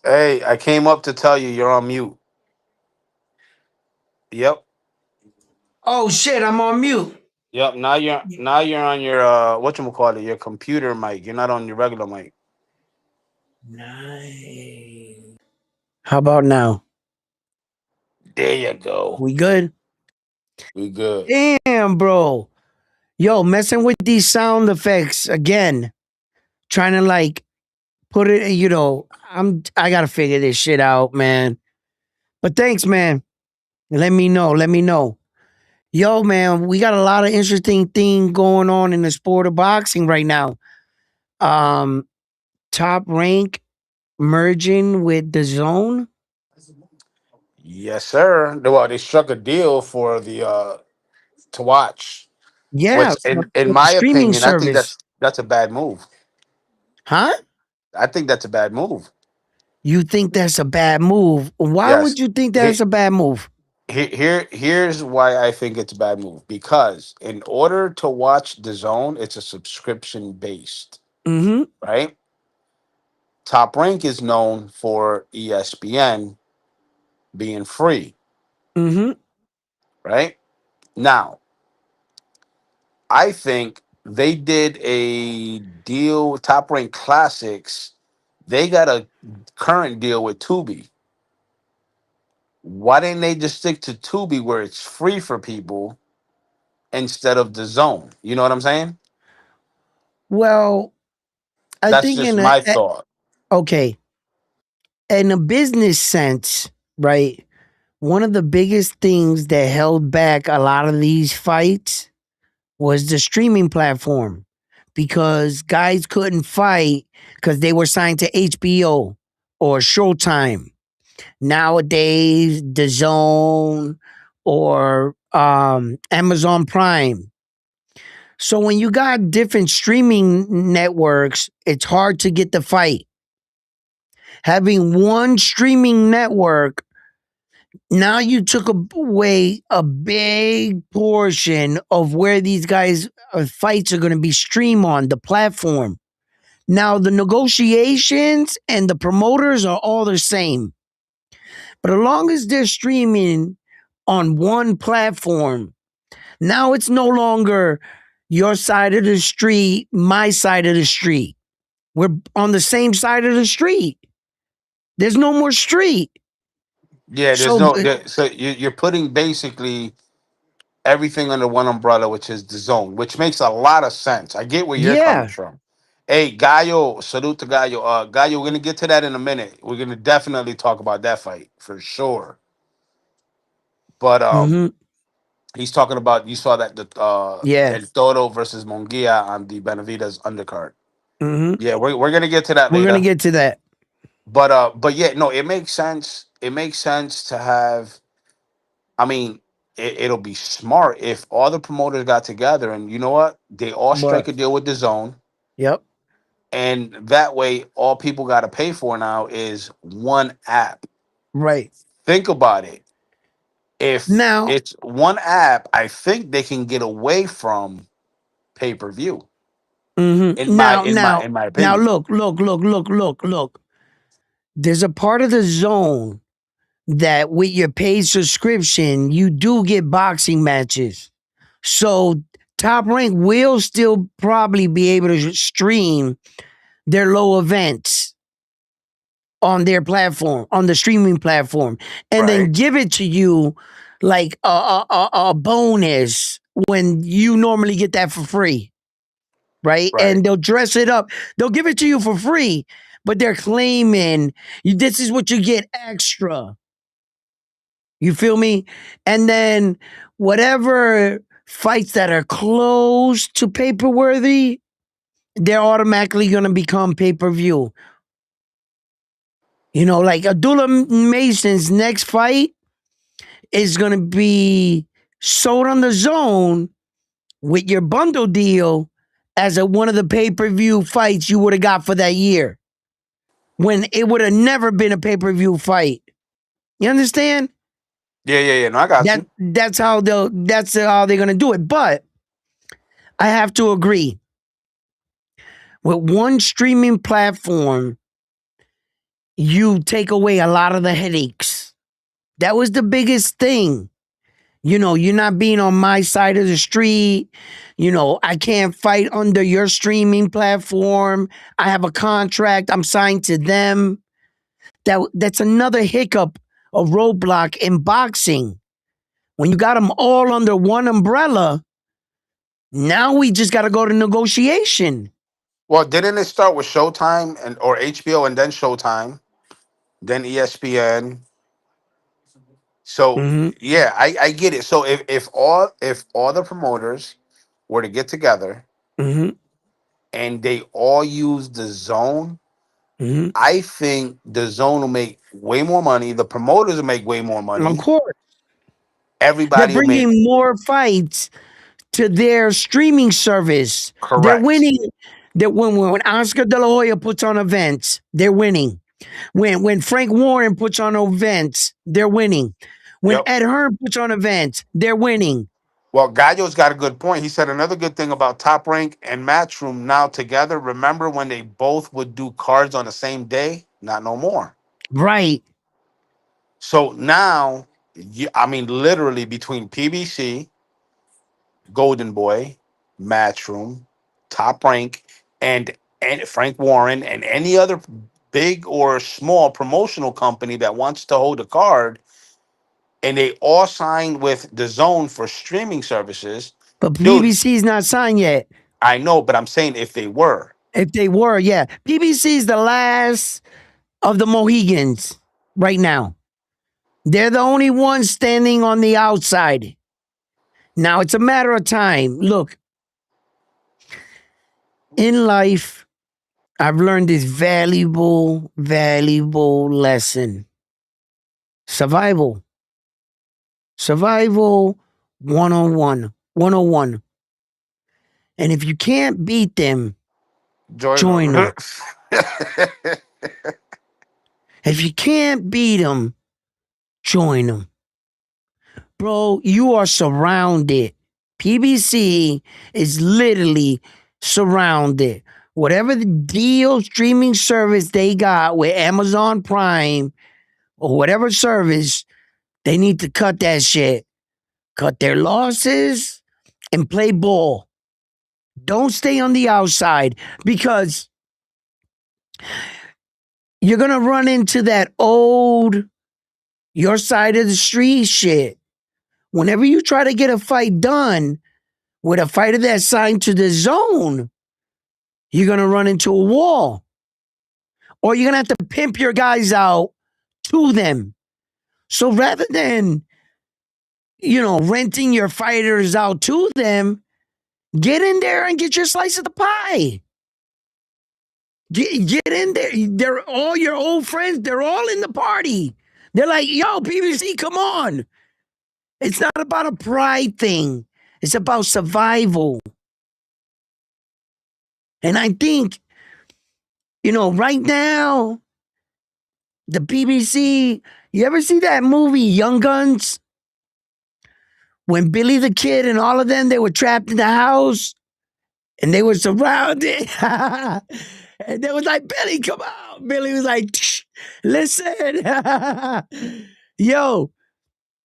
Hey, I came up to tell you you're on mute. Yep. Oh shit, I'm on mute. Yep. Now you're on your whatchamacallit, your computer mic. You're not on your regular mic. Nice. How about now? There you go. We good? We good. Damn, bro. Yo, messing with these sound effects again. Trying to like put it, I gotta figure this shit out, man. But thanks, man. Let me know. Let me know. Yo, man, we got a lot of interesting thing going on in the sport of boxing right now. Um, Top Rank merging with the Zone. Yes, sir. Well, they struck a deal for the to watch, Yeah, which in with the my streaming opinion, I think service. that's a bad move. Huh? I think that's a bad move. You think that's a bad move? Why Yes. would you think Here, that's a bad move? here's why I think it's a bad move. Because in order to watch the zone, it's a subscription based, Mm-hmm. right? Top Rank is known for ESPN being free, Mm-hmm. right? Now, I think they did a deal with Top Rank Classics. They got a current deal with Tubi. Why didn't they just stick to Tubi where it's free for people instead of the zone? You know what I'm saying? Well, I That's think just my thought. okay, in a business sense, right? One of the biggest things that held back a lot of these fights was the streaming platform because guys couldn't fight because they were signed to HBO or Showtime. Nowadays, The Zone or Amazon Prime. So when you got different streaming networks, it's hard to get the fight. Having one streaming network, now you took away a big portion of where these guys fights are going to be streamed on the platform. Now the negotiations and the promoters are all the same, but as long as they're streaming on one platform, now it's no longer your side of the street, my side of the street. We're on the same side of the street. There's no more street. Yeah, there's So, no so you're putting basically everything under one umbrella, which is the zone, which makes a lot of sense. I get where you're coming yeah. from. Hey, Gallo, salute to Gallo. Gallo, we're gonna get to that in a minute. We're gonna definitely talk about that fight for sure. But Hmm. he's talking about you saw that the Yeah. El Toro versus Mongia on the Benavides undercard. Hmm. Yeah, we're gonna get to that We're going to later. get to that. But yeah, no, it makes sense. It makes sense to have. I mean, it'll be smart if all the promoters got together and you know what, they all strike But, a deal with the zone, yep. and that way, all people got to pay for now is one app. Right. Think about it. If Now, it's one app, I think they can get away from pay per view. mhm. In my now, in my now, in my now, opinion. look. There's a part of the zone that with your paid subscription, you do get boxing matches. So Top Rank will still probably be able to stream their low events on their platform, on the streaming platform, and then Right. give it to you like a bonus when you normally get that for free, right? Right. And they'll dress it up. They'll give it to you for free, but they're claiming this is what you get extra. You feel me? And then whatever fights that are close to paper worthy, they're automatically going to become pay per view. You know, like Abdullah Mason's next fight is going to be sold on the zone with your bundle deal as one of the pay per view fights you would have got for that year when it would have never been a pay per view fight. You understand? Yeah. No, I got you. That's how they're gonna do it. But I have to agree with one streaming platform. you take away a lot of the headaches. That was the biggest thing. You're not being on my side of the street. I can't fight under your streaming platform. I have a contract. I'm signed to them. That's another hiccup, a roadblock in boxing. When you got them all under one umbrella, now we just got to go to negotiation. Well, didn't it start with Showtime and or HBO and then Showtime, then ESPN? So Hmm. yeah, I get it. So if all the promoters were to get together Hmm. and they all use the zone, Hmm. I think the zone will make way more money. The promoters will make way more Of money. course, they're Everybody will make bringing more fights to their streaming service. They're correct. winning. That when Oscar De La Hoya puts on events, they're winning. When Frank Warren puts on events, they're winning. When Yep. Ed Hearn puts on events, they're winning. Well, Gallo's got a good point. He said another good thing about Top Rank and Matchroom now together. Remember when they both would do cards on the same day? Not no more. Right. So now, I mean, literally between PBC, Golden Boy, Matchroom, Top Rank, and Frank Warren, and any other big or small promotional company that wants to hold a card, and they all signed with the Zone for streaming services, But dude. PBC's not signed yet. I know, but I'm saying if they were, If they were, yeah. PBC's the last of the Mohegans right now. They're the only ones standing on the outside. Now it's a matter of time. Look, in life, I've learned this valuable, valuable lesson. Survival. Survival 101. 101. And if you can't beat them, join join them. them. If you can't beat them, join them. Bro, you are surrounded. PBC is literally surrounded. Whatever the deal streaming service they got with Amazon Prime or whatever service, they need to cut that shit. Cut their losses and play ball. Don't stay on the outside because you're going to run into that old, your side of the street shit. Whenever you try to get a fight done with a fighter that's signed to the zone, you're going to run into a wall. Or you're going to have to pimp your guys out to them. So rather than, renting your fighters out to them, get in there and get your slice of the pie. Get in there. They're all your old friends. They're all in the party. They're like, yo, PBC, come on. It's not about a pride thing. It's about survival. And I think, right now, the BBC, you ever see that movie, Young Guns? When Billy the Kid and all of them, they were trapped in the house and they were surrounded. And they was like, Billy, come out. Billy was like, listen. Yo,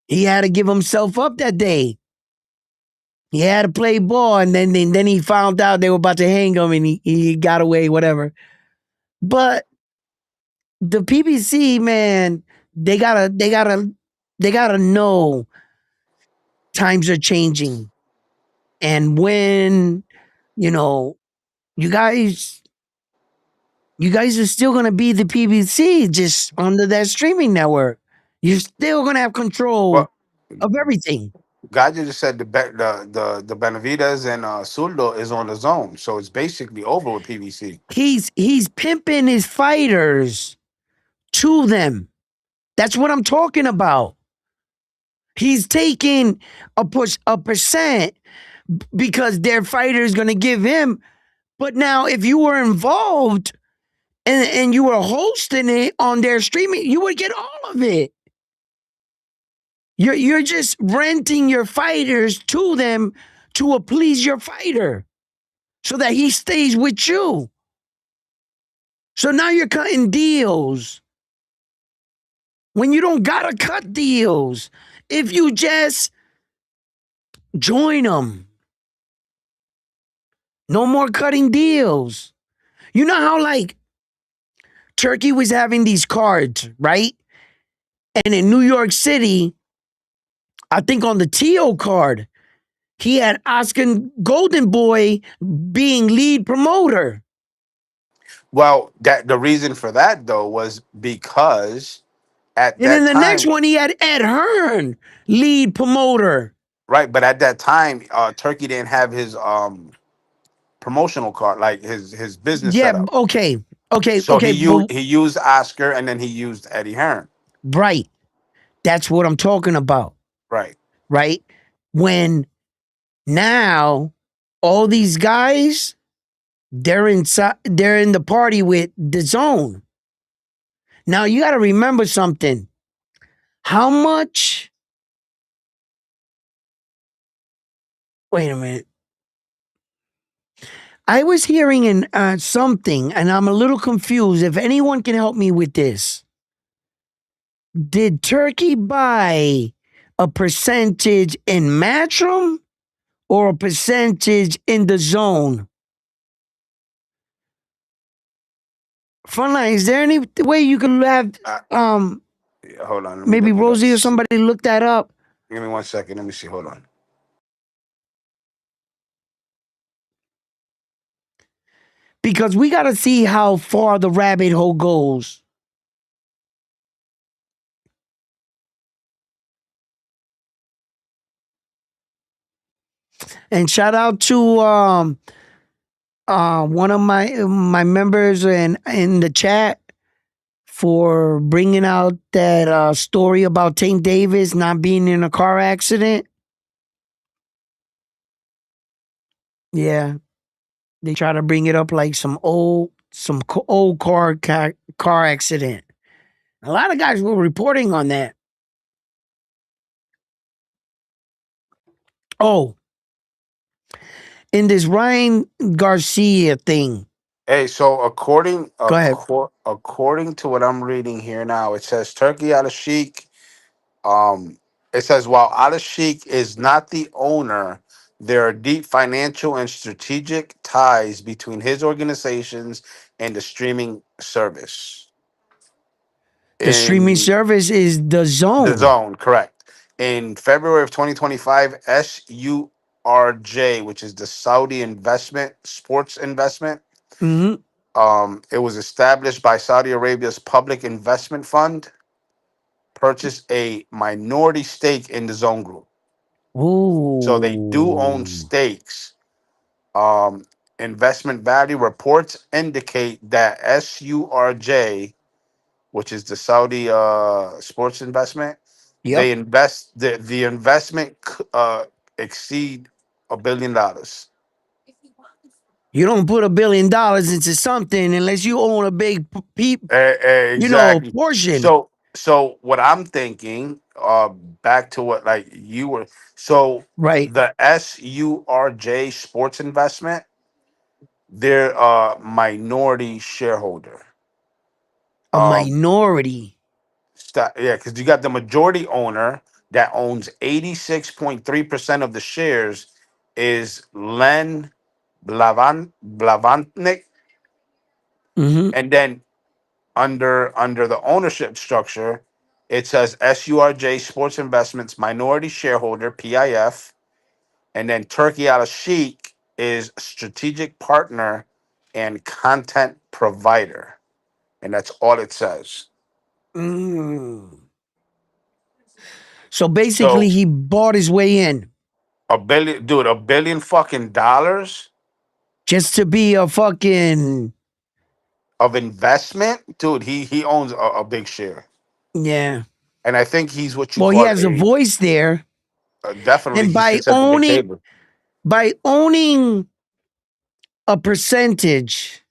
he had to give himself up that day. He had to play ball, and then he found out they were about to hang him, and he got away, whatever. But the PBC, man, they gotta know times are changing, and when you know you guys you guys are still gonna be the PBC, just under that streaming network. You're still gonna have control Well, of everything. Gaja just said the Benavides and Suldo is on the Zone, so it's basically over with PBC. He's pimping his fighters to them. That's what I'm talking about. He's taking a percent because their fighter is going to give him. But now, if you were involved and you were hosting it on their streaming, you would get all of it. You're just renting your fighters to them to please your fighter so that he stays with you. So now you're cutting deals. when you don't gotta cut deals. If you just join them, no more cutting deals. You know how like Turkey was having these cards, right? And in New York City, I think on the T.O. card, he had Oscar Golden Boy being lead promoter. Well, that the reason for that though was because at And that then the next time, one, he had Ed Hearn, lead promoter. right? But at that time, Turkey didn't have his promotional card, like his business Yeah, setup. okay. Okay, So okay, but he used Oscar, and then he used Eddie Hearn. right. That's what I'm talking about, Right. right? When now all these guys, they're in the party with the zone. Now you gotta remember something. How much? Wait a minute. I was hearing in something, and I'm a little confused. If anyone can help me with this, did Turkey buy a percentage in Matchroom or a percentage in the zone? Frontline, is there any way you can have Uh, yeah, hold on. Let me maybe look it up. Rosie or somebody look that up? Give me 1 second. Let me see. Hold on. Because we got to see how far the rabbit hole goes. And shout out to one of my members in the chat for bringing out that story about Tank Davis not being in a car accident. Yeah, they try to bring it up like some old car accident. A lot of guys were reporting on that. Oh, in this Ryan Garcia thing. Hey, so Go ahead. according to what I'm reading here now, it says Turkey Al Sheikh. It says while Al Sheikh is not the owner, there are deep financial and strategic ties between his organizations and the streaming service. The streaming In service is the the zone. zone, correct. In February of 2025, SURJ, which is the Saudi Investment Sports Investment, Mm-hmm. it was established by Saudi Arabia's Public Investment Fund, purchased a minority stake in the Zone Group. So they do own Ooh. stakes. Um, Investment value reports indicate that SURJ, which is the Saudi sports investment, Yep. the investment exceed $1 billion. You don't put $1 billion into something unless you own a big Exactly. portion. So what I'm thinking, back to what like you were. So Right. the SURJ Sports Investment, they're a minority shareholder. A Um, minority. yeah, because you got the majority owner that owns 86.3% of the shares is Len Blavantnik, Mm-hmm. and then under the ownership structure, it says SURJ Sports Investments minority shareholder PIF, and then Turkey Al Sheikh is strategic partner and content provider, and that's all it says. Mm. So basically, So he bought his way in $1 billion fucking dollars just to be a fucking of investment, dude. He owns a big share, yeah. and I think he's what you Well, he call has a voice there, definitely and he sits at the big table. by owning a percentage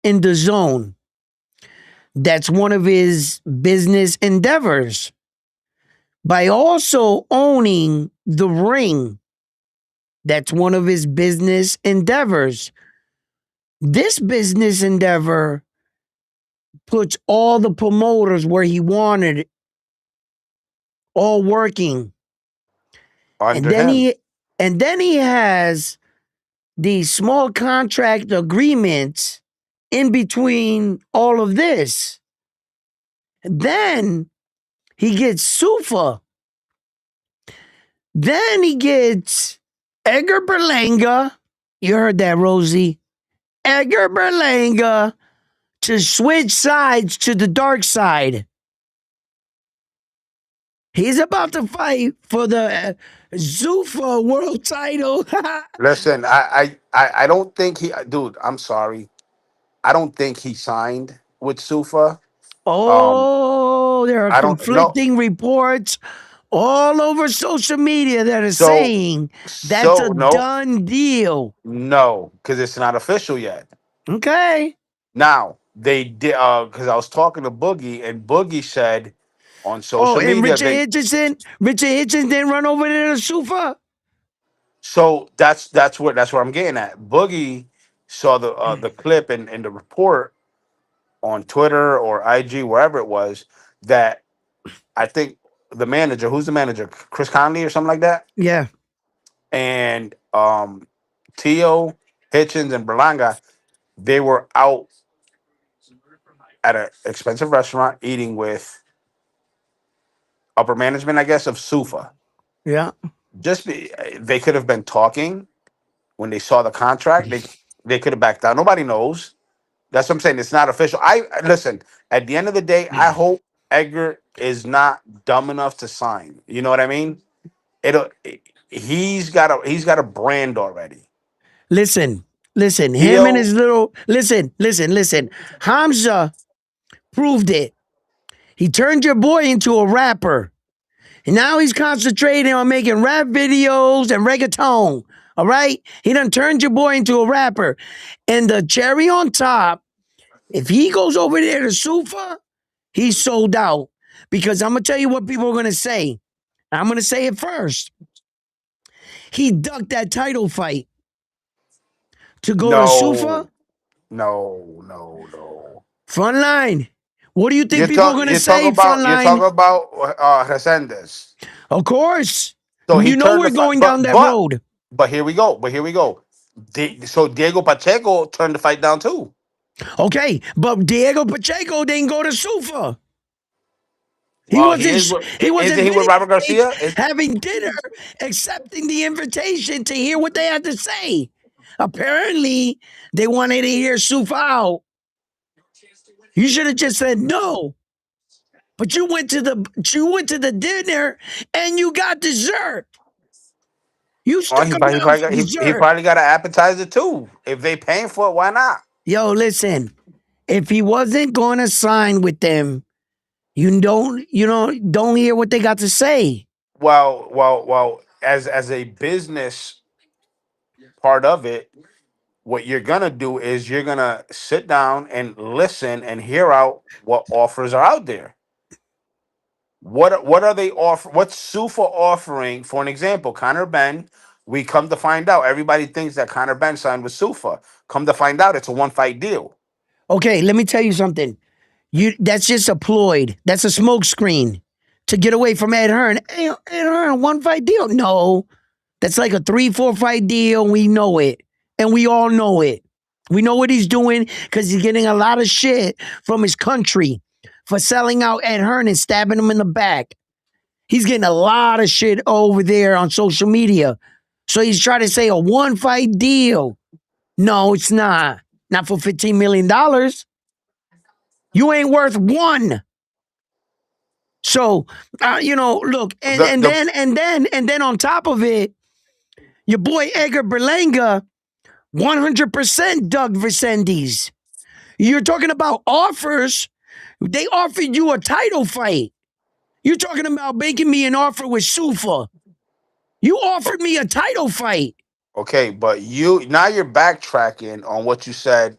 in the zone, that's one of his business endeavors. By also owning the ring, that's one of his business endeavors. This business endeavor puts all the promoters where he wanted all working. And under then him. he has these small contract agreements in between all of this. Then he gets Sufa. Then he gets Edgar Berlanga. You heard that, Rosie. Edgar Berlanga to switch sides to the dark side. He's about to fight for the Zuffa world title. Listen, I don't think he, dude. I'm sorry. I don't think he signed with Sufa. Um, Oh, there are I don't know. conflicting reports all over social media that are So saying that's a so no, done deal. no, because it's not official yet. Okay. Now they did because I was talking to Boogie, and Boogie said on Oh, social and media they. Richard Hitchens didn't run over there to Sufa. So that's where I'm getting at. Boogie saw the clip and the report on Twitter or IG wherever it was that I think the manager, who's the manager, Chris Conley or something like that, Yeah, and Tio Hitchens and Berlanga, they were out at an expensive restaurant eating with upper management, I guess, of Sufa. yeah. They could have been talking when they saw the contract. They could have backed out. Nobody knows. That's what I'm saying. It's not official. I listen. At the end of the day, I hope Edgar is not dumb enough to sign. You know what I mean? It'll. He's got a brand already. Listen, listen. Him and Theo, his little listen. Hamza proved it. He turned your boy into a rapper. And now he's concentrating on making rap videos and reggaeton. All right? He done turned your boy into a rapper. And the cherry on top, if he goes over there to Sufa, he's sold out. Because I'm going to tell you what people are going to say. I'm going to say it first. He ducked that title fight to go to Sufa. no, no. Frontline. What do you think You people are talk. going to You talk say, about. You talk Frontline? about Resendez. Of course. So he You know turned we're the fight, going down that but road. but here we go. But here we go. So Diego Pacheco turned the fight down too. Okay, but Diego Pacheco didn't go to Sufa. He Well, he wasn't. is. Isn't He wasn't he with Robert videotaped Garcia? having dinner, accepting the invitation to hear what they had to say. Apparently, they wanted to hear Sufa out. You should have just said no. But you went to the dinner and you got dessert. You Oh, stuck around for he dessert. probably got an appetizer too. If they paying for it, why not? Yo, listen. If he wasn't going to sign with them, don't hear what they got to say. Well. As a business part of it, what you're gonna do is you're gonna sit down and listen and hear out what offers are out there. What are they offer? What's Sufa offering? For an example, Connor Ben. We come to find out, everybody thinks that Connor Ben signed with Sufa. Come to find out, it's a one fight deal. Okay, let me tell you something. That's just a ploy. That's a smoke screen to get away from Ed Hearn. Hey, Ed Hearn, one fight deal. No. That's like a 3-4 fight deal. We know it. And we all know it. We know what he's doing because he's getting a lot of shit from his country for selling out Ed Hearn and stabbing him in the back. He's getting a lot of shit over there on social media. So he's trying to say a one fight deal. No, it's not. Not for $15 million. You ain't worth one. So, look, and, The and the then and then and then on top of it, your boy Edgar Berlanga 100% Doug Vicendes. You're talking about offers. They offered you a title fight. You're talking about making me an offer with Sufa. You offered me a title fight. okay, but you now you're backtracking on what you said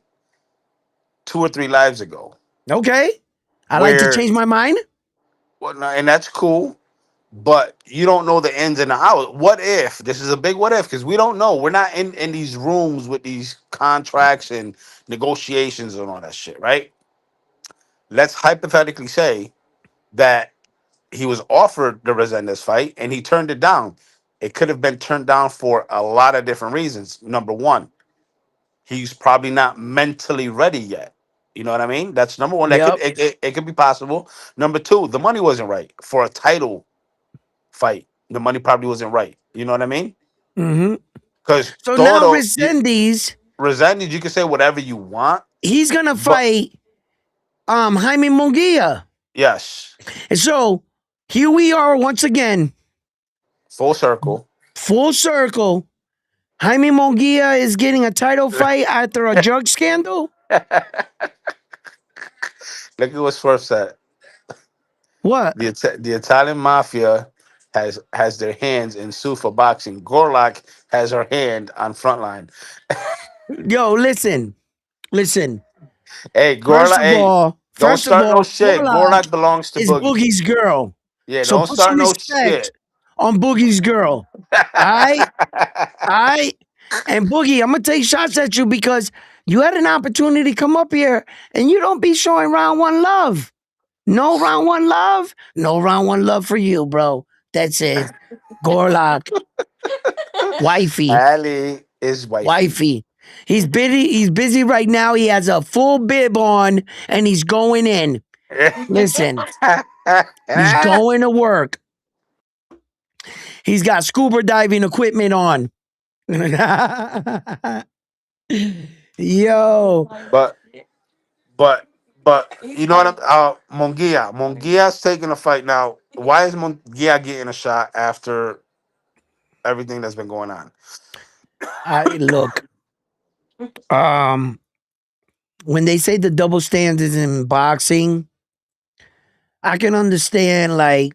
2 or 3 lives ago, Okay. I like to where change my mind. well, no, and that's cool, but you don't know the ins and the outs. What if this is a big what if? Because we don't know. We're not in these rooms with these contracts and negotiations and all that shit, right? Let's hypothetically say that he was offered the Resendez fight and he turned it down. It could have been turned down for a lot of different reasons. Number one, he's probably not mentally ready yet. You know what I mean? That's number one. That could Yep. it could be possible. Number two, the money wasn't right for a title fight. The money probably wasn't right. You know what I mean? hmm Because So now Toro, Resendiz, Resendez, you can say whatever you want, he's gonna but fight Jaime Munguia. yes, And so here we are once again, full circle. full circle. Jaime Munguia is getting a title fight after a drug scandal. Look at what's first said. What? The Italian mafia has their hands in Sufa boxing. Gorlock has her hand on Frontline. Yo, listen. Hey, First Gorlock. of Hey, all, don't first of start no all, shit. Warlock Gorlock belongs to is Boogie. Boogie's girl. Yeah, So don't put some start no respect shit. on Boogie's girl. Alright? Alright? And Boogie, I'm gonna take shots at you because you had an opportunity to come up here and you don't be showing round one love. No round one love. No round one love for you, bro. That's it. Gorlock, wifey, Ali is wifey. wifey. He's busy. He's busy right now. He has a full bib on and he's going in. Listen, he's going to work. He's got scuba diving equipment on. Yo, but but you know what I'm Mongia's taking a fight now. Why is Mongia getting a shot after everything that's been going on? look. When they say the double standards in boxing, I can understand like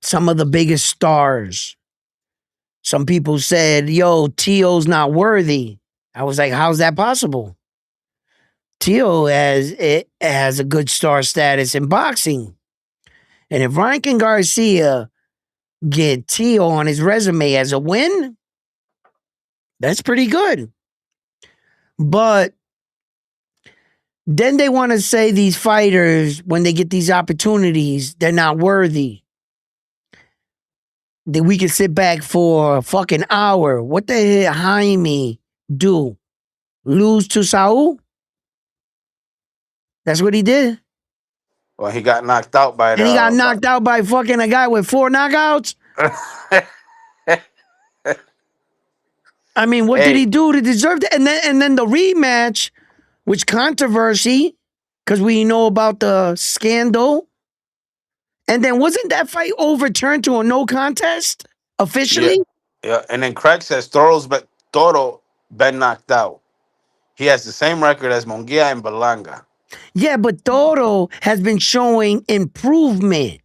some of the biggest stars. Some people said, "Yo, Tio's not worthy." I was like, "How's that possible?" Tio has a good star status in boxing, and if Ryan Garcia get Tio on his resume as a win, that's pretty good. But then they want to say these fighters, when they get these opportunities, they're not worthy. That we can sit back for a fucking hour. What the hell Jaime do? Lose to Saul? That's what he did? Well, he got knocked out by And he got the. knocked out by fucking a guy with 4 knockouts? I mean, what did he Hey, do to deserve that? And then the rematch, which controversy, because we know about the scandal. And then wasn't that fight overturned to a no contest yeah, officially? yeah, and then Craig says Toro been knocked out. He has the same record as Mongia and Balanga. Yeah, but Toro has been showing improvement.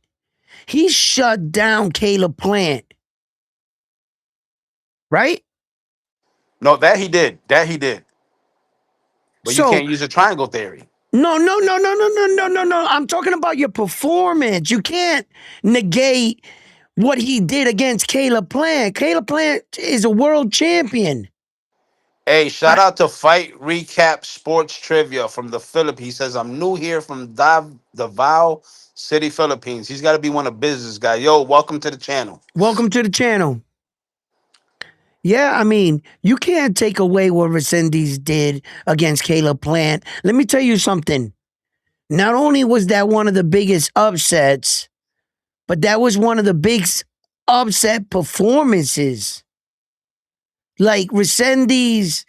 He shut down Caleb Plant. Right? No, that he did. That he did. But you So can't use a triangle theory. no. I'm talking about your performance. You can't negate what he did against Caleb Plant. Caleb Plant is a world champion. Hey, shout I, out to Fight Recap Sports Trivia from the Philippines. He says, I'm new here from Davao City, Philippines. He's got to be one of business guy. Yo, welcome to the channel. welcome to the channel. Yeah, I mean, you can't take away what Resendiz did against Caleb Plant. Let me tell you something. Not only was that one of the biggest upsets, but that was one of the big upset performances. Like Resendiz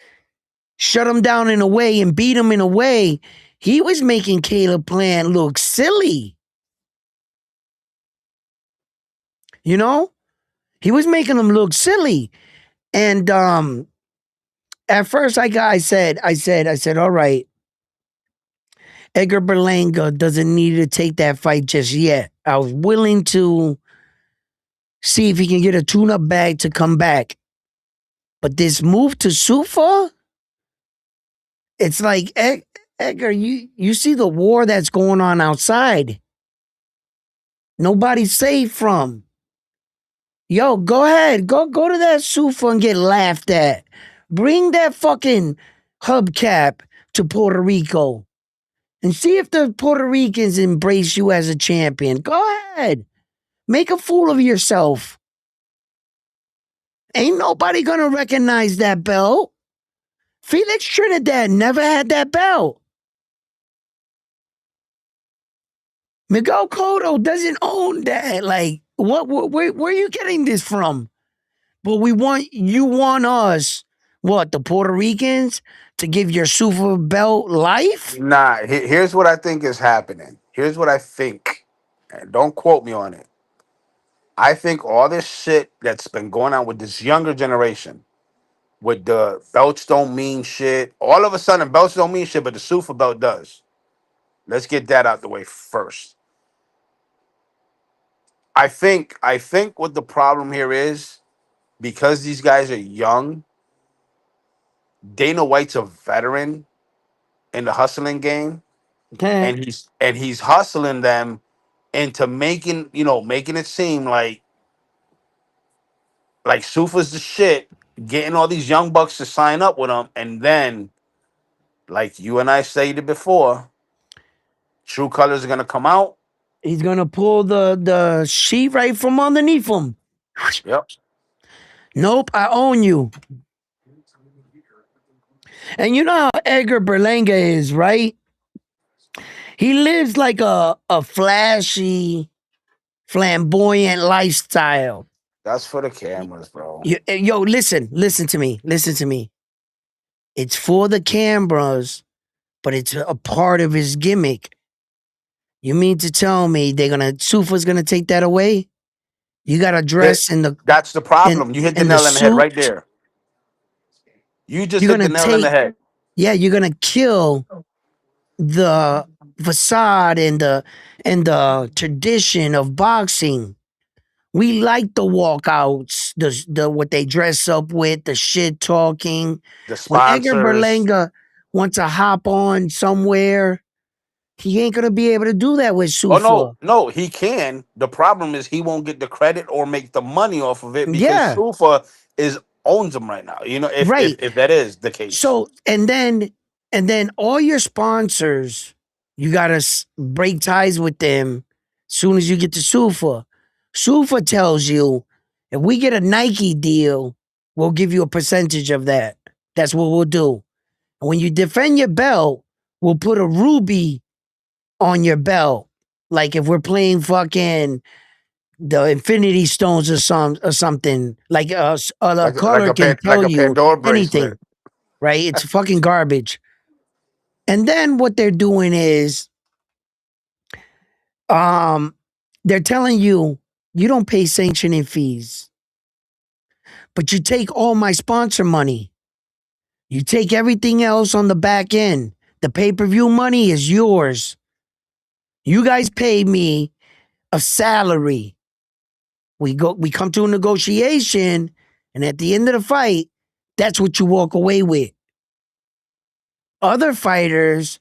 shut him down in a way and beat him in a way. He was making Caleb Plant look silly. You know? He was making him look silly. And at first I said, all right, Edgar Berlanga doesn't need to take that fight just yet. I was willing to see if he can get a tune-up bag to come back. But this move to Sufa, it's like, Edgar, you see the war that's going on outside. Nobody's safe from. Yo, go ahead. Go to that Sufa and get laughed at. Bring that fucking hubcap to Puerto Rico and see if the Puerto Ricans embrace you as a champion. Go ahead. Make a fool of yourself. Ain't nobody gonna recognize that belt. Felix Trinidad never had that belt. Miguel Cotto doesn't own that. Like, where are you getting this from? But you want us, what, the Puerto Ricans, to give your super belt life? Nah, here's what I think is happening. Here's what I think. And don't quote me on it. I think all this shit that's been going on with this younger generation, with the belts don't mean shit. All of a sudden, belts don't mean shit, but the super belt does. Let's get that out the way first. I think what the problem here is, because these guys are young, Dana White's a veteran in the hustling game, Okay. and he's hustling them into making it seem like Sufa's the shit, getting all these young bucks to sign up with him, and then, like you and I stated before, true colors are gonna come out. He's gonna pull the sheet right from underneath him. Yep, Nope, I own you. And you know how Edgar Berlanga is, right? He lives like a flashy, flamboyant lifestyle. that's for the cameras, bro. Yo, listen to me. Listen to me. It's for the cameras, but it's a part of his gimmick. You mean to tell me Sufa's gonna take that away? You gotta That, dress that's the in problem. You hit the in the nail on the head right suit. there. You just You're hit the gonna nail on the take head. yeah, you're gonna kill the facade and the tradition of boxing. We like the walkouts, the what they dress up with, the shit talking. The When Edgar sponsors. Berlanga wants to hop on somewhere, he ain't gonna be able to do that with Oh no, Sufa. no, he can. The problem is he won't get the credit or make the money off of it because Yeah, Sufa is owns him right now. If right. if that is the case. So and then all your sponsors, you gotta break ties with them as soon as you get to Sufa. Sufa tells you if we get a Nike deal, we'll give you a percentage of that. That's what we'll do. And when you defend your belt, we'll put a ruby on your belt. Like if we're playing fucking the Infinity Stones or something, like a caller can Like tell a you Pandora bracelet. anything, right? It's fucking garbage. And then what they're doing is um they're telling you you don't pay sanctioning fees, but you take all my sponsor money. You take everything else on the back end. The pay-per-view money is yours. You guys pay me a salary. We come to a negotiation, and at the end of the fight, that's what you walk away with. Other fighters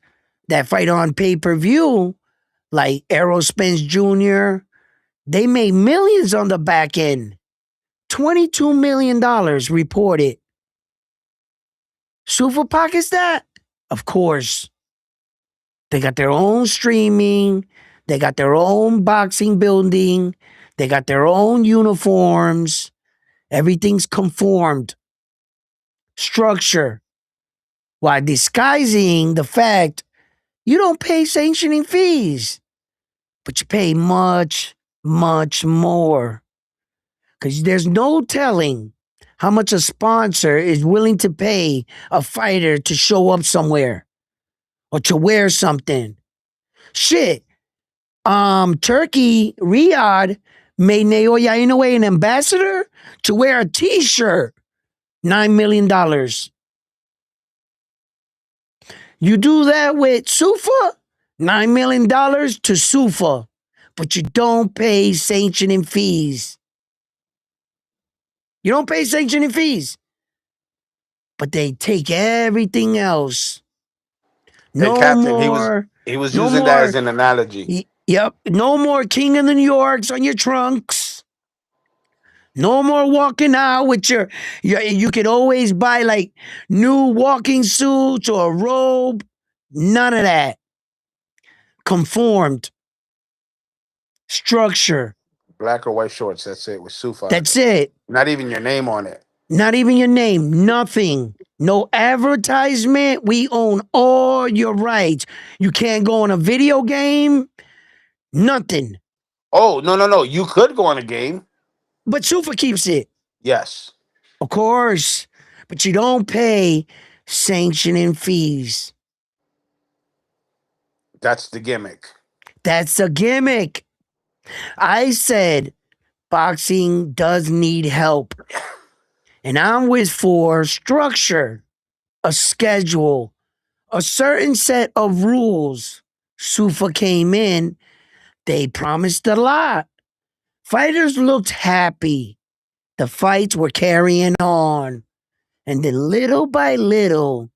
that fight on pay-per-view, like Errol Spence Jr., they made millions on the back end. $22 million reported. Super pockets that? Of course. They got their own streaming. They got their own boxing building. They got their own uniforms. Everything's conformed. Structure. While disguising the fact you don't pay sanctioning fees, but you pay much, much more. Because there's no telling how much a sponsor is willing to pay a fighter to show up somewhere or to wear something. Shit. Turkey, Riyadh made Naoya Inoue an ambassador to wear a t-shirt. $9 million. You do that with Sufa, $9 million to Sufa, but you don't pay sanctioning fees. You don't pay sanctioning fees, but they take everything else. Hey No Captain, he was more, he was no using that more. as an analogy. Yep, no more King of the New Yorks on your trunks. No more walking out with you could always buy like new walking suits or a robe. None of that. Conformed. Structure. Black or white shorts. That's it with Sufa. That's it. Not even your name on it. Not even your name. Nothing. No advertisement. We own all your rights. You can't go on a video game. Nothing. Oh, no, no, no. You could go on a game. But Sufa keeps it. Yes. Of course. But you don't pay sanctioning fees. That's the gimmick. That's a gimmick. I said boxing does need help. And I'm with for structure, a schedule, a certain set of rules. Sufa came in, they promised a lot. Fighters looked happy. The fights were carrying on. And then little by little,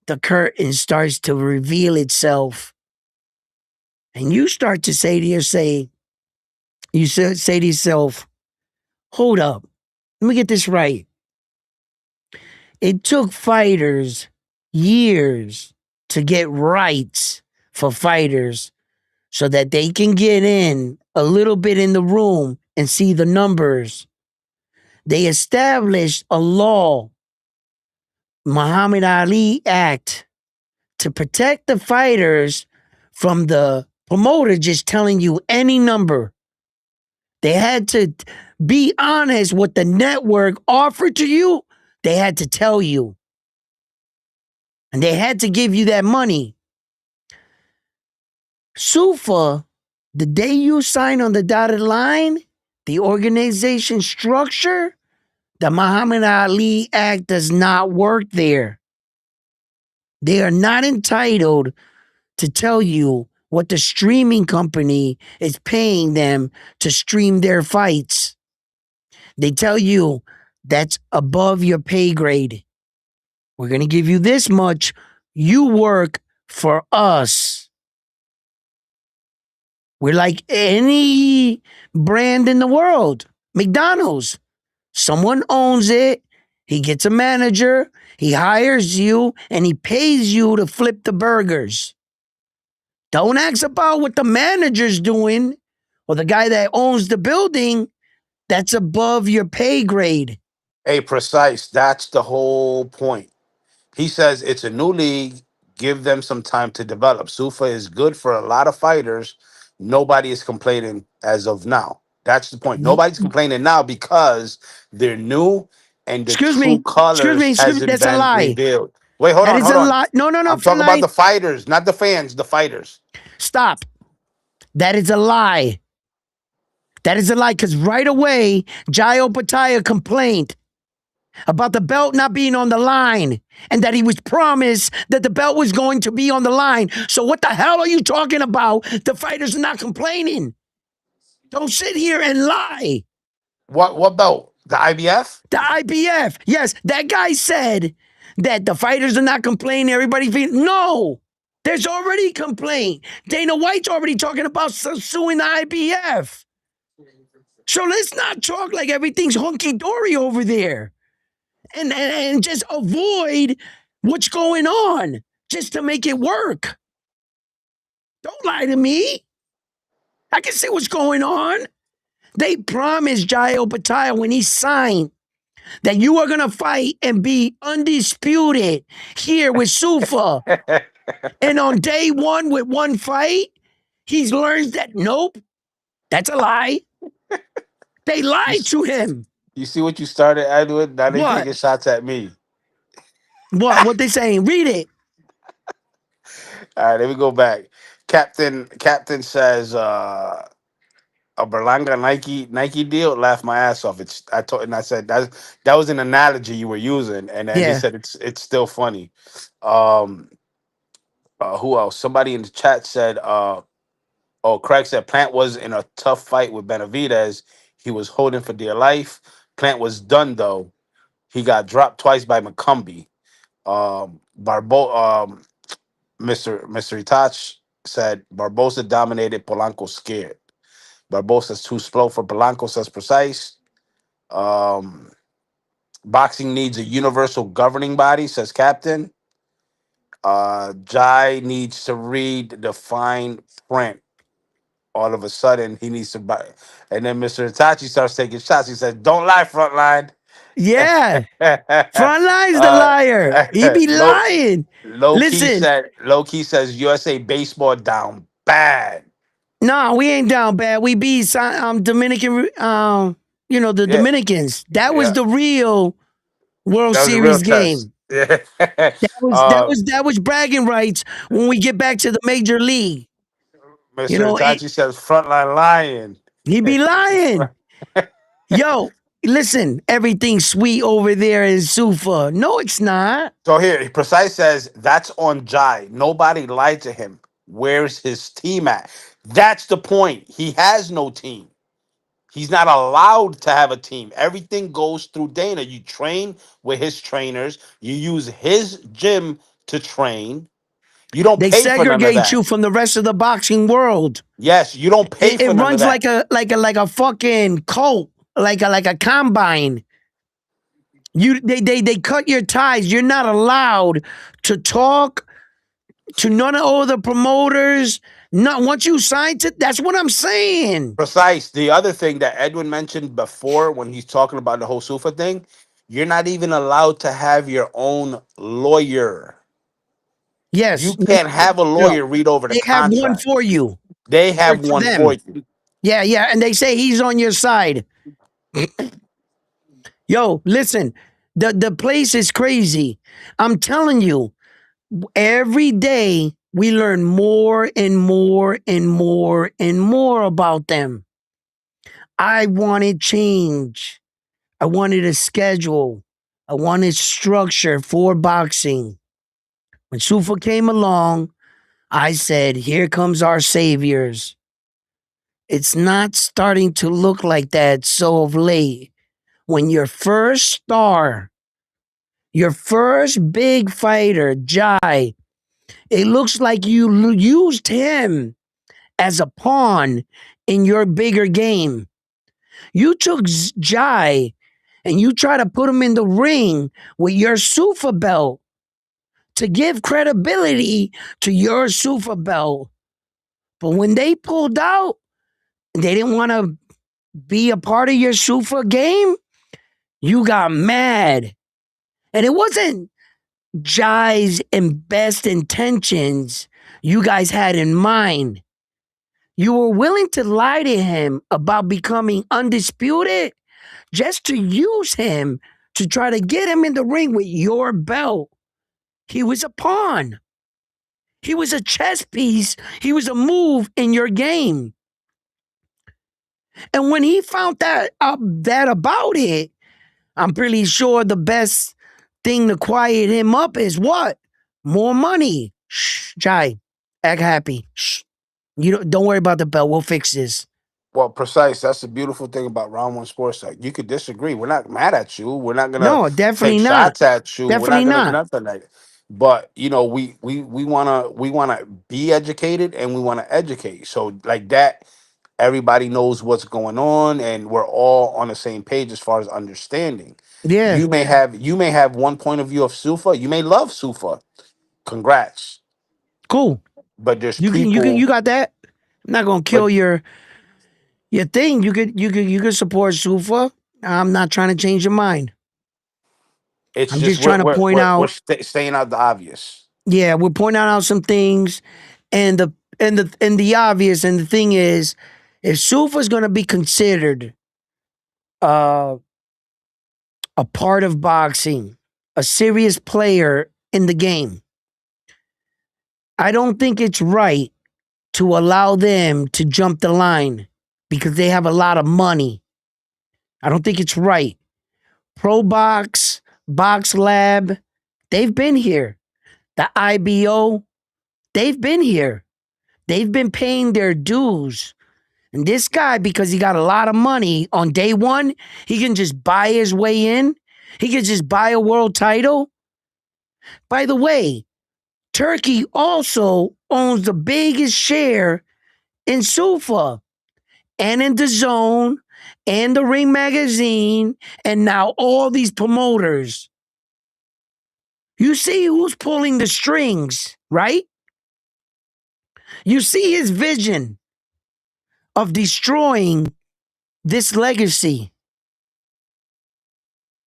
the curtain starts to reveal itself. And you start to say to yourself, hold up, let me get this right. It took fighters years to get rights for fighters so that they can get in a little bit in the room and see the numbers. They established a law, Muhammad Ali Act, to protect the fighters from the promoter just telling you any number. They had to be honest what the network offered to you. They had to tell you. And they had to give you that money. Sufa, the day you sign on the dotted line, the organization structure, the Muhammad Ali Act does not work there. They are not entitled to tell you what the streaming company is paying them to stream their fights. They tell you that's above your pay grade. We're going to give you this much. You work for us. We're like any brand in the world. McDonald's. Someone owns it. He gets a manager. He hires you and he pays you to flip the burgers. Don't ask about what the manager's doing or the guy that owns the building. That's above your pay grade. Hey, precise. That's the whole point. He says it's a new league. Give them some time to develop. Sufa is good for a lot of fighters. Nobody is complaining as of now. That's the point. Nobody's complaining now because they're new and the Excuse true me. colors Excuse me. hasn't That's a been lie. revealed. Wait, hold That on, is hold a on. lie. No, no, no. I'm talking about Flight. the fighters, not the fans, the fighters. Stop. That is a lie. That is a lie because right away, Jayo Pataya complained about the belt not being on the line and that he was promised that the belt was going to be on the line. So what the hell are you talking about? The fighters are not complaining. Don't sit here and lie. What belt? The IBF? The IBF. Yes, that guy said that the fighters are not complaining. Everybody feeling no. There's already complaint. Dana White's already talking about suing the IBF. So let's not talk like everything's hunky dory over there, and just avoid what's going on just to make it work. Don't lie to me. I can see what's going on. They promised Jayo Pataya when he signed that you are going to fight and be undisputed here with Sufa. And on day one with one fight, he's learned that nope, that's a lie. They You, lied to him. you see what you started, Edward? Now they What? taking shots at me. What they saying? Read it. All right, let me go back. Captain says a Berlanga Nike deal. Laughed my ass off. I said that was an analogy you were using, and then he Yeah. said it's still funny. Um, who else? Somebody in the chat said oh, Craig said Plant was in a tough fight with Benavidez. He was holding for dear life. Plant was done though. He got dropped twice by McCumbee. Mr. Itachi said Barbosa dominated. Polanco scared. Barbosa's too slow for Polanco, says Precise. Um, Boxing needs a universal governing body, says Captain. Jai needs to read the fine print all of a sudden he needs to buy. And then Mr. Itachi starts taking shots. He says, "Don't lie, frontline." Yeah. Frontline's the uh, liar. He be low, lying. low key Listen, said, low key says USA baseball down bad. no, we ain't down bad. We beat Dominican, the Yeah, Dominicans. That was yeah, the real World that was a real Series test. game. Yeah, That was that uh, was that was bragging rights when we get back to the major league. You Mr. know, Itachi says frontline lying. he be lying. Yo, listen, everything's sweet over there in Sufa. No, it's not. So here, Precise says that's on Jai. Nobody lied to him. Where's his team at? That's the point. He has no team. He's not allowed to have a team. Everything goes through Dana. You train with his trainers. You use his gym to train. You don't They pay for none of segregate that. you from the rest of the boxing world. Yes, you don't pay It for none of runs that. like a fucking cult, like a combine. They cut your ties. You're not allowed to talk to none of all the promoters. Not once you sign to. That's what I'm saying. Precise. The other thing that Edwin mentioned before when he's talking about the whole Sufa thing, you're not even allowed to have your own lawyer. You Yes, can't have a no, lawyer read over the they have one contract. for you. They For, have for one for them. you. Yeah, yeah, and they say he's on your side. Yo, listen, the place is crazy. I'm telling you, every day we learn more and more and more and more about them. I wanted change. I wanted a schedule. I wanted structure for boxing. When Sufa came along, I said, here comes our saviors. It's not starting to look like that so of late. When your first star, your first big fighter, Jai, it looks like you used him as a pawn in your bigger game. You took Jai and you try to put him in the ring with your Sufa belt to give credibility to your Sufa belt. But when they pulled out, they didn't want to be a part of your Sufa game, you got mad. And it wasn't Jai's and best intentions you guys had in mind. You were willing to lie to him about becoming undisputed just to use him to try to get him in the ring with your belt. He was a pawn. He was a chess piece. He was a move in your game. And when he found that about it, I'm pretty sure the best thing to quiet him up is what? More money. Shh, Jai, act happy. Shh. You don't worry about the belt. We'll fix this. Well, precise. That's the beautiful thing about Round One Sports. Like, you could disagree. We're not mad at you. We're not gonna No, take definitely not. shots at you. We're Definitely not gonna do not. nothing like that. But we wanna be educated and we wanna educate. So like that, everybody knows what's going on, and we're all on the same page as far as understanding. Yeah, You may have one point of view of Sufa. You may love Sufa. Congrats. cool. But there's You people. got that. I'm not gonna But kill your thing. You could support Sufa. I'm not trying to change your mind. it's I'm just just trying to point out. staying out the obvious. Yeah, we're pointing out some things, and the obvious. And the thing is, if Sufa is going to be considered uh, a part of boxing, a serious player in the game, I don't think it's right to allow them to jump the line because they have a lot of money. I don't think it's right. Pro Box, Box Lab, they've been here. The IBO, they've been here. They've been paying their dues. And this guy, because he got a lot of money on day one, he can just buy his way in. He can just buy a world title. By the way, Turkey also owns the biggest share in Sufa and in the Zone and the Ring Magazine and now all these promoters. You see who's pulling the strings, right? You see his vision. of destroying this legacy.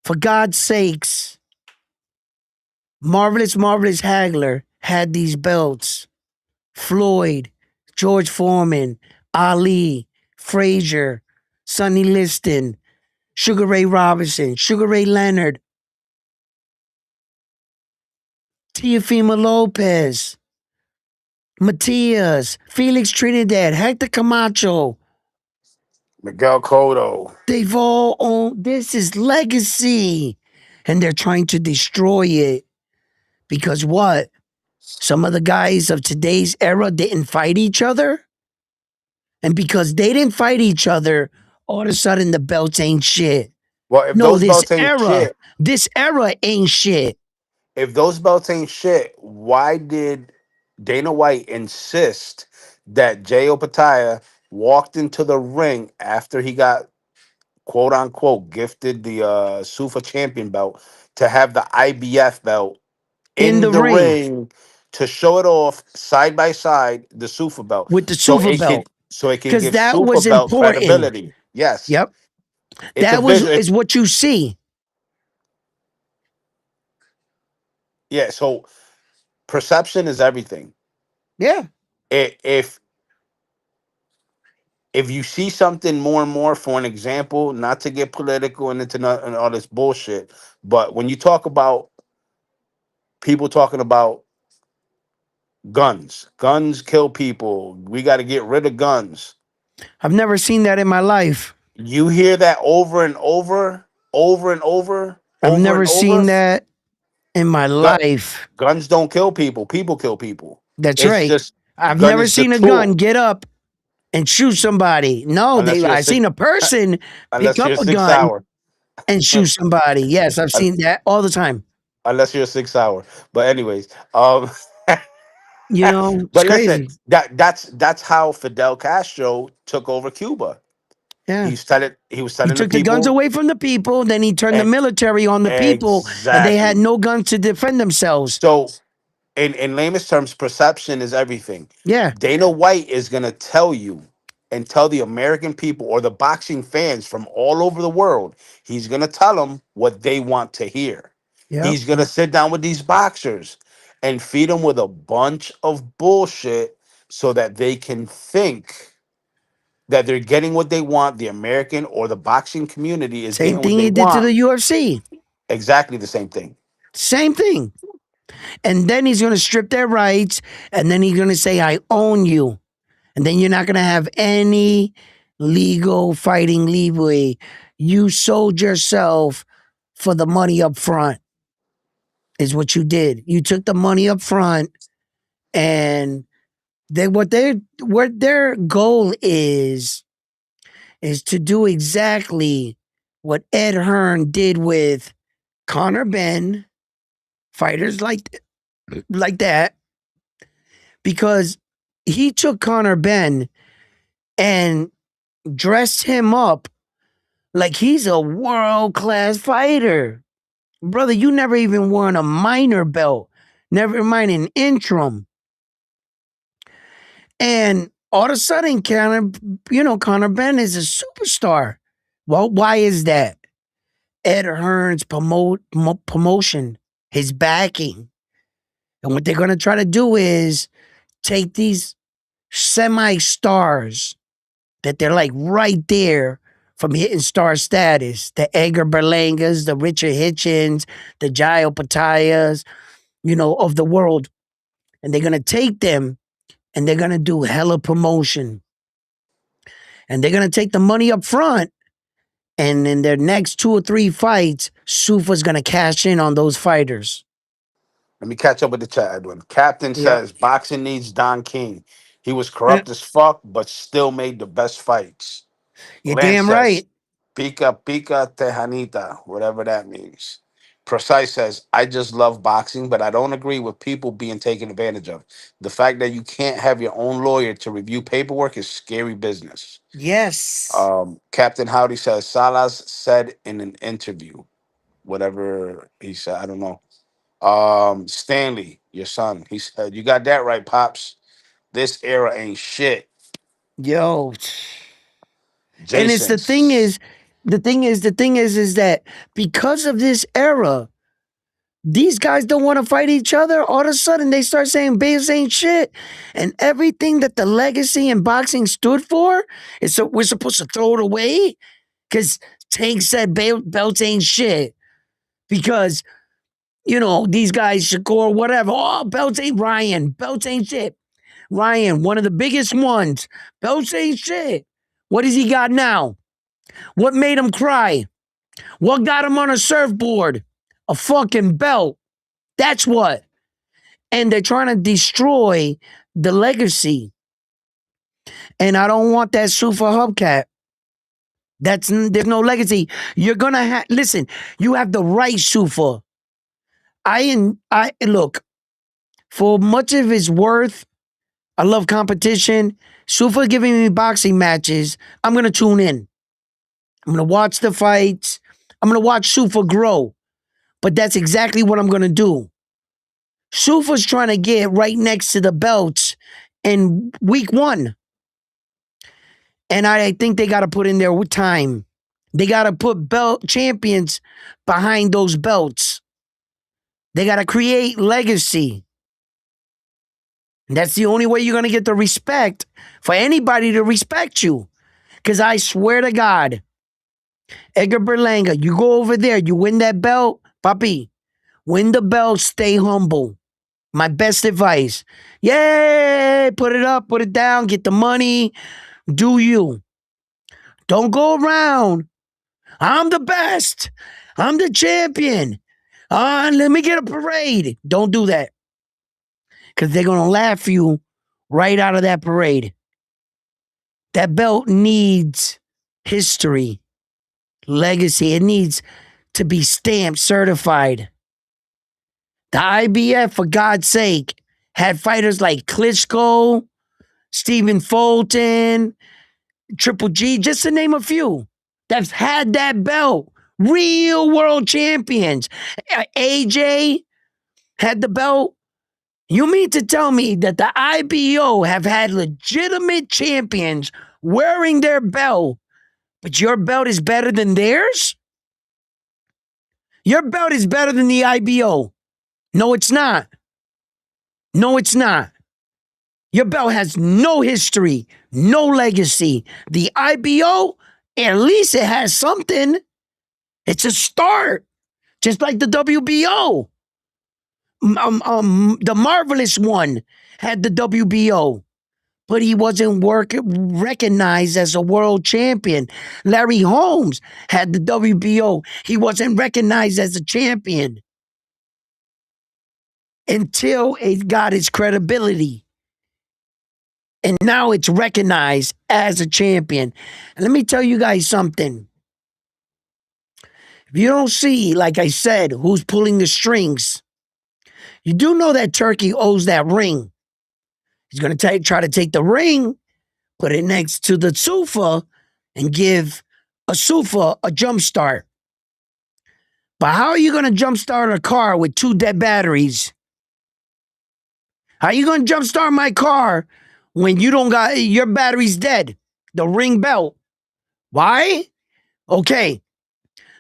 For God's sakes, Marvelous Hagler had these belts. Floyd, George Foreman, Ali, Frazier, Sonny Liston, Sugar Ray Robinson, Sugar Ray Leonard, Teofimo Lopez, Matias, Felix Trinidad, Hector Camacho. Miguel Cotto. They've all owned this is legacy. And they're trying to destroy it. Because what? Some of the guys of today's era didn't fight each other. And because they didn't fight each other, all of a sudden the belts ain't shit. Well, if No, those belts ain't shit, this era ain't shit. if those belts ain't shit, why did Dana White insist that Jay Opataya walked into the ring after he got quote unquote gifted the Sufa champion belt to have the IBF belt In in the the ring ring to show it off side by side the Sufa belt with the Suva belt. so it can Because give that Sufa was belt important. credibility. Yes, Yep. it's a That was visual. is what you see. Yeah, so perception is everything. Yeah. If you see something more and more, for an example, not to get political and into and all this bullshit, but when you talk about people talking about guns kill people, we got to get rid of guns. I've never seen that in my life. You hear that over and over, over and over, I've over and never over. seen that in my Gu- life. Guns don't kill people. People kill people. That's It's right. just I've gun never is the seen a gun tool. get up and shoot somebody. No, Unless they you're a I six, seen a person pick unless you're up a a 6 hour. gun and shoot somebody. Yes, I've seen that all the time. Unless you're a 6 hour. But anyways, You know, it's but listen, crazy. that's how Fidel Castro took over Cuba. Yeah. He was He telling the took the guns people away from the people, then he turned the and military on the people, and they had exactly. no guns to defend themselves. So in layman's terms, perception is everything. Yeah. Dana White is gonna tell you and tell the American people or the boxing fans from all over the world, he's gonna tell them what they want to hear. Yep. He's gonna sit down with these boxers and feed them with a bunch of bullshit so that they can think that they're getting what they want. The American or the boxing community is Same getting what thing they he did to want. the UFC. Exactly the same thing. Same thing. And then he's going to strip their rights, and then he's going to say, I own you. And then you're not going to have any legal fighting leeway. You sold yourself for the money up front, is what you did. You took the money up front, and what their goal is to do exactly what Ed Hearn did with Conor Benn, fighters like that, because he took Conor Benn and dressed him up like he's a world class fighter. Brother, you never even won a minor belt, never mind an interim. And all of a sudden, Conor Benn is a superstar. Well, why is that? Ed Hearn's promotion, his backing. And what they're going to try to do is take these semi stars that they're like right there from hitting star status, the Edgar Berlangas, the Richard Hitchens, the Jai Opatayas, of the world. And they're going to take them and they're going to do hella promotion. And they're going to take the money up front. And in their next 2 or 3 fights, Sufa's going to cash in on those fighters. Let me catch up with the chat, Edwin. Captain Yep. says boxing needs Don King. He was Eh, corrupt as fuck, but still made the best fights. You're Lance damn says, right. Pica Pica Tejanita, whatever that means. Precise says, I just love boxing, but I don't agree with people being taken advantage of. The fact that you can't have your own lawyer to review paperwork is scary business. Yes. Captain Howdy says, Salas said in an interview, whatever he said, I don't know. Stanley, your son, he said, you got that right, Pops. This era ain't shit. Yo. And it's Jason's. the thing is that because of this era, these guys don't want to fight each other. All of a sudden, they start saying belts ain't shit, and everything that the legacy in boxing stood for is so we're supposed to throw it away because Tank said belts ain't shit because these guys should go or whatever. Oh, belts ain't Ryan. Belts ain't shit. Ryan, one of the biggest ones. Belts ain't shit. What does he got now? What made him cry? What got him on a surfboard? A fucking belt. That's what. And they're trying to destroy the legacy. And I don't want that super hubcap. There's no legacy. You're gonna have listen. You have the right Sufa. I look for much of his worth. I love competition. Sufa giving me boxing matches. I'm gonna tune in. I'm gonna watch the fights. I'm gonna watch Sufa grow. But that's exactly what I'm gonna do. Sufa's trying to get right next to the belts in week 1. And I think they got to put in their time. They got to put belt champions behind those belts. They got to create legacy. And that's the only way you're going to get the respect for anybody to respect you. Because I swear to God, Edgar Berlanga, you go over there, you win that belt, papi, win the belt, stay humble. My best advice. Yay! Put it up, put it down, get the money. Do you. Don't go around. I'm the best. I'm the champion. Let me get a parade. Don't do that. Because they're going to laugh you right out of that parade. That belt needs history, legacy. It needs to be stamped, certified. The IBF, for God's sake, had fighters like Klitschko, Stephen Fulton, Triple G, just to name a few, that's had that belt. Real world champions. AJ had the belt. You mean to tell me that the IBO have had legitimate champions wearing their belt, but your belt is better than theirs? Your belt is better than the IBO. No, it's not. No, it's not. Your belt has no history, no legacy. The IBO, at least it has something. It's a start, just like the WBO. The Marvelous One had the WBO, but he wasn't recognized as a world champion. Larry Holmes had the WBO. He wasn't recognized as a champion until it got its credibility. And now it's recognized as a champion. And let me tell you guys something. If you don't see, like I said, who's pulling the strings, you do know that Turkey owes that ring. He's going to try to take the ring, put it next to the Sufa, and give a Sufa a jump start. But how are you going to jump start a car with 2 dead batteries? How are you going to jump start my car when you don't got your battery's dead? The ring belt. Why? Okay.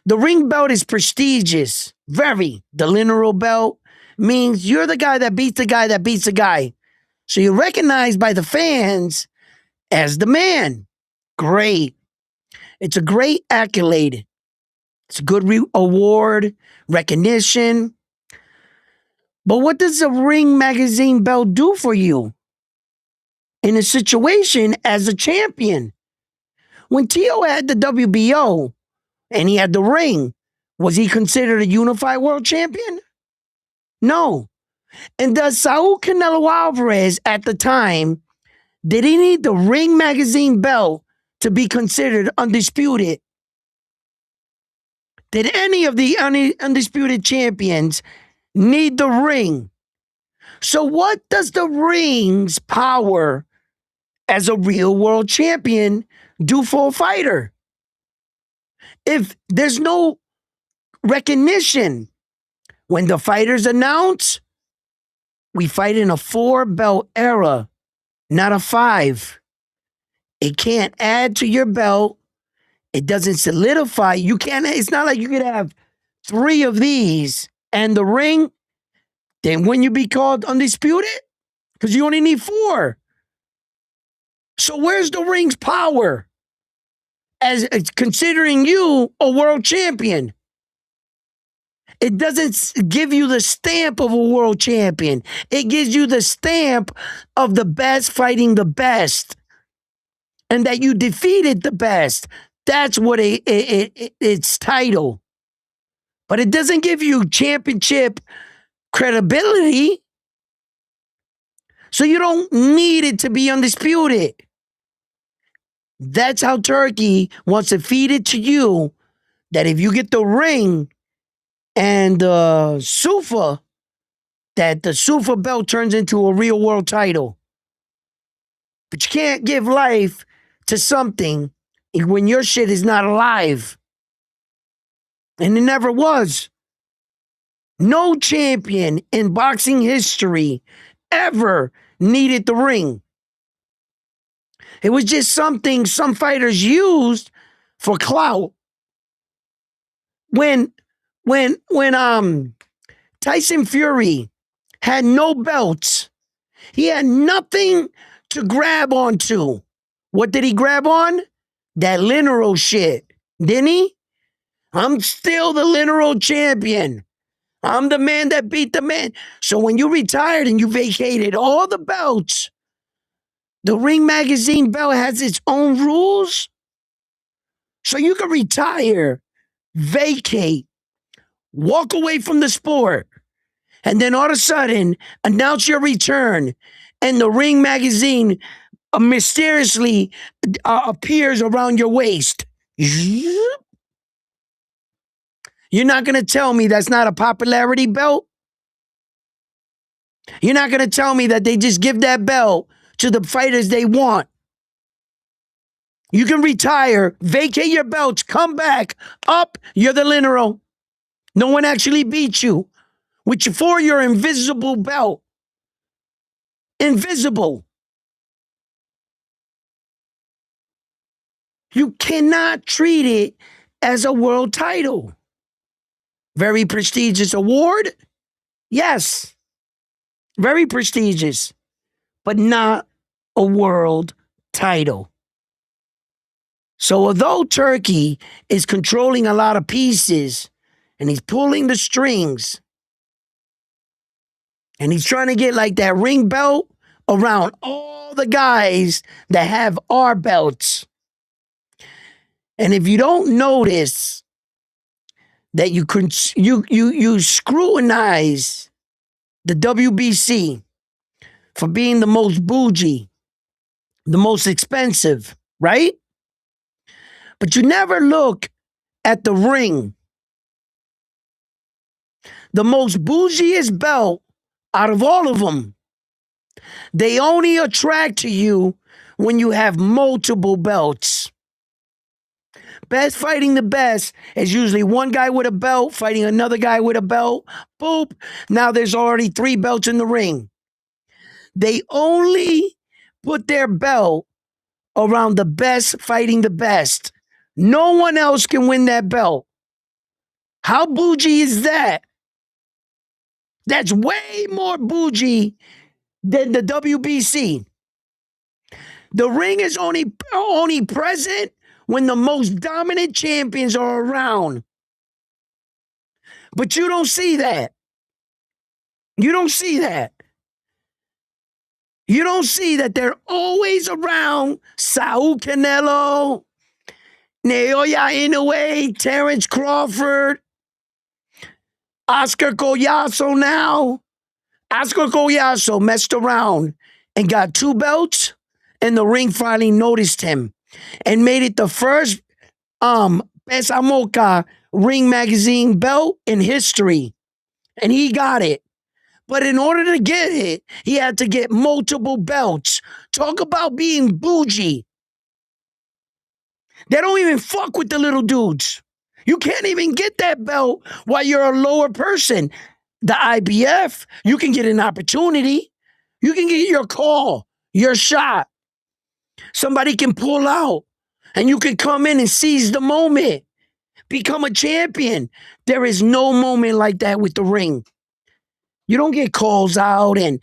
The ring belt is prestigious. Very. The lineal belt means you're the guy that beats the guy that beats the guy. So you're recognized by the fans as the man. Great. It's a great accolade. It's a good award, recognition. But what does a Ring magazine belt do for you in a situation as a champion? When Tio had the WBO and he had the ring, was he considered a unified world champion? No. And does Saul Canelo Alvarez at the time, did he need the Ring magazine belt to be considered undisputed? Did any of the undisputed champions need the ring? So what does the ring's power as a real world champion do for a fighter? If there's no recognition, when the fighters announce, we fight in a 4-belt era, not a 5. It can't add to your belt It doesn't solidify. You can't, it's not like you could have 3 of these and the ring, then when you be called undisputed? Because you only need 4. So where's the ring's power as considering you a world champion? It doesn't give you the stamp of a world champion. It gives you the stamp of the best fighting the best, and that you defeated the best. That's what its title. But it doesn't give you championship credibility. So you don't need it to be undisputed. That's how Turkey wants to feed it to you, that if you get the ring and the Sufa, that the Sufa belt turns into a real world title. But you can't give life to something when your shit is not alive. And it never was. No champion in boxing history ever needed the ring. It was just something some fighters used for clout. When Tyson Fury had no belts, he had nothing to grab onto. What did he grab on? That Linero shit, didn't he? I'm still the Linero champion. I'm the man that beat the man. So when you retired and you vacated all the belts, the Ring Magazine belt has its own rules. So you can retire, vacate, walk away from the sport, and then all of a sudden announce your return, and the Ring Magazine mysteriously appears around your waist. You're not going to tell me that's not a popularity belt? You're not going to tell me that they just give that belt to the fighters they want? You can retire, vacate your belts, come back, up, you're the Linero. No one actually beat you for your invisible belt. Invisible. You cannot treat it as a world title. Very prestigious award? Yes. Very prestigious, but not a world title. So although Turkey is controlling a lot of pieces and he's pulling the strings and he's trying to get like that ring belt around all the guys that have our belts. And if you don't notice that you scrutinize the WBC for being the most bougie, the most expensive, right? But you never look at the ring. The most bougiest belt out of all of them, they only attract to you when you have multiple belts. Best fighting the best is usually one guy with a belt fighting another guy with a belt. Boop. Now there's already 3 belts in the ring. They only put their belt around the best fighting the best. No one else can win that belt. How bougie is that? That's way more bougie than the WBC. The ring is only present when the most dominant champions are around. But you don't see that. You don't see that. You don't see that they're always around Saul Canelo, Naoya Inoue, Terrence Crawford, Oscar Collazo now. Oscar Collazo messed around and got 2 belts, and the ring finally noticed him and made it the first Pesa Mocha Ring Magazine belt in history. And he got it. But in order to get it, he had to get multiple belts. Talk about being bougie. They don't even fuck with the little dudes. You can't even get that belt while you're a lower person. The IBF, you can get an opportunity. You can get your call, your shot. Somebody can pull out. And you could come in and seize the moment, become a champion. There is no moment like that with the ring. You don't get calls out and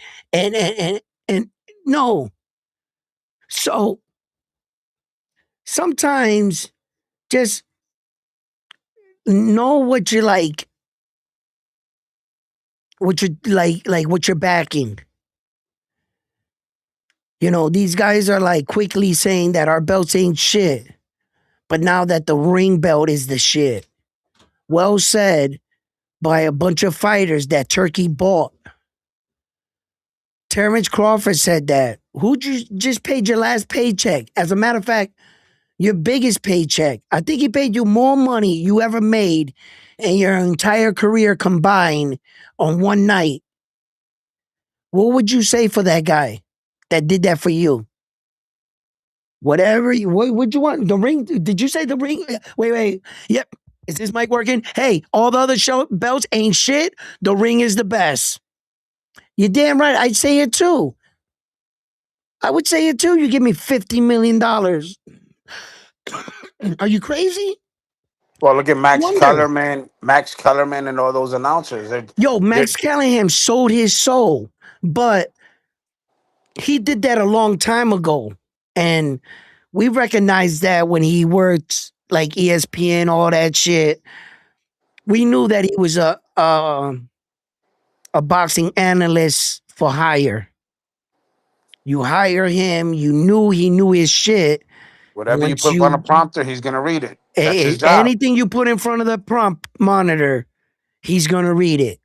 no. So sometimes just know what you what you're backing. You know, these guys are like quickly saying that our belts ain't shit. But now that the ring belt is the shit. Well said by a bunch of fighters that Turkey bought. Terrence Crawford said that. Who'd you just paid your last paycheck? As a matter of fact, your biggest paycheck. I think he paid you more money you ever made in your entire career combined on one night. What would you say for that guy that did that for you? Whatever you, what would you want? The ring? Did you say the ring? Wait. Yep. Is this mic working? Hey, all the other show belts ain't shit. The ring is the best. You're damn right. I'd say it too. I would say it too. You give me $50 million. Are you crazy? Well, look at Max Wonder. Kellerman, Max Kellerman, and all those announcers. Yo, They're Max Callahan sold his soul, but he did that a long time ago. And we recognized that when he worked like ESPN, all that shit. We knew that he was a boxing analyst for hire. You hire him, you knew he knew his shit. whatever you Once put on a you prompter, he's gonna read it. That's his job. anything you put in front of the prompt monitor, he's gonna read it.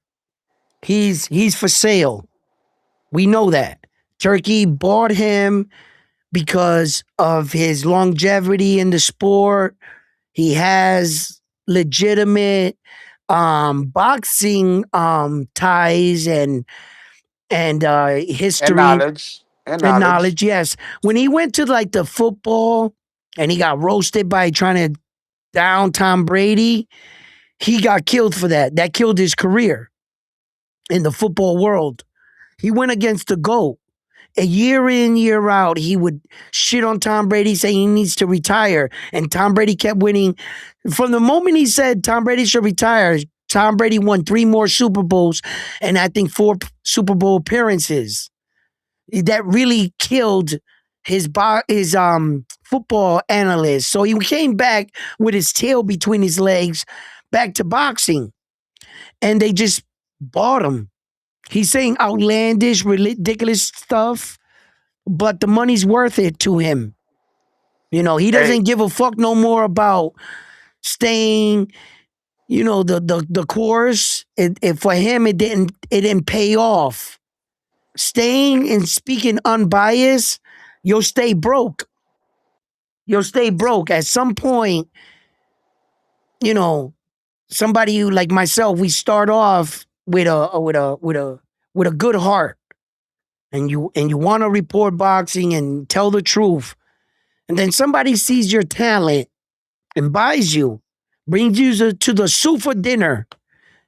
He's for sale. We know that. Turkey bought him because of his longevity in the sport. He has legitimate boxing ties and And history knowledge. And and knowledge. knowledge. Yes, when he went to like the football and he got roasted by trying to down Tom Brady, he got killed for that. That killed his career in the football world. He went against the GOAT. A year in, year out, he would shit on Tom Brady, saying he needs to retire. And Tom Brady kept winning. From the moment he said Tom Brady should retire, Tom Brady won 3 more Super Bowls and I think 4 Super Bowl appearances. That really killed his football analyst. So he came back with his tail between his legs, back to boxing, and they just bought him. He's saying outlandish, ridiculous stuff, but the money's worth it to him. You know, he Hey, doesn't give a fuck no more about staying. You know, the course. For him, it didn't pay off. Staying and speaking unbiased, you'll stay broke. You'll stay broke at some point. You know, somebody who, like myself, we start off with a good heart, and you want to report boxing and tell the truth, and then somebody sees your talent and buys you, brings you to the soup for dinner.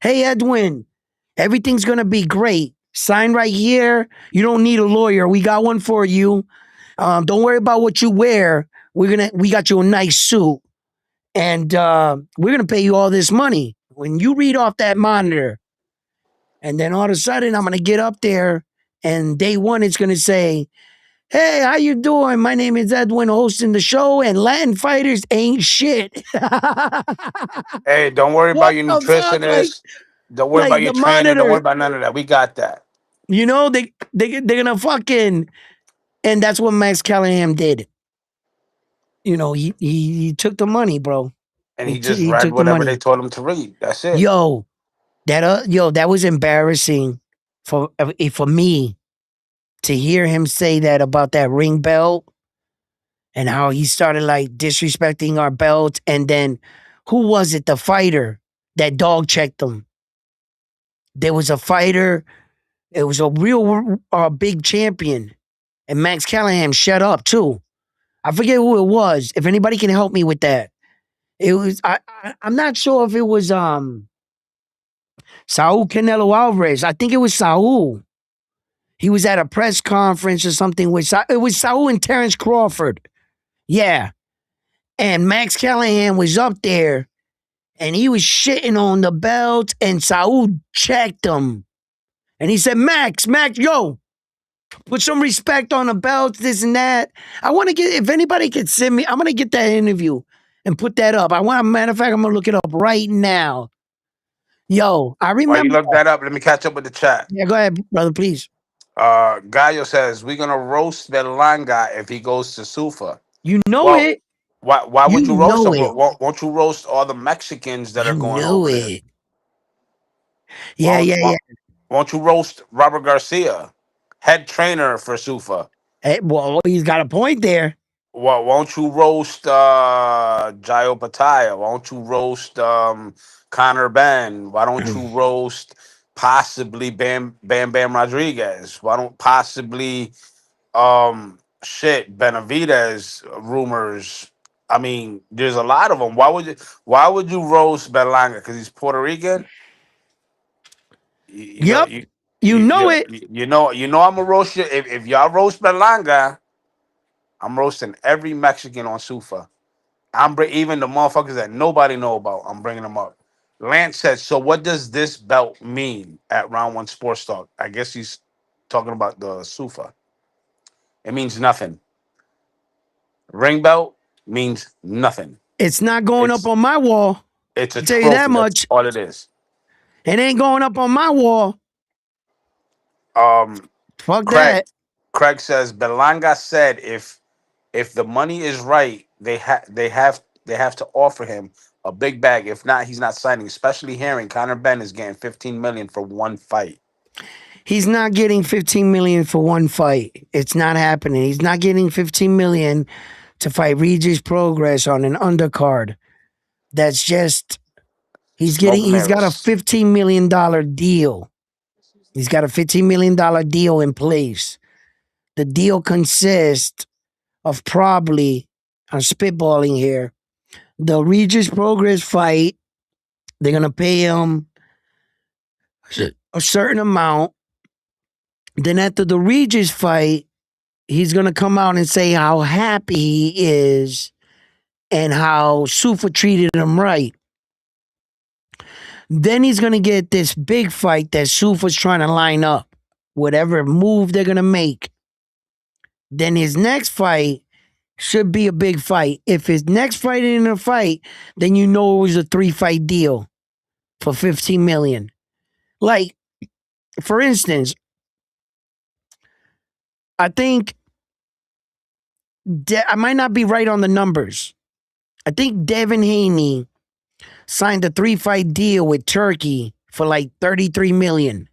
Hey, Edwin, everything's gonna be great. Sign right here. You don't need a lawyer. We got one for you. Don't worry about what you wear. We got you a nice suit, and we're gonna pay you all this money. When you read off that monitor, and then all of a sudden I'm gonna get up there, and day one it's gonna say, "Hey, how you doing? My name is Edwin, hosting the show, and Latin fighters ain't shit." hey, don't worry about What your the fuck? nutritionist. Don't worry about Like your the trainer. Don't worry monitor, about none of that. We got that. they're gonna fucking, and that's what Max Callahan did. You know, he took the money, bro. And he just He read took the whatever they money. told him to read. That's it. Yo, that was embarrassing for me to hear him say that about that ring belt and how he started like disrespecting our belt. And then who was it? The fighter that dog checked him. There was a fighter. It was a real big champion, and Max Callahan shut up too. I forget who it was. If anybody can help me with that, it was. I'm not sure if it was Saul Canelo Alvarez. I think it was Saul. He was at a press conference or something with it was Saul and Terrence Crawford. Yeah. And Max Callahan was up there and he was shitting on the belt, and Saul checked him. And he said, Max, yo, put some respect on the belt, this and that. I want to get, if anybody could send me, I'm going to get that interview and put that up. Matter of fact, I'm going to look it up right now. Yo, I While you remember. look that up, let me catch up with the chat. Yeah, go ahead, brother, please. Gallo says we're gonna roast Berlanga if he goes to Sufa. You know Well, it. why You would you roast know him? it. Won't you roast all the Mexicans that You are going know over there? it. Yeah, yeah, Why, yeah. won't you roast Robert Garcia, head trainer for Sufa? Hey, well, he's got a point there. Won't you roast Jayo Pataya? Won't you roast Connor Ben? Why don't you roast possibly Bam Rodriguez? Why don't possibly shit Benavidez rumors? I mean, there's a lot of them. Why would you roast Berlanga? Because he's Puerto Rican? You know Yep. You know it. I'm gonna roast you. If y'all roast Berlanga, I'm roasting every Mexican on Sufa. Even the motherfuckers that nobody know about. I'm bringing them up. Lance said, "So what does this belt mean at Round One Sports Talk?" I guess he's talking about the Sufa. It means nothing. Ring belt means nothing. It's not going up It's on my wall. it's a I'll tell you that trophy. That's much. all it is. It ain't going up on my wall. Um, Fuck Craig. that. Craig says Belanga said if the money is right, they have to offer him a big bag. If not, he's not signing. Especially hearing Conor Ben is getting 15 million for one fight. He's not getting 15 million for one fight. It's not happening. He's not getting 15 million to fight Regis Progress on an undercard. That's just Smoke and he's got a mirrors. $15 million deal. He's got a $15 million deal in place. The deal consists of probably, I'm spitballing here, the Regis Progress fight. They're gonna pay him a certain amount. Then after the Regis fight, he's gonna come out and say how happy he is and how Sufa treated him right. Then he's gonna get this big fight that Sufa's trying to line up, whatever move they're gonna make. Then his next fight should be a big fight. If his next fight isn't a fight, then you know it was a 3-fight deal for 15 million. Like, for instance, I think I might not be right on the numbers. I think Devin Haney signed a 3-fight deal with Turkey for like 33 million.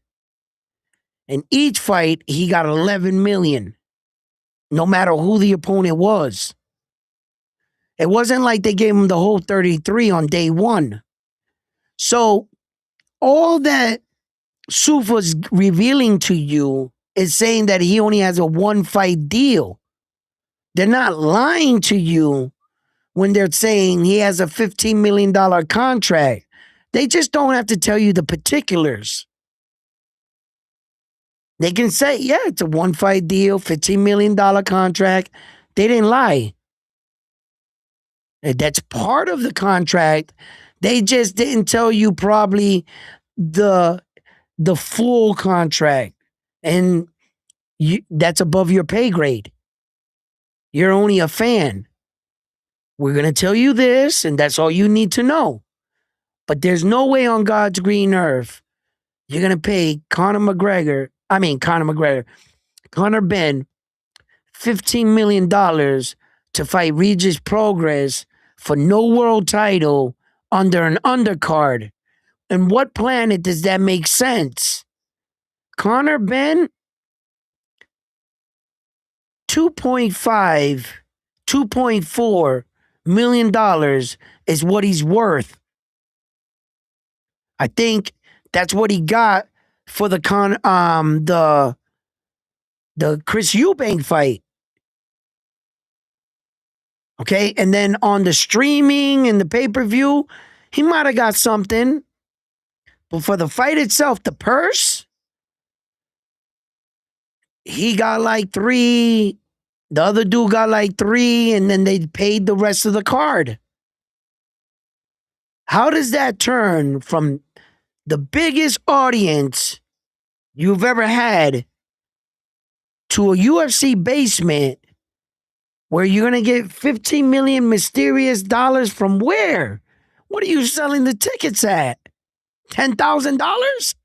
And each fight he got 11 million, no matter who the opponent was. It wasn't like they gave him the whole 33 on day one. So all that Sufa's revealing to you is saying that he only has a 1-fight deal. They're not lying to you when they're saying he has a $15 million contract. They just don't have to tell you the particulars. They can say, yeah, it's a 1-fight deal, $15 million contract. They didn't lie. That's part of the contract. They just didn't tell you probably the full contract. And that's above your pay grade. You're only a fan. We're going to tell you this, and that's all you need to know. But there's no way on God's green earth you're going to pay Conor Ben $15 million to fight Regis Progress for no world title under an undercard. And what planet does that make sense? Conor Ben, 2.5, $2.4 million is what he's worth. I think that's what he got for the Chris Eubank fight. Okay, and then on the streaming and the pay-per-view, he might have got something. But for the fight itself, the purse, he got like 3, The other dude got like 3, and then they paid the rest of the card. How does that turn from the biggest audience you've ever had to a UFC basement where you're going to get 15 million mysterious dollars from where? What are you selling the tickets at? $10,000?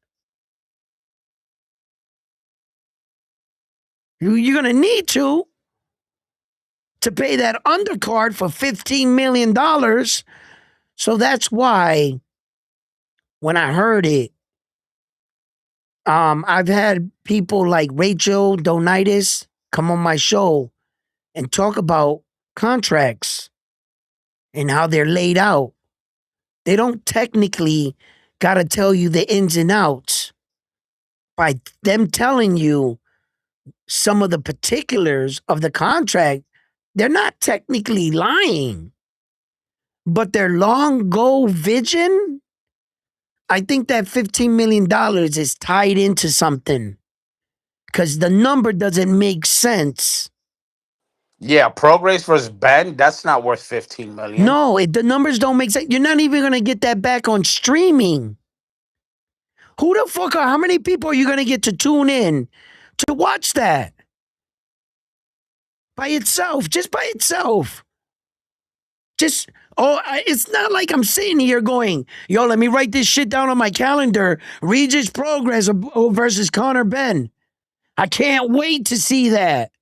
You're going to need to pay that undercard for $15 million. So that's why when I heard it, I've had people like Rachel Donitis come on my show and talk about contracts and how they're laid out. They don't technically got to tell you the ins and outs. By them telling you some of the particulars of the contract, they're not technically lying, but their long goal vision, I think that $15 million is tied into something because the number doesn't make sense. Yeah, Progress versus Ben, that's not worth 15 million. No, the numbers don't make sense. You're not even going to get that back on streaming. Who the fuck how many people are you going to get to tune in to watch that? By itself, just by itself. Just, it's not like I'm sitting here going, yo, let me write this shit down on my calendar. Regis Progress versus Conor Benn. I can't wait to see that.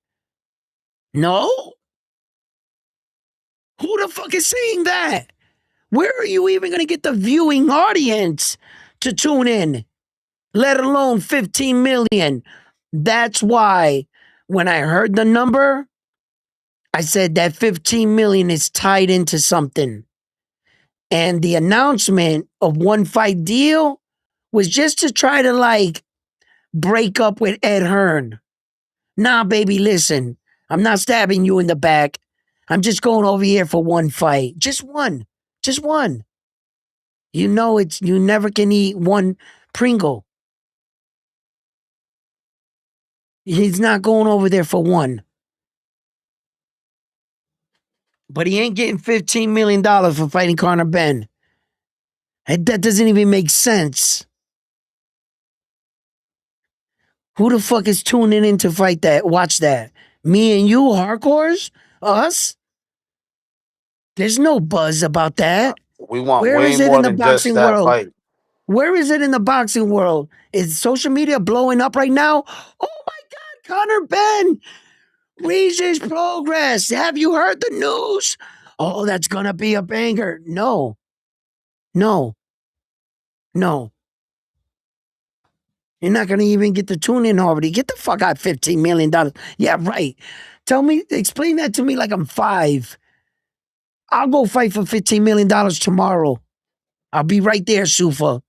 No? Who the fuck is saying that? Where are you even going to get the viewing audience to tune in? Let alone 15 million. That's why when I heard the number, I said that 15 million is tied into something. And the announcement of one fight deal was just to try to like break up with Ed Hearn. Nah, baby, listen, I'm not stabbing you in the back. I'm just going over here for one fight. Just one. Just one. You know you never can eat one Pringle. He's not going over there for one. But he ain't getting $15 million for fighting Conor Benn. That doesn't even make sense. Who the fuck is tuning in to fight that? Watch that. Me and you, hardcores? Us? There's no buzz about that. We want Where way is it more in the than just boxing that world? fight. Where is it in the boxing world? Is social media blowing up right now? Oh my God, Conor Benn! Regis Progress. Have you heard the news? Oh, that's gonna be a banger. No. No. No. You're not gonna even get the tune in already. Get the fuck out $15 million. Yeah, right. Explain that to me like I'm 5. I'll go fight for $15 million tomorrow. I'll be right there, Sufa.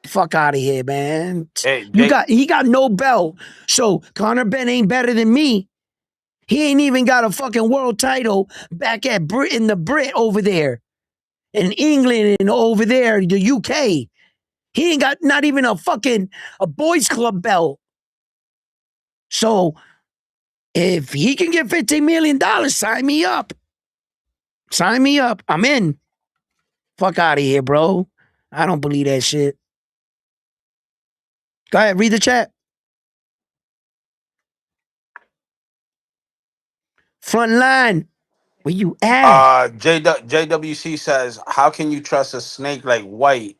Fuck out of here, man. Hey, He got no belt. So Conor Benn ain't better than me. He ain't even got a fucking world title back at Britain, the Brit over there. In England and over there, the UK. He ain't got not even a boys club belt. So if he can get $15 million, sign me up. Sign me up. I'm in. Fuck out of here, bro. I don't believe that shit. Go ahead, read the chat. Front line. Where you at? JWC says, how can you trust a snake like White,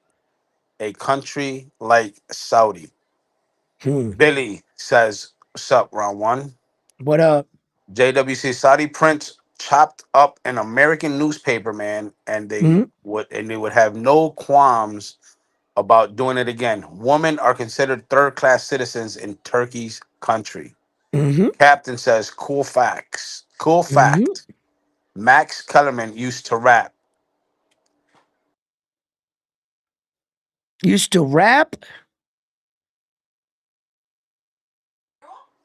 a country like Saudi? Billy says, what's up, round one? What up? JWC Saudi prince chopped up an American newspaper, man, and Hmm? they would have no qualms about doing it again. Women are considered third class citizens in Turkey's country. Mm-hmm. Captain says, cool facts. Cool Mm-hmm. fact. Max Kellerman used to rap. Used to rap?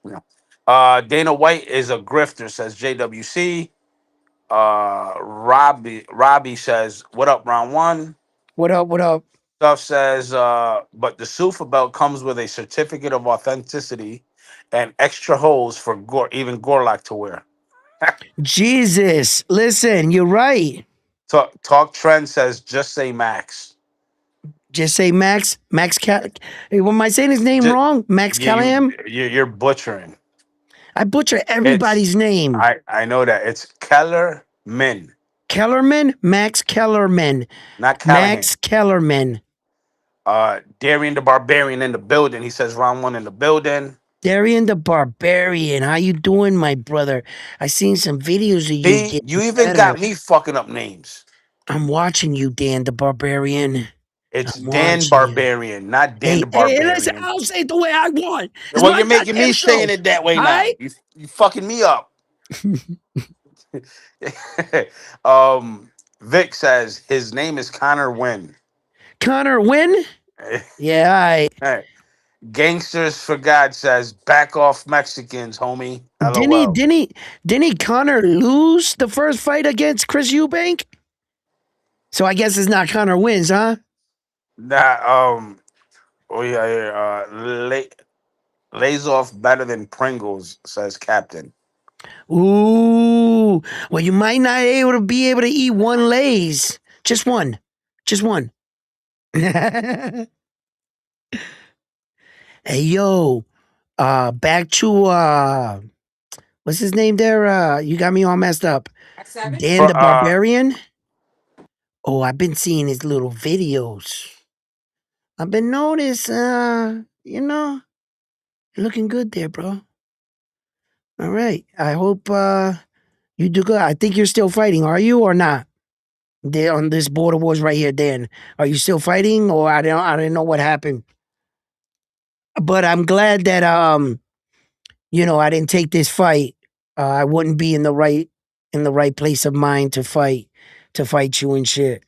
Yeah. Dana White is a grifter, says JWC. Robbie says, what up, round one? What up? What up? Stuff says, but the Sufa belt comes with a certificate of authenticity and extra holes for even Gorlock to wear. Jesus, listen, you're right. Talk Trend says just say Max. Just say Max. Am I saying his name Just, wrong? Max Callahan. you're butchering. I butcher It's everybody's name. I know that it's Keller Min, Kellerman, Max Kellerman, not Max Callahan. Kellerman. Darian the Barbarian in the building. He says round one in the building. Darian the Barbarian. How you doing, my brother? I seen some videos of you See, getting you even better. got me fucking up names. I'm watching you, Dan the Barbarian. It's I'm Dan watching you. Barbarian, not Dan Hey, the hey, listen, Barbarian. I'll say it the way I want. It's Well, my you're making me goddamn saying show. it that way All now. right? You fucking me up. um, Vic says his name is Connor Wynn. Connor Wynn? Yeah, all right. Hey, Gangsters for God says back off Mexicans, homie. Didn't he, LOL. didn't he, didn't he Connor lose the first fight against Chris Eubank? So I guess it's not Connor wins, huh? Nah, oh yeah. Lays off better than Pringles, says Captain. Ooh. Well, you might not be able to eat one Lay's. Just one. Just one. Hey yo. Back to what's his name there? You got me all messed up. Dan For the Barbarian. Oh, I've been seeing his little videos. I've been noticed, you're looking good there, bro. All right. I hope you do good. I think you're still fighting, are you or not? There on this border wars right here, Dan. Are you still fighting or I didn't know what happened. But I'm glad that I didn't take this fight. I wouldn't be in the right place of mind to fight you and shit.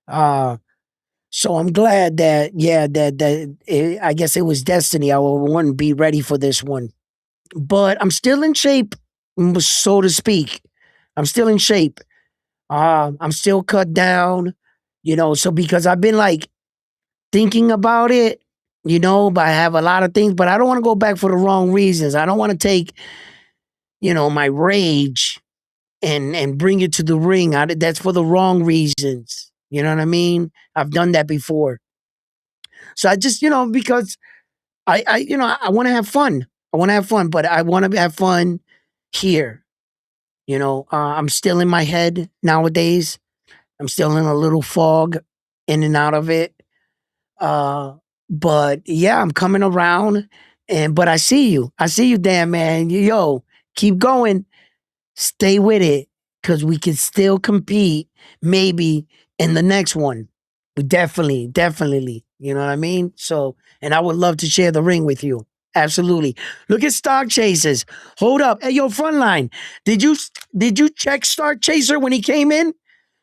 Uh so I'm glad that I guess it was destiny. I wouldn't be ready for this one. But I'm still in shape, so to speak. I'm still in shape. I'm still cut down, so because I've been like thinking about it, but I have a lot of things, but I don't want to go back for the wrong reasons. I don't want to take, my rage and bring it to the ring. That's for the wrong reasons. You know what I mean? I've done that before. So I just, because I want to have fun. I want to have fun, but I want to have fun here. I'm still in my head nowadays. I'm still in a little fog, in and out of it. Uh, but yeah, I'm coming around, but I see you. I see you, damn man. Yo, keep going. Stay with it, cause we can still compete. Maybe in the next one. We definitely. You know what I mean? So, and I would love to share the ring with you. Absolutely. Look at Stock Chasers. Hold up. Hey, yo, Frontline. Did you check Stock Chaser when he came in?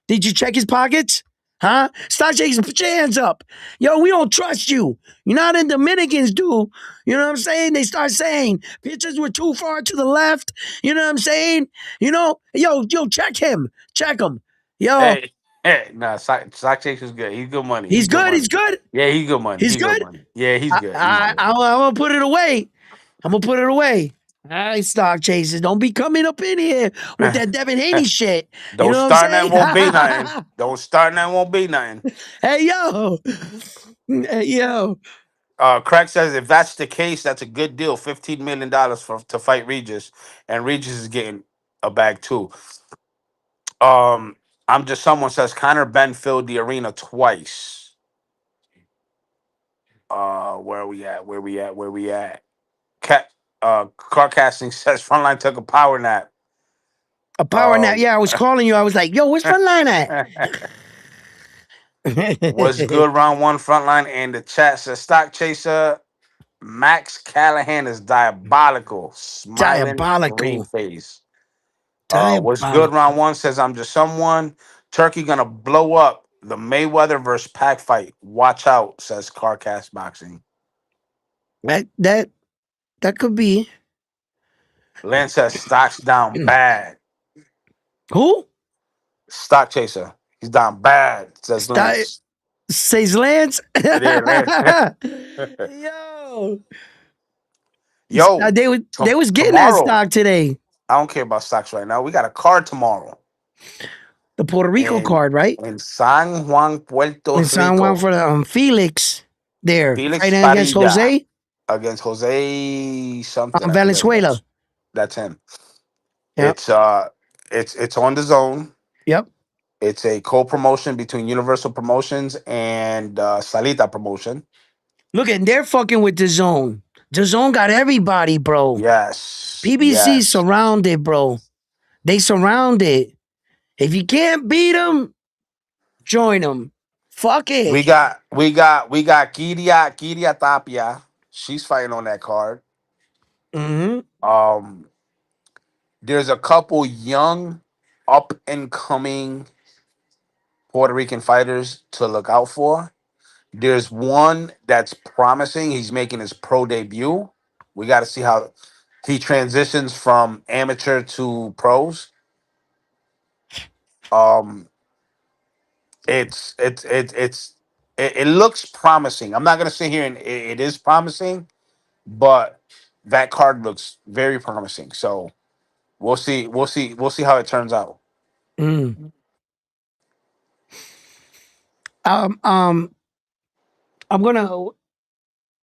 Did you check his pockets? Huh? Stock Chasers, put your hands up. Yo, we don't trust you. You're not in Dominicans, do. You know what I'm saying? They start saying pitches were too far to the left. You know what I'm saying? Yo, check him. Check him. Yo, Nah, Sock Chaser's good. He's good money. He's he's good good. money. He's good. Yeah, he's good money. He's He's good good. money. Yeah, he's good. He's good. I'm gonna put it away. I'm gonna put it away. All right, Stock Chasers, don't be coming up in here with that Devin Haney shit. You Don't know what I'm start and saying? that won't be nothing. Don't start and that won't be nothing. Hey yo, hey yo. Craig says if that's the case, that's a good deal. $15 million for to fight Regis, and Regis is getting a bag too. Um, I'm just someone says Connor Ben filled the arena twice. Where are we at? Where we at? Where we at? Cat car casting says Frontline took a power nap. A power nap. Um Yeah, I was calling you. I was like, yo, where's Frontline at? what's good round one Frontline and the chat says Stock Chaser Max Callahan is diabolical. Smiling green Diabolical. face. What's good Diabolical. round one says I'm just someone. Turkey gonna blow up the Mayweather versus Pac fight. Watch out, says Carcast Boxing. That could be. Lance says stocks down bad. Who? Stock chaser. He's down bad, says St- Lance. Says Lance. Yeah, Lance. Yo. Yo, They was getting that tomorrow. stock today. I don't care about stocks right now. We got a card tomorrow The Puerto Rico in card, right? San Juan, Puerto In San Juan Rico. for the Felix there Felix fighting against Padilla Jose against Jose something. I forget who that Valenzuela. is. That's him. Yep. It's on the zone. Yep. It's a co-promotion between Universal Promotions and Salita Promotion. Look at they're fucking with the zone. The zone got everybody, bro. Yes, PBC yes. surrounded, bro. They surrounded. If you can't beat them, join them. Fuck We it. got we got we got Kiria Tapia. She's fighting on that card. Mm-hmm. Um, there's a couple young, up and coming Puerto Rican fighters to look out for. There's one that's promising. He's making his pro debut. We got to see how he transitions from amateur to pros. Um, it looks promising. I'm not gonna sit here and it is promising, but that card looks very promising. So we'll see. We'll see how it turns out. Mm. Um, um, I'm gonna.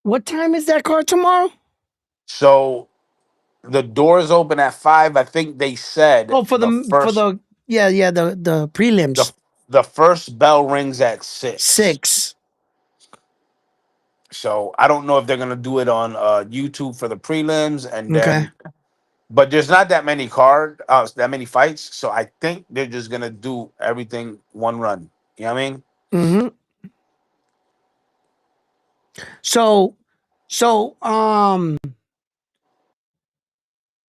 What time is that card tomorrow? So the doors open at 5. I think they said Oh, for the yeah the the prelims the first bell rings at 6. 6. So I don't know if they're gonna do it on YouTube for the prelims, and Okay. then but there's not that many that many fights. So I think they're just gonna do everything one run. You know what I mean? Mm-hmm. So so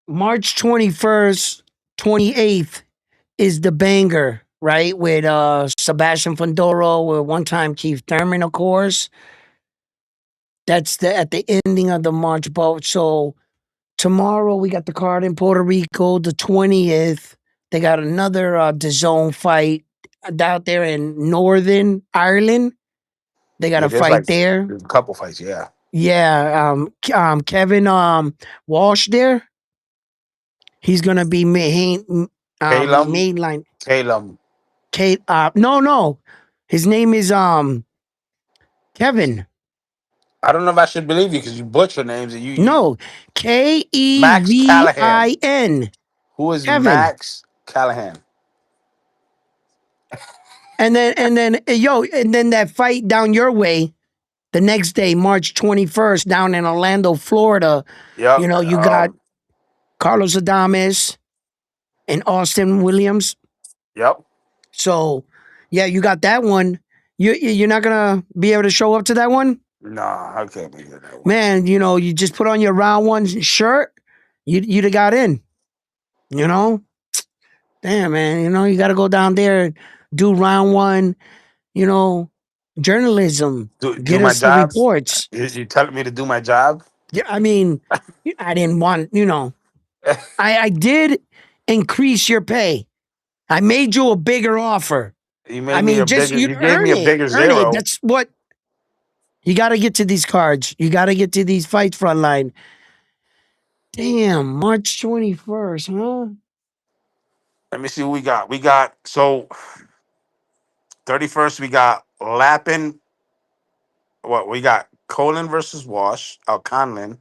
March 21st, 28th is the banger, right? With Sebastian Fondoro, with one-time Keith Thurman, of course. That's at the ending of the March boat. So tomorrow we got the card in Puerto Rico, the 20th. They got another DAZN fight out there in Northern Ireland. They got Yeah, a fight there. there's a couple fights. Yeah, Yeah, Kevin Walsh there. He's gonna be Calum, mainline. Calum. Kate. No. His name is Kevin. I don't know if I should believe you because you butcher names and you No, Max Callahan. Kevin. Who is Kevin. Max Callahan? And then that fight down your way the next day, March 21st, down in Orlando, Florida. Yep. You got Carlos Adames and Austin Williams. Yep. So, yeah, you got that one. You're not gonna be able to show up to that one, Nah, I can't believe that one. man. You just put on your round one shirt. You'd have got in. You know, damn man. You got to go down there and do round one. You know, journalism. Do Get my us the job. reports. You telling me to do my job? Yeah, I mean, I didn't want. I did increase your pay. I made you a bigger offer. You I made me mean, a just bigger. you You gave earn me a it. bigger Earn it. zero. That's what you got to get to these cards. You got to get to these fights front line. Damn, March 21st, huh? Let me see what we got. We got so 31st. We got Lappin. What we got? Colin versus Wash. Conlin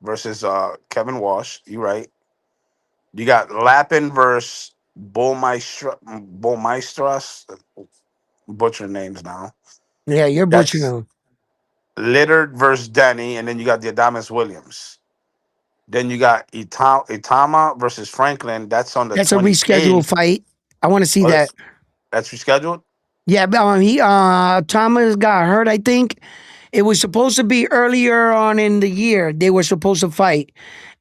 versus Kevin Wash. You right. You got Lappin versus Bullmeistras. Butcher names now. Yeah, you're butchering That's them. Littard versus Denny, and then you got the Adamas Williams. Then you got Itama versus Franklin. That's on the That's a rescheduled 28th. fight. I want to see Oh, that. that's rescheduled. Yeah, but he Thomas got hurt, I think. It was supposed to be earlier on in the year. They were supposed to fight.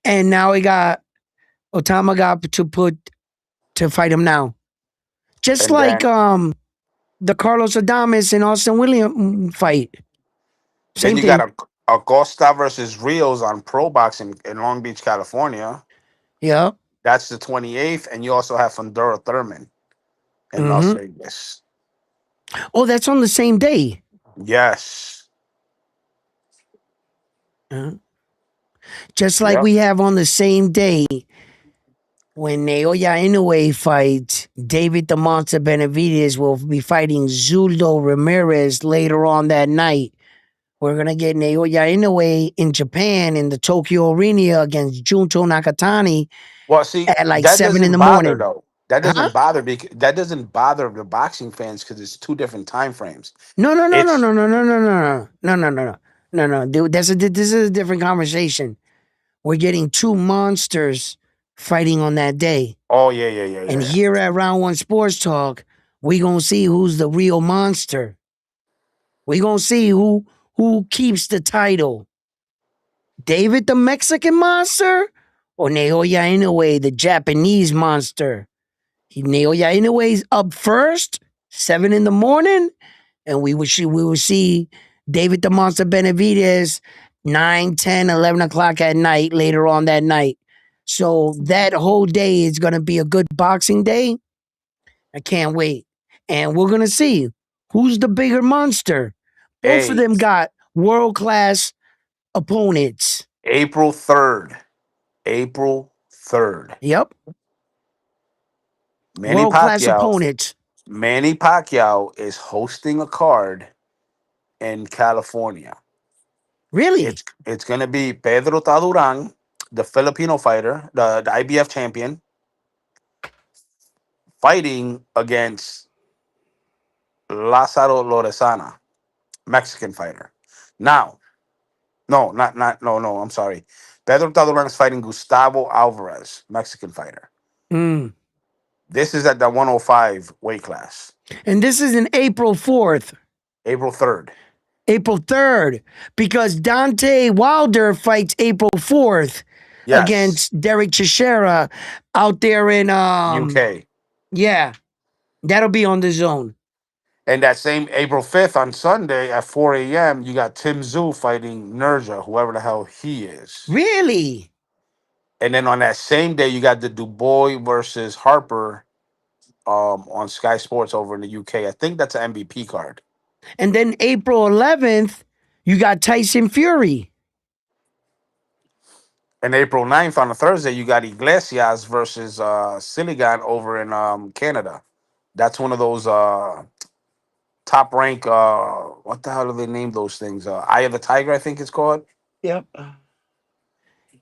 And now Otama got to fight him now. Just And like then the Carlos Adames and Austin William fight. then Same you got thing. Acosta versus Rios on Pro Boxing in Long Beach, California. Yeah. That's the 28th. And you also have Fundora Thurman in Las Mm-hmm. Vegas. Oh, that's on the same day. Yes. Yeah. Just like Yep. we have on the same day when Naoya Inoue fights, David the Monster Benavides will be fighting Zuldo Ramirez later on that night. We're going to get Naoya Inoue in Japan in the Tokyo Arena against Junto Nakatani Well, see, at like that 7 in doesn't the bother morning. though. That Huh? doesn't bother because that doesn't bother the boxing fans because it's two different time frames. No, no, no, no, It's no, no, no, no, no, no, no, no, no, no, no, dude. This is a different conversation. We're getting two monsters fighting on that day. oh yeah, yeah, yeah, And yeah. here at Round One Sports Talk, we gonna see who's the real monster. We gonna see who keeps the title. David the Mexican monster or Naoya Inoue, the Japanese monster. Naoya Inoue's up first, 7 in the morning, and we will see David the Monster Benavides 9, 10, 11 o'clock at night later on that night. So that whole day is going to be a good boxing day. I can't wait. And we're going to see who's the bigger monster. Both of Hey, them got world class opponents. April 3rd. April 3rd. Yep, Manny world class Pacquiao. opponents. Manny Pacquiao is hosting a card in California. Really? It's gonna be Pedro Taduran, the Filipino fighter, the IBF champion, fighting against Lazaro Lorenzana, Mexican fighter. Now, no, no. I'm sorry. Pedro Taduran is fighting Gustavo Alvarez, Mexican fighter. Mm. This is at the 105 weight class, And this is in April 4th. April 3rd. April 3rd, because Dante Wilder fights April 4th Yes, against Derek Chisera out there in UK. yeah, that'll be on the zone. And that same April 5th on Sunday at 4 a.m., you got Tim Tszyu fighting Nurja, whoever the hell he is. Really? And then on that same day, you got the Dubois versus Harper on Sky Sports over in the UK. I think that's an MVP card. And then April 11th, you got Tyson Fury. And April 9th on a Thursday, you got Iglesias versus Siligan over in Canada. That's one of those top rank, what the hell do they name those things? Eye of the Tiger, I think it's called. Yep.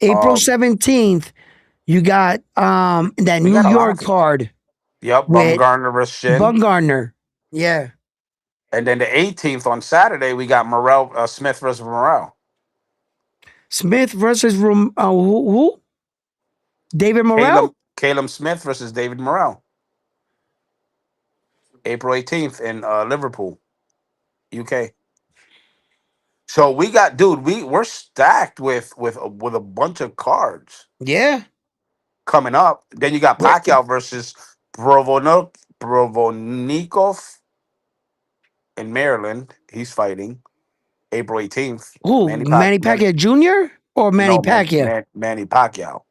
April Um, 17th, you got that we New got a lot York of people. card Yep, with Bumgarner versus Shin. Bumgarner. Yeah. And then the 18th on Saturday, we got Morel Smith versus Morel. Smith versus who? David Caleb Morrell? Caleb Smith versus David Morel. April 18th in Liverpool, UK. So we got, dude, we're stacked with a bunch of cards Yeah. coming up. Then you got Where, Pacquiao versus Provonikov in Maryland. He's fighting April 18th. who? Manny Pac Manny Manny Pacquiao Jr. or Manny no Pacquiao? Manny Pacquiao.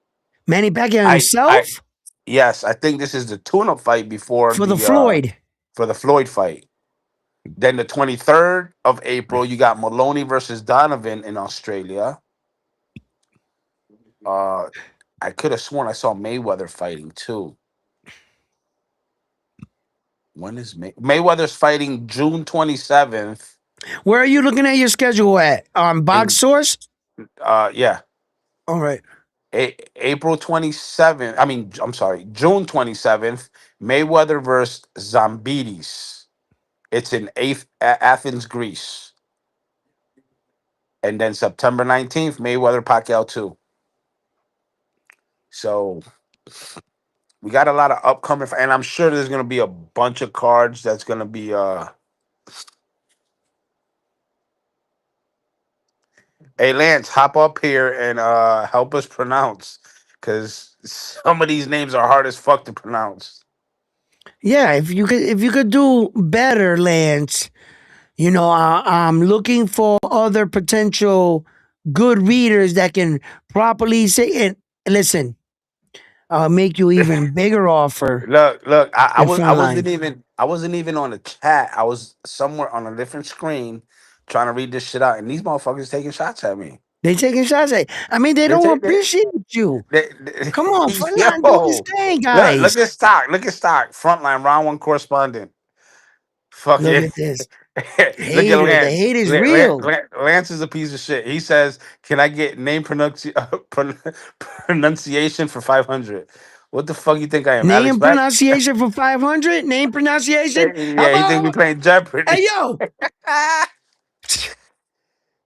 Manny Pacquiao I himself yes, I think this is the tune-up fight before for the the Floyd. for the Floyd fight. Then the 23rd of April, you got Maloney versus Donovan in Australia. Uh, I could have sworn I saw Mayweather fighting too. When is Mayweather's fighting June 27th Where are you looking at your schedule at? On Box in Source? yeah, All right. April 27th. I mean, I'm sorry, June 27th, Mayweather versus Zambidis. It's in Athens, Greece. And then September 19th, Mayweather Pacquiao 2. So we got a lot of upcoming, and I'm sure there's gonna be a bunch of cards that's gonna be. Hey Lance, hop up here and help us pronounce, because some of these names are hard as fuck to pronounce. Yeah, if you could do better, Lance. You know, I'm looking for other potential good readers that can properly say and listen. I'll make you even bigger offer Look, in front line. I wasn't even on the chat. I was somewhere on a different screen trying to read this shit out, and these motherfuckers taking shots at me. They taking shots at. I mean, they They don't take that. appreciate you. Come on, Frontline, do his Yo, thing, guys. look at stock. Look at stock. Frontline round one correspondent. Fuck Look it. at this Look at hater. The Lance. hate is real. Lance is a piece of shit. He says, "Can I get pronunciation for 500?" What the fuck you think I am, Alex Name Mack? pronunciation for 500. Name pronunciation. How Yeah, he think we about? playing Jeopardy. Hey, yo,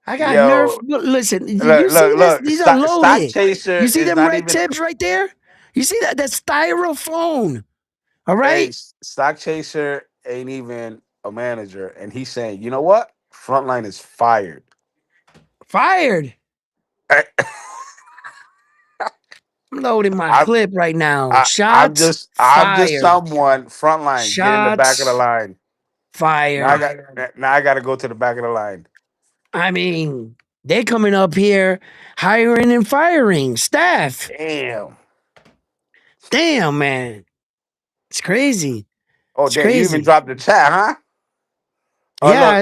I got nerf. Yo, Listen, you see this? look. These are Stock loaded. chaser You see is them not red even. tips right there? You see that? That's styrofoam. All Hey, right? stock chaser ain't even a manager, and he's saying, you know what? Frontline is fired. Fired. I'm loading my I, clip right now. I'm Shots I'm just fired. someone frontline. Get in the back of the Shots line. fired. Now I got to go to the back of the line. I mean, they coming up here hiring and firing staff. Damn. Damn, man. It's crazy. Oh It's damn! You even crazy. dropped the chat, huh? Oh Yeah,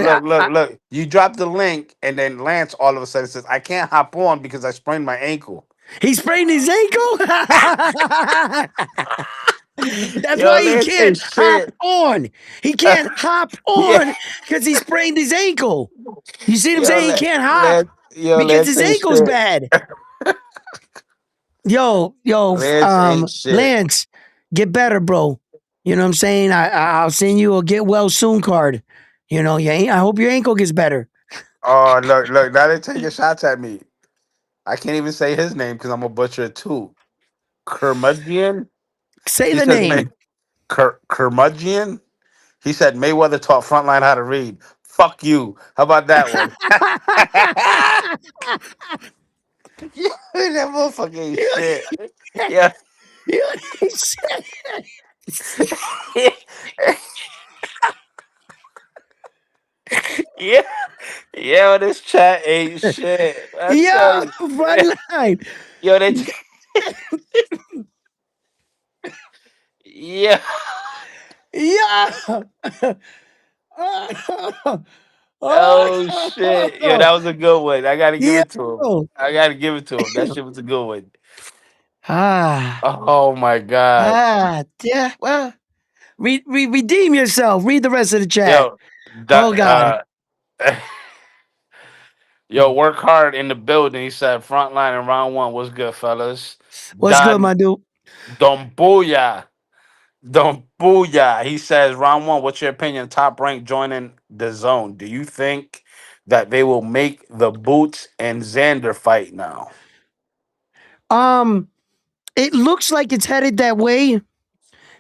look! You dropped the link, and then Lance all of a sudden says, "I can't hop on because I sprained my ankle." he sprained his ankle. That's Yo, why he Lance can't ain't hop shit. on. He can't hop Yeah. on because he sprained his ankle. You see what I'm Yo, saying? He can't hop because Lance his ain't ankle's shit. bad. Yo, Lance ain't shit. Lance, get better, bro. You know what I'm saying? I'll send you a get well soon card. You know, I hope your ankle gets better. Oh look! Now they're taking shots at me. I can't even say his name because I'm a butcher it too. Curmudgeon. Say He the says name. Curmudgeon. He said Mayweather taught Frontline how to read. Fuck you. How about that one? Yeah, that motherfucker ain't shit. Yeah. Yeah. Yeah, this chat ain't shit. I tell Yeah, you. front line. Yo, yeah. Yeah. Oh shit. Yo, that was a good one. I gotta give Yeah. it to him. I gotta give it to him. That shit was a good one. Ah, Oh my god. yeah. Well, redeem yourself. Read the rest of the chat. Yo, Oh God, yo, work hard in the building. He said frontline in round one. What's good, fellas? what's good, Don my dude? Dombuya. Dombuya. He says round one. What's your opinion? Top rank joining the zone. Do you think that they will make the Boots and Xander fight now? Um, it looks like it's headed that way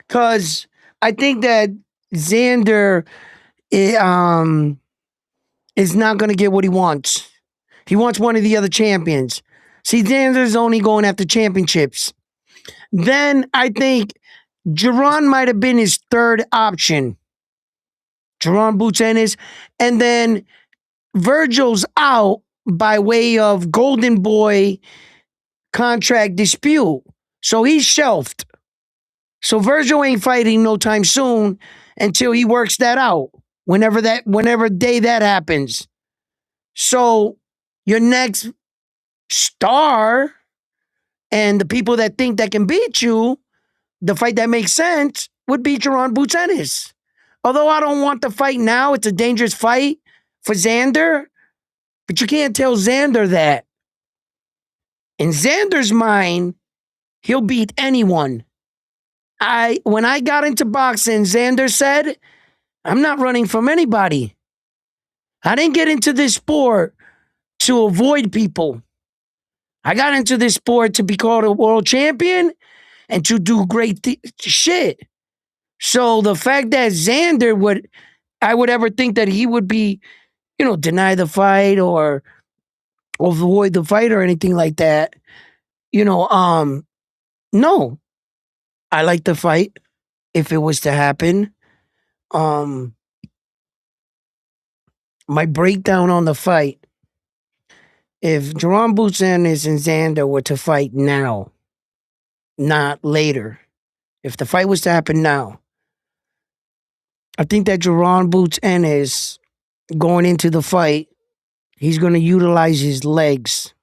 because I think that Xander i- um is not going to get what he wants. He wants one of the other champions. See, Xander's only going after championships. Then I think Jerron might have been his third option. Jerron Boots Ennis, and then Virgil's out by way of Golden Boy contract dispute. So he's shelved. So Virgil ain't fighting no time soon until he works that out. Whenever day that happens. So your next star and the people that think that can beat you, the fight that makes sense would be Jerron Boots Ennis. Although I don't want the fight now, it's a dangerous fight for Xander, but you can't tell Xander that. In Xander's mind, he'll beat anyone. When I got into boxing, Xander said, I'm not running from anybody. I didn't get into this sport to avoid people. I got into this sport to be called a world champion and to do great shit. So the fact that I would ever think that he would be, deny the fight or avoid the fight or anything like that, no. I like the fight if it was to happen. Um, my breakdown on the fight. If Jerron Boots Ennis and Xander were to fight now, not later, if the fight was to happen now, I think that Jerron Boots Ennis going into the fight, he's going to utilize his legs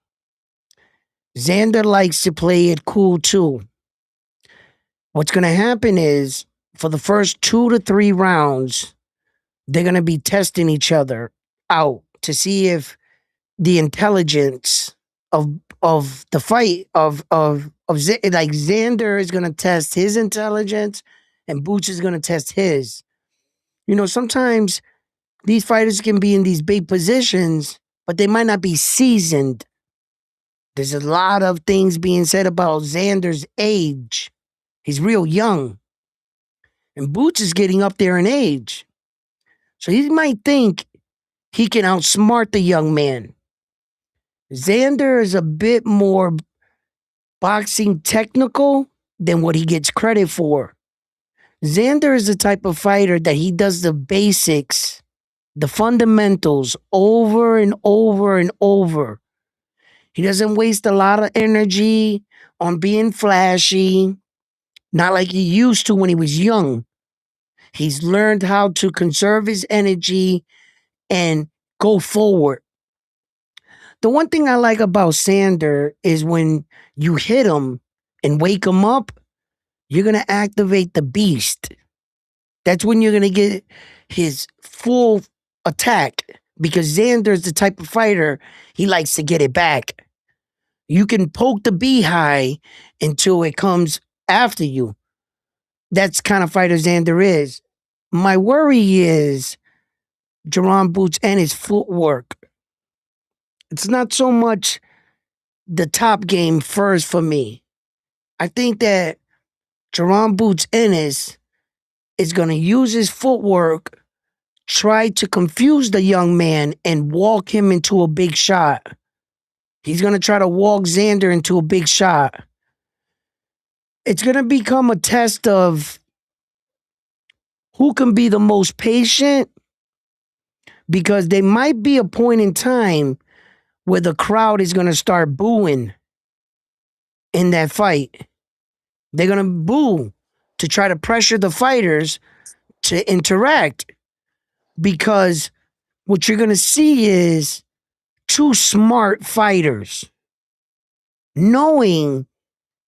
Xander likes to play it cool too. What's going to happen is for the first 2 to 3 rounds, they're going to be testing each other out to see if the intelligence of the fight like Xander is going to test his intelligence and Boots is going to test his. You know, sometimes these fighters can be in these big positions, but they might not be seasoned. There's a lot of things being said about Xander's age. He's real young, and Boots is getting up there in age. So he might think he can outsmart the young man. Xander is a bit more boxing technical than what he gets credit for. Xander is the type of fighter that he does the basics, the fundamentals over and over and over. He doesn't waste a lot of energy on being flashy, not like he used to when he was young. He's learned how to conserve his energy and go forward. The one thing I like about Sander is when you hit him and wake him up, you're going to activate the beast. That's when you're going to get his full attack because Xander is the type of fighter he likes to get it back. You can poke the beehive until it comes after you. That's kind of fighter Xander is. My worry is Jerron Boots and his footwork. It's not so much the top game first for me. I think that Jerron Boots Ennis is going to use his footwork, try to confuse the young man, and walk him into a big shot. He's going to try to walk Xander into a big shot. It's going to become a test of who can be the most patient because there might be a point in time where the crowd is going to start booing in that fight. They're going to boo to try to pressure the fighters to interact because what you're going to see is two smart fighters knowing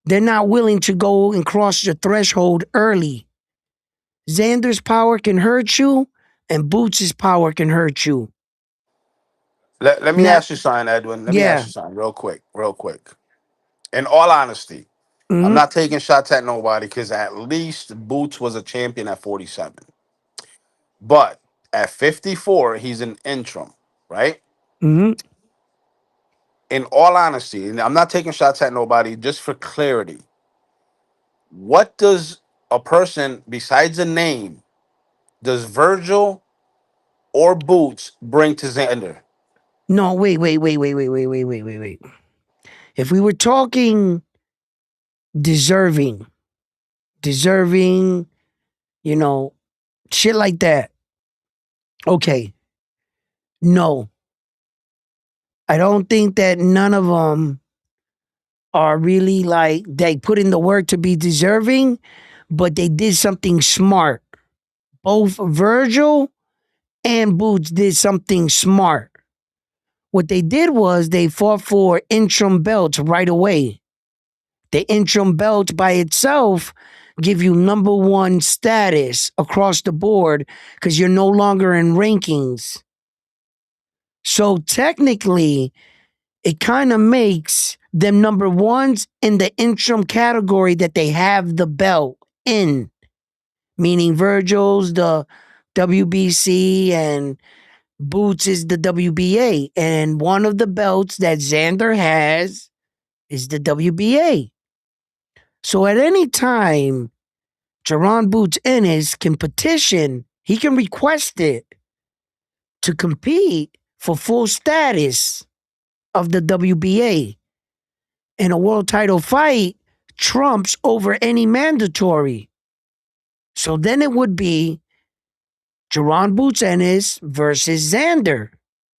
they're not willing to go and cross the threshold early. Xander's power can hurt you, and Boots' power can hurt you. Let me Now, ask you something, Edwin. Let me ask yeah. you something real quick, real quick. In all honesty, I'm hmm not taking shots at nobody because at least Boots was a champion at 47. But at 54, he's an interim, right? hmm In all honesty, and I'm not taking shots at nobody, just for clarity, what does a person besides a name, does Virgil or Boots bring to Xander? No, wait. If we were talking deserving, deserving, you know, shit like that. Okay. No, I don't think that none of them are really like they put in the work to be deserving, but they did something smart. Both Virgil and Boots did something smart. What they did was they fought for interim belts right away. The interim belt by itself give you number one status across the board because you're no longer in rankings. So technically, it kind of makes them number ones in the interim category that they have the belt in, meaning Virgil's the WBC and Boots is the WBA. And one of the belts that Xander has is the WBA. So at any time, Jerron Boots Ennis can petition, he can request it to compete for full status of the WBA. And a world title fight trumps over any mandatory. So then it would be Jerron Boots Ennis versus Xander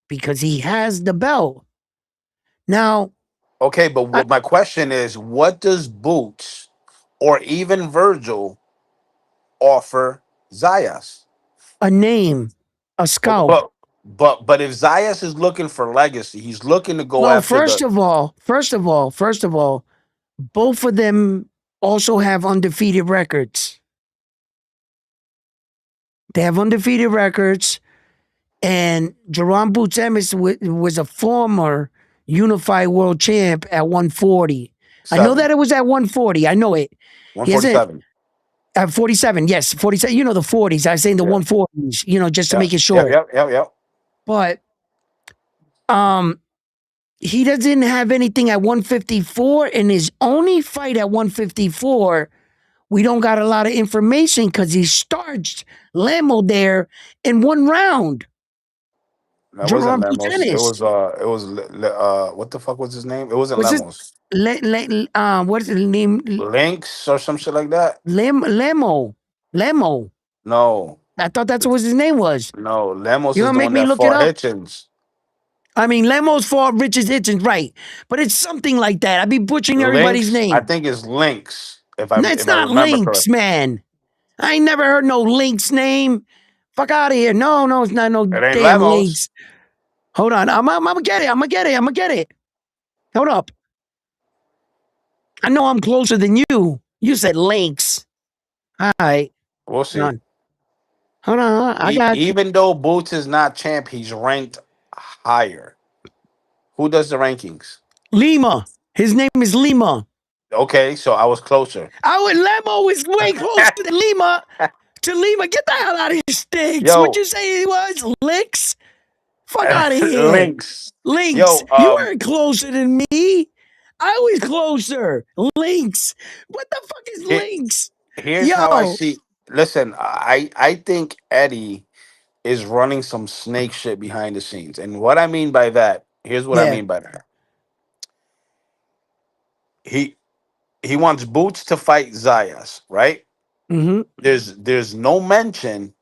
because he has the belt. Now, Okay, but a, what my question is, what does Boots or even Virgil offer Zayas? a name, a Oh, scalp. but if Zayas is looking for legacy, he's looking to go Well, after the first of all, both of them also have undefeated records. They have undefeated records, and Jerron Boots Ennis was a former unified world champ at 140. I know seven, that it was at 140. I know it. He hasn't 147. at 47. Yes, 47. You know the 40s. I was saying the Yeah, 140s. You know, just to yeah, make it yep, short. yep, yep, yep. But um, he doesn't have anything at 154, and his only fight at 154, we don't got a lot of information because he starched Lamo there in one round. That wasn't Jerome Lemos. Tennis. It was what the fuck was his name? It wasn't Was it Lemos. what is his name? Lynx or some shit like that. Lemo. No, I thought that's what his name was. no. Lemos You is gonna the make one me that look it fought up? Hitchens. I mean, Lemo's fought Richard Hitchens, right? But it's something like that. I be butchering everybody's Lynx, I name. think it's Lynx. No, it's If I not remember Lynx, correctly. man. I ain't never heard no Lynx name. Fuck out of here. No, it's not no It ain't damn Lemos. Lynx. Hold on. I'm gonna get it. I'm gonna get it. Hold up. I know I'm closer than you. You said Lynx. All right. We'll Hold see. on. Hold on. I got you. Even though Boots is not champ, he's ranked higher. Who does the rankings? Lima. His name is Lima. Okay, so I was closer. I would Lemo is way closer than Lima. To Lima, get the hell out of here, sticks. What'd Yo, you say he was? Licks? Fuck out of here. Lynx. Lynx. Yo, You weren't closer than me. I was closer. Lynx. What the fuck is he- Lynx? here's how I Yo. see. Listen, I think Eddie is running some snake shit behind the scenes, and what I mean by that, here's what I Yeah. mean by that. He he wants Boots to fight Zayas, right? Mm-hmm. There's no mention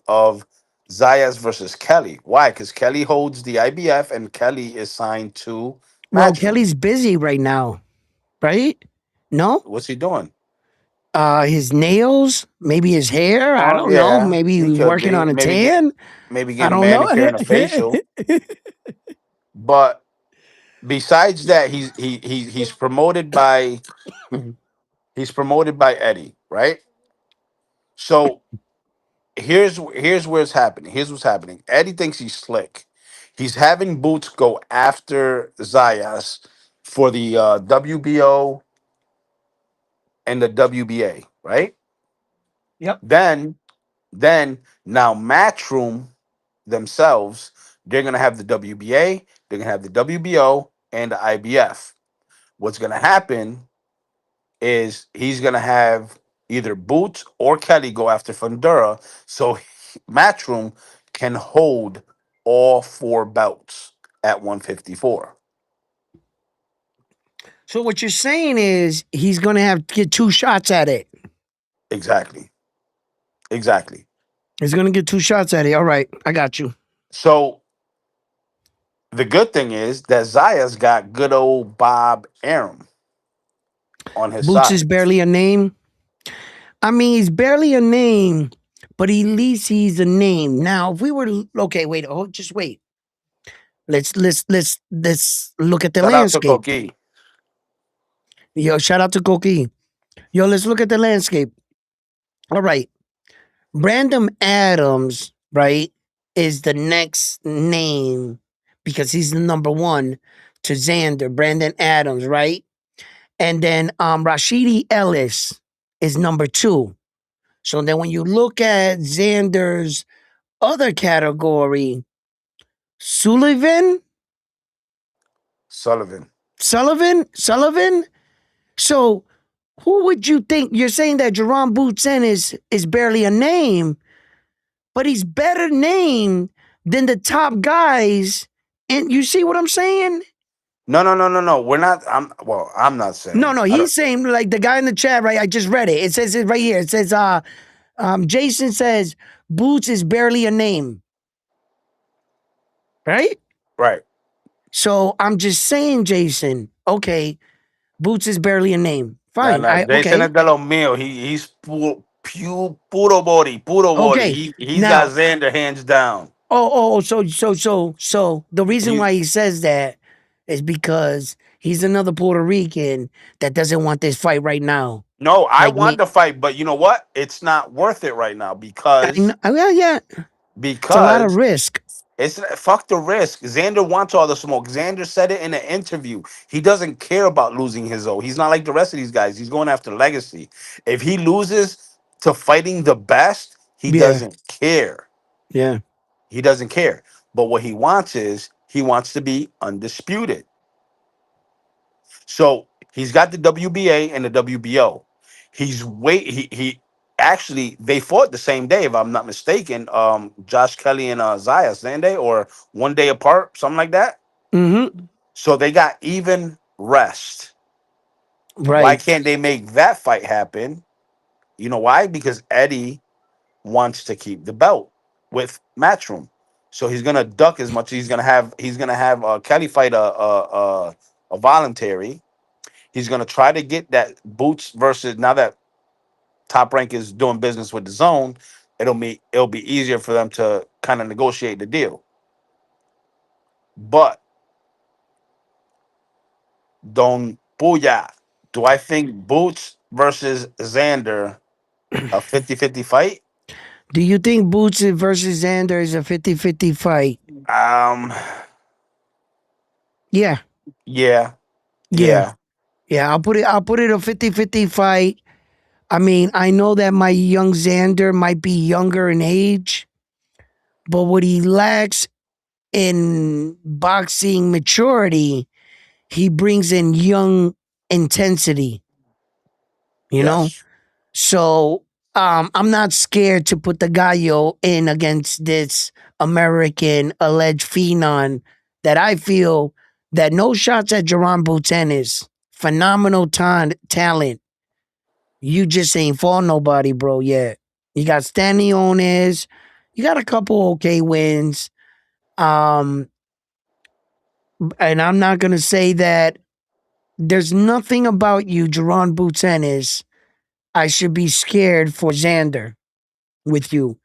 of Zayas versus Kelly. Why? Because Kelly holds the IBF and Kelly is signed to Well, Matchroom. Kelly's busy right now, right? No? What's he doing? His nails, maybe his hair. I Oh don't know. yeah, Maybe he he's could working be. on a tan. Maybe I getting a don't know. manicure and a facial. But besides that, he's promoted by Eddie, right? So here's where it's happening. Here's what's happening. Eddie thinks he's slick. He's having Boots go after Zayas for the WBO and the WBA, right? Yep. Then now Matchroom themselves, they're gonna have the WBA, they're gonna have the WBO and the IBF. What's gonna happen is he's gonna have either Boots or Kelly go after Fundura, so Matchroom can hold all four belts at 154. So what you're saying is he's going to have to get two shots at it. Exactly. Exactly. He's going to get two shots at it. All right. I got you. So the good thing is that Zaya's got good old Bob Arum on his Boots is side. barely a name. I mean, he's barely a name, but at least he's a name. Now, if we were okay, wait, just wait. Let's look at the Shout out to landscape. Koki. Yo, shout out to Koki. Yo, let's look at the landscape. All right. Brandon Adams, right, is the next name because he's the number one to Xander, Brandon Adams, right? And then Rashidi Ellis is number two. So then when you look at Xander's other category, Sullivan, Sullivan. Sullivan. So who would you think? You're saying that Jerome Boutsen is barely a name, but he's better named than the top guys. And you see what I'm saying? No. We're not. I'm not No, saying. no, I don't. he's saying like the guy in the chat, right? I just read it. It says it right here. It says, Jason says Boots is barely a name, right? Right. So I'm just saying, Jason. Okay, Boots is barely a name. Nah, Fine. nah. I Jason okay. es de los míos. He's puro body, puro body. Okay. He's got Now, Xander hands down. So the reason He why he says that is because he's another Puerto Rican that doesn't want this fight right now. no, I Like want me, to fight, but you know what? It's not worth it right now yeah, yeah, it's a lot of because risk. it's fuck the risk. Xander wants all the smoke. Xander said it in an interview. He doesn't care about losing his O. He's not like the rest of these guys. He's going after legacy. If he loses to fighting the best, he Yeah, doesn't care. yeah. He doesn't care. But what he wants is he wants to be undisputed. So he's got the WBA and the WBO. He actually they fought the same day, if I'm not mistaken. Josh Kelly and Zaya same day or one day apart, something like that. Mm-hmm. So they got even rest. Why Right. can't they make that fight happen? You know why? Because Eddie wants to keep the belt with Matchroom. So he's gonna duck as much. He's gonna have Kelly fight a voluntary. He's gonna try to get that Boots versus now that Top Rank is doing business with the Zone. It'll be easier for them to kind of negotiate the deal. But Don Puya, do I think Boots versus Xander a 50-50 fight? Do you think Boots versus Xander is a 50-50 fight? Um, Yeah, yeah, yeah, yeah, yeah. I'll put it a 50-50 fight. I mean, I know that my young Xander might be younger in age, but what he lacks in boxing maturity, he brings in young intensity, you know? yes. So I'm not scared to put the Gallo in against this American alleged phenom that I feel that no shots at Jerron Boutenis. Phenomenal talent. You just ain't fought nobody, bro, yet. You got Stanley Onis. You got a couple okay wins. Um, and I'm not gonna say that there's nothing about you, Jerron Boutenis. I should be scared for Xander with you.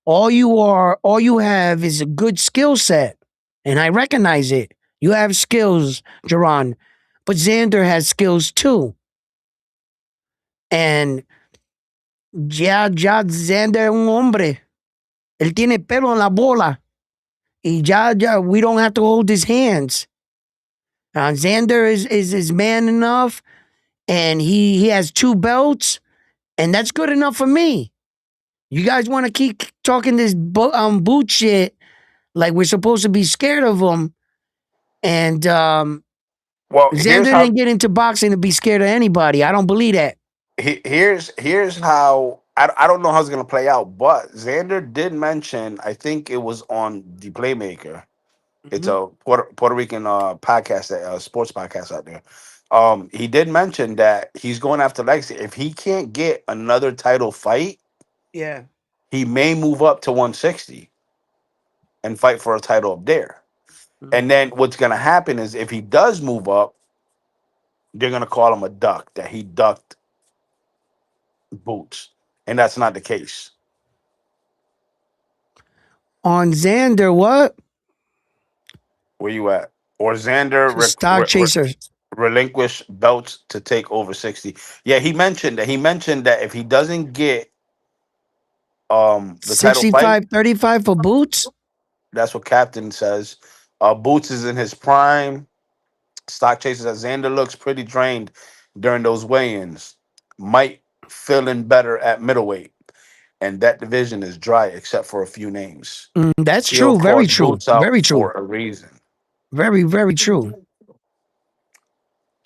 All you have is a good skill set. And I recognize it. You have skills, Jerron. But Xander has skills too. And ya Xander es un hombre. Él tiene pelo en la bola. Y ya, we don't have to hold his hands. Xander is man enough, and he has two belts, and that's good enough for me. You guys want to keep talking this boot shit like we're supposed to be scared of him, and Well, Xander didn't get into boxing to be scared of anybody. I don't believe that. here's how I don't know how it's gonna play out, but Xander did mention, I think it was on the Playmaker. It's Mhm. a Puerto Rican podcast, sports podcast out there. He did mention that he's going after Legacy. If he can't get another title fight, Yeah. he may move up to 160 and fight for a title up there. And Mhm. then what's gonna happen is if he does move up, they're gonna call him a duck, that he ducked Boots, and that's not the case. On Xander, what? Where you at? Or Xander Stock chaser. relinquish belts to take over 60. Yeah, he mentioned that if he doesn't get the title fight, 65-35 for Boots? that's what Captain says. Boots is in his prime. Stock chasers that Xander looks pretty drained during those weigh-ins. Might fill in better at middleweight. And that division is dry except for a few names. That's He'll true. of Very course true. Boots out Very true. for a reason. Very, very true.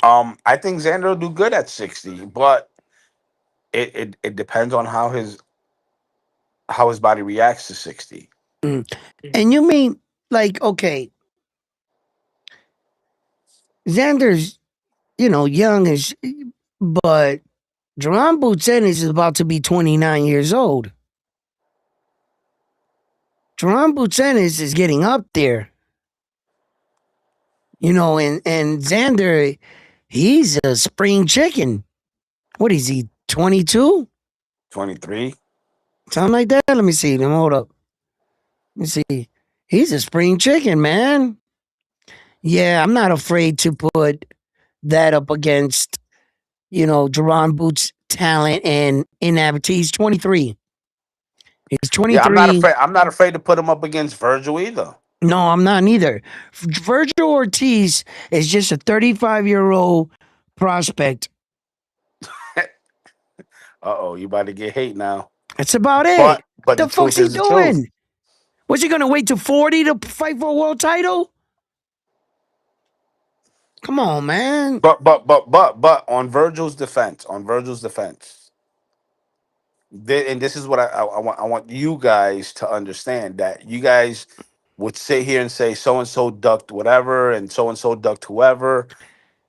I think Xander will do good at 60, but it depends on how his body reacts to 60. Mm. And you mean, like, okay, Xander's, young as, but Jerron Boutenis is about to be 29 years old. Jerron Boutenis is getting up there, and Xander, he's a spring chicken. What is he, 22? 23. Something like that? Let me see. Hold up. Let me see. He's a spring chicken, man. Yeah, I'm not afraid to put that up against, Jerron Boots' talent and inaptitude. He's 23. He's Yeah, I'm not 23. afraid. I'm not afraid to put him up against Virgil either. No, I'm not neither. Virgil Ortiz is just a 35-year-old prospect. Uh-oh, you about to get hate now. That's about it. But The the fuck's truth he is the truth. doing? Was he gonna wait to 40 to fight for a world title? Come on, man. But on Virgil's defense, and this is what I want you guys to understand, that you guys would sit here and say so and so ducked whatever and so ducked whoever,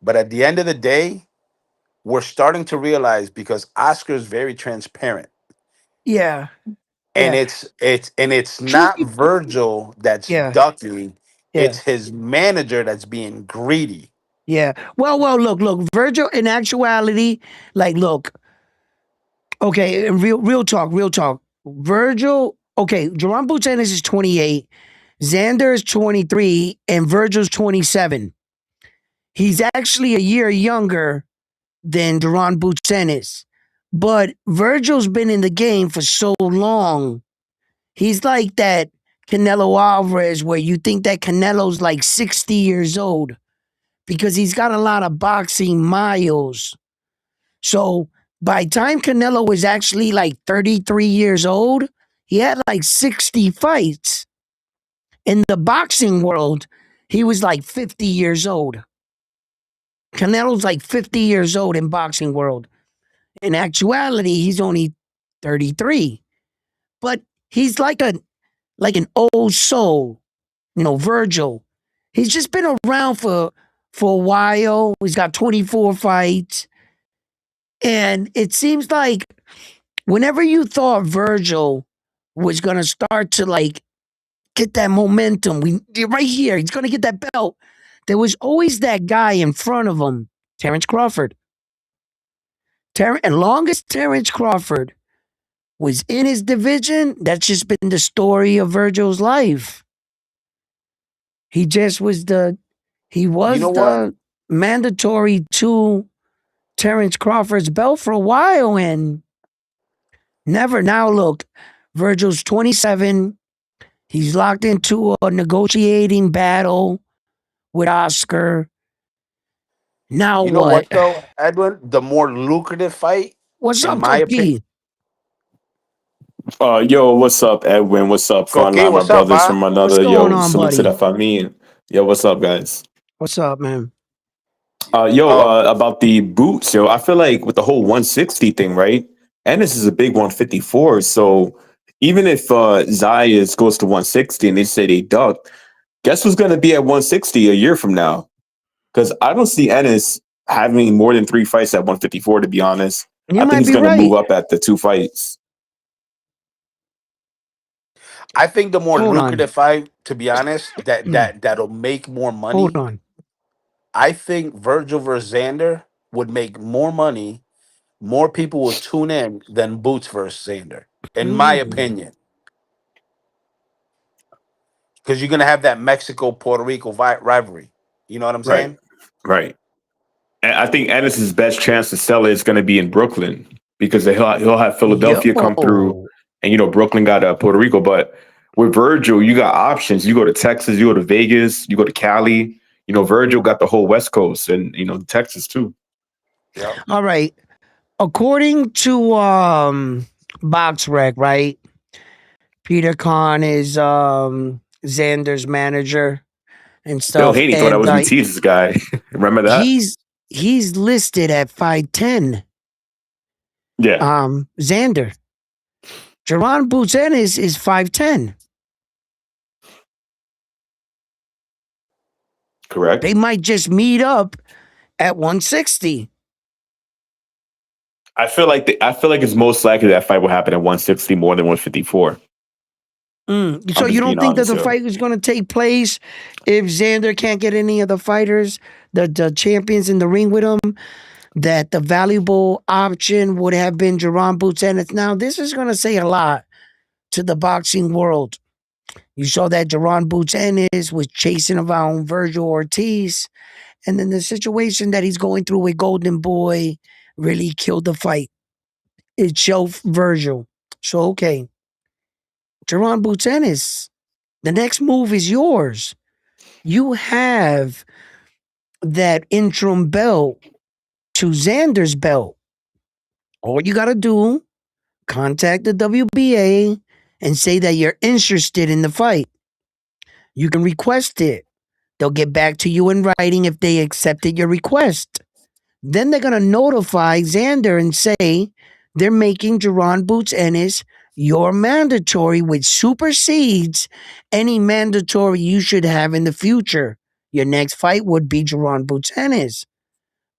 but at the end of the day, we're starting to realize, because Oscar is very transparent, Yeah, and yeah. it's Truth not be, Virgil that's yeah, ducking, yeah, it's his manager that's being greedy. yeah. Well, look. Virgil, in actuality, like, look. Okay, and real talk. Virgil. Okay, Jerron Boots Ennis is 28. Xander is 23, and Virgil's 27. He's actually a year younger than Deron Boots Ennis. But Virgil's been in the game for so long. He's like that Canelo Alvarez, where you think that Canelo's like 60 years old because he's got a lot of boxing miles. So by the time Canelo was actually like 33 years old, he had like 60 fights. In the boxing world, he was like 50 years old. Canelo's like 50 years old in boxing world. In actuality, he's only 33. But he's like an old soul, Virgil. He's just been around for a while. He's got 24 fights. And it seems like whenever you thought Virgil was going to start to like get that momentum, right here, he's going to get that belt. There was always that guy in front of him, Terrence Crawford. And long as Terrence Crawford was in his division, that's just been the story of Virgil's life. He just was he You know was what? the mandatory to Terrence Crawford's belt for a while, and never. Now look, Virgil's 27. He's locked into a negotiating battle with Oscar. Now You know what? what though, Edwin? The more lucrative fight, What's in up, my opinion. Cokie? Yo, what's up, Edwin? What's up, Okay, Frontline, my what's up, brothers huh? from What's another? going Yo, on, salute to the buddy? famille. Yo, what's up, guys? What's up, man? Um, About the boots, yo, I feel like with the whole 160 thing, right? And this is a big 154. So even if Zayas goes to 160 and they say they ducked, guess who's going to be at 160 a year from now? Because I don't see Ennis having more than 3 fights at 154, to be honest. You I think might he's be going to move right. up at the 2 fights. I think the more Hold on. lucrative fight, to be honest, that'll make more Hold money. on. I think Virgil versus Xander would make more money. More people will tune in than Boots versus Xander, in my Mm. opinion, because you're gonna have that Mexico Puerto Rico rivalry. You know what I'm Right, saying? right. And I think Ennis's best chance to sell it is going to be in Brooklyn because he'll have Yo. Philadelphia come through, and Brooklyn got Puerto Rico. But with Virgil, you got options. You go to Texas, you go to Vegas, you go to Cali. Virgil got the whole West Coast and Texas too. Yeah. All right. According to BoxRec, right? Peter Khan is Xander's manager and Bill stuff, Haney thought I and was Matisse' guy. Remember that? he's listed at 5'10". Yeah, Xander. Jerron Boots Ennis is 5'10". correct. They might just meet up at 160. I feel like it's most likely that fight will happen at 160 more than 154. So I'm you just being don't think that honest the here. fight is going to take place if Xander can't get any of the fighters, the champions in the ring with him? That the valuable option would have been Jerron Boots Ennis. Now, this is going to say a lot to the boxing world. You saw that Jerron Boots Ennis was chasing around Virgil Ortiz. And then the situation that he's going through with Golden Boy really killed the fight. It shelved Virgil. So, okay. Jerron Boots Ennis, the next move is yours. You have that interim belt to Xander's belt. All you got to do, contact the WBA and say that you're interested in the fight. You can request it. They'll get back to you in writing if they accepted your request. Then they're going to notify Xander and say they're making Jerron Boots Ennis your mandatory, which supersedes any mandatory you should have in the future. Your next fight would be Jerron Boots Ennis.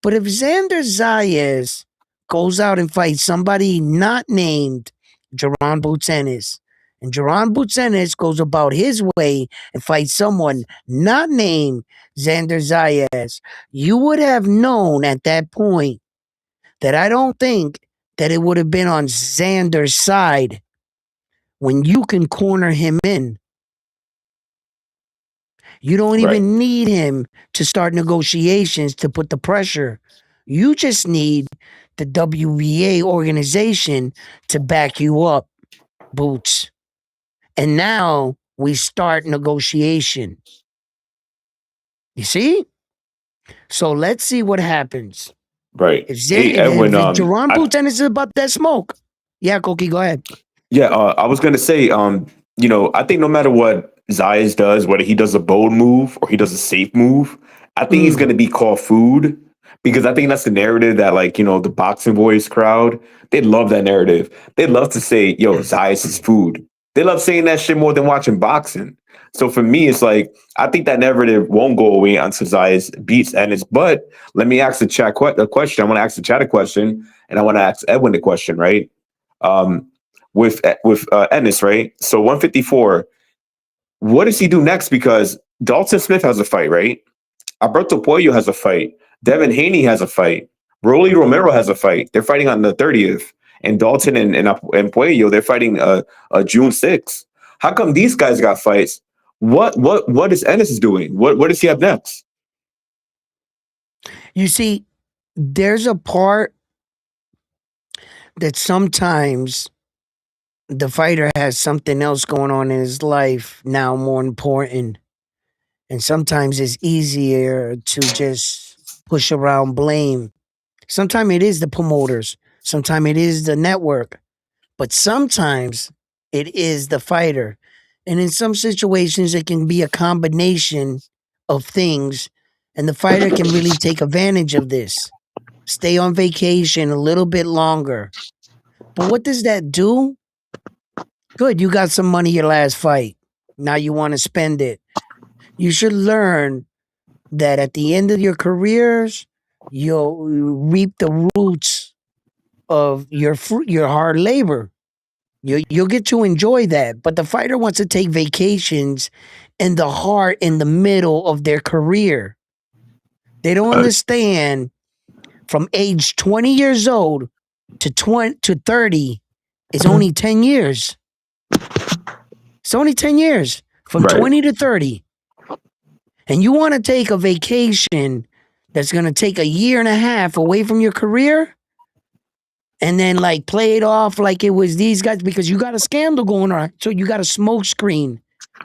But if Xander Zayas goes out and fights somebody not named Jerron Boots Ennis, and Jerron Boots Ennis goes about his way and fights someone not named Xander Zayas, you would have known at that point that I don't think that it would have been on Xander's side when you can corner him in. You don't even need him to start negotiations to put the pressure. You just need the WBA organization to back you up, Boots. And now we start negotiation. You see? So let's see what happens. Right. If Jerron Boots Ennis is about that smoke. Yeah, Koki, go ahead. Yeah, I was gonna say, I think no matter what Zayas does, whether he does a bold move or he does a safe move, I think he's gonna be called food, because I think that's the narrative that, like, the boxing boys crowd, they love that narrative. They love to say, yo, Zayas is food. They love saying that shit more than watching boxing. So for me, it's like, I think that narrative won't go away until Zayas beats Ennis. But let me ask the chat a question. I want to ask the chat a question, and I want to ask Edwin the question, right? With Ennis, right? So 154, what does he do next? Because Dalton Smith has a fight, right? Alberto Puello has a fight. Devin Haney has a fight. Rolly Romero has a fight. They're fighting on the 30th. And Dalton and Puello, they're fighting June 6th. How come these guys got fights? What is Ennis doing? What does he have next? You see, there's a part that sometimes the fighter has something else going on in his life now more important. And sometimes it's easier to just push around blame. Sometimes it is the promoters. Sometimes it is the network. But sometimes it is the fighter. And in some situations, it can be a combination of things. And the fighter can really take advantage of this. Stay on vacation a little bit longer. But what does that do? Good, you got some money your last fight. Now you want to spend it. You should learn that at the end of your careers, you'll reap the roots of your hard labor. You'll get to enjoy that. But the fighter wants to take vacations in the middle of their career. They don't understand from age 20 years old to 30, it's only 10 years. It's only 10 years from 20 to 30. And you want to take a vacation that's going to take a year and a half away from your career and then like play it off like it was these guys because you got a scandal going on. So you got a smoke screen.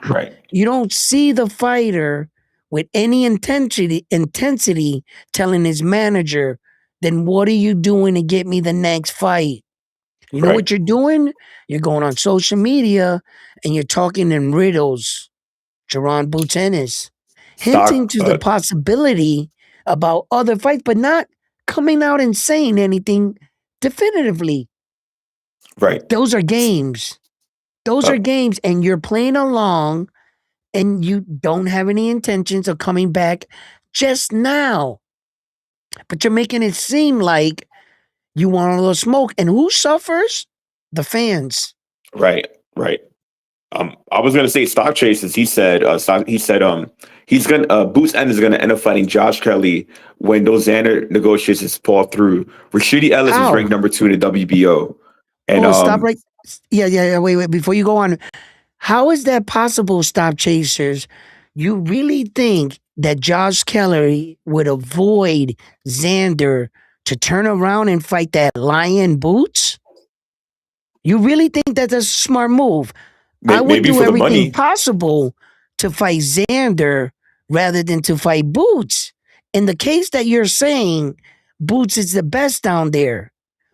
Right. You don't see the fighter with any intensity telling his manager, then what are you doing to get me the next fight? You know what you're doing? You're going on social media and you're talking in riddles, Jerron Boots Ennis, hinting to the possibility about other fights, but not coming out and saying anything definitively. Right. Those are games. Those are games, and you're playing along, and you don't have any intentions of coming back just now. But you're making it seem like you want a little smoke. And who suffers? The fans. Right. I was gonna say Stock Chases. He said he's gonna Boots Ennis is gonna end up fighting Josh Kelly when those Xander negotiations fall through. Rashidi Ellis is ranked number 2 in the WBO. And stop right. Yeah. Wait. Before you go on, How is that possible, Stop Chasers? You really think that Josh Kelly would avoid Xander to turn around and fight that Lion Boots? You really think that that's a smart move? I would Maybe do for the everything money. possible to fight Xander rather than to fight Boots. In the case that you're saying, Boots is the best down there.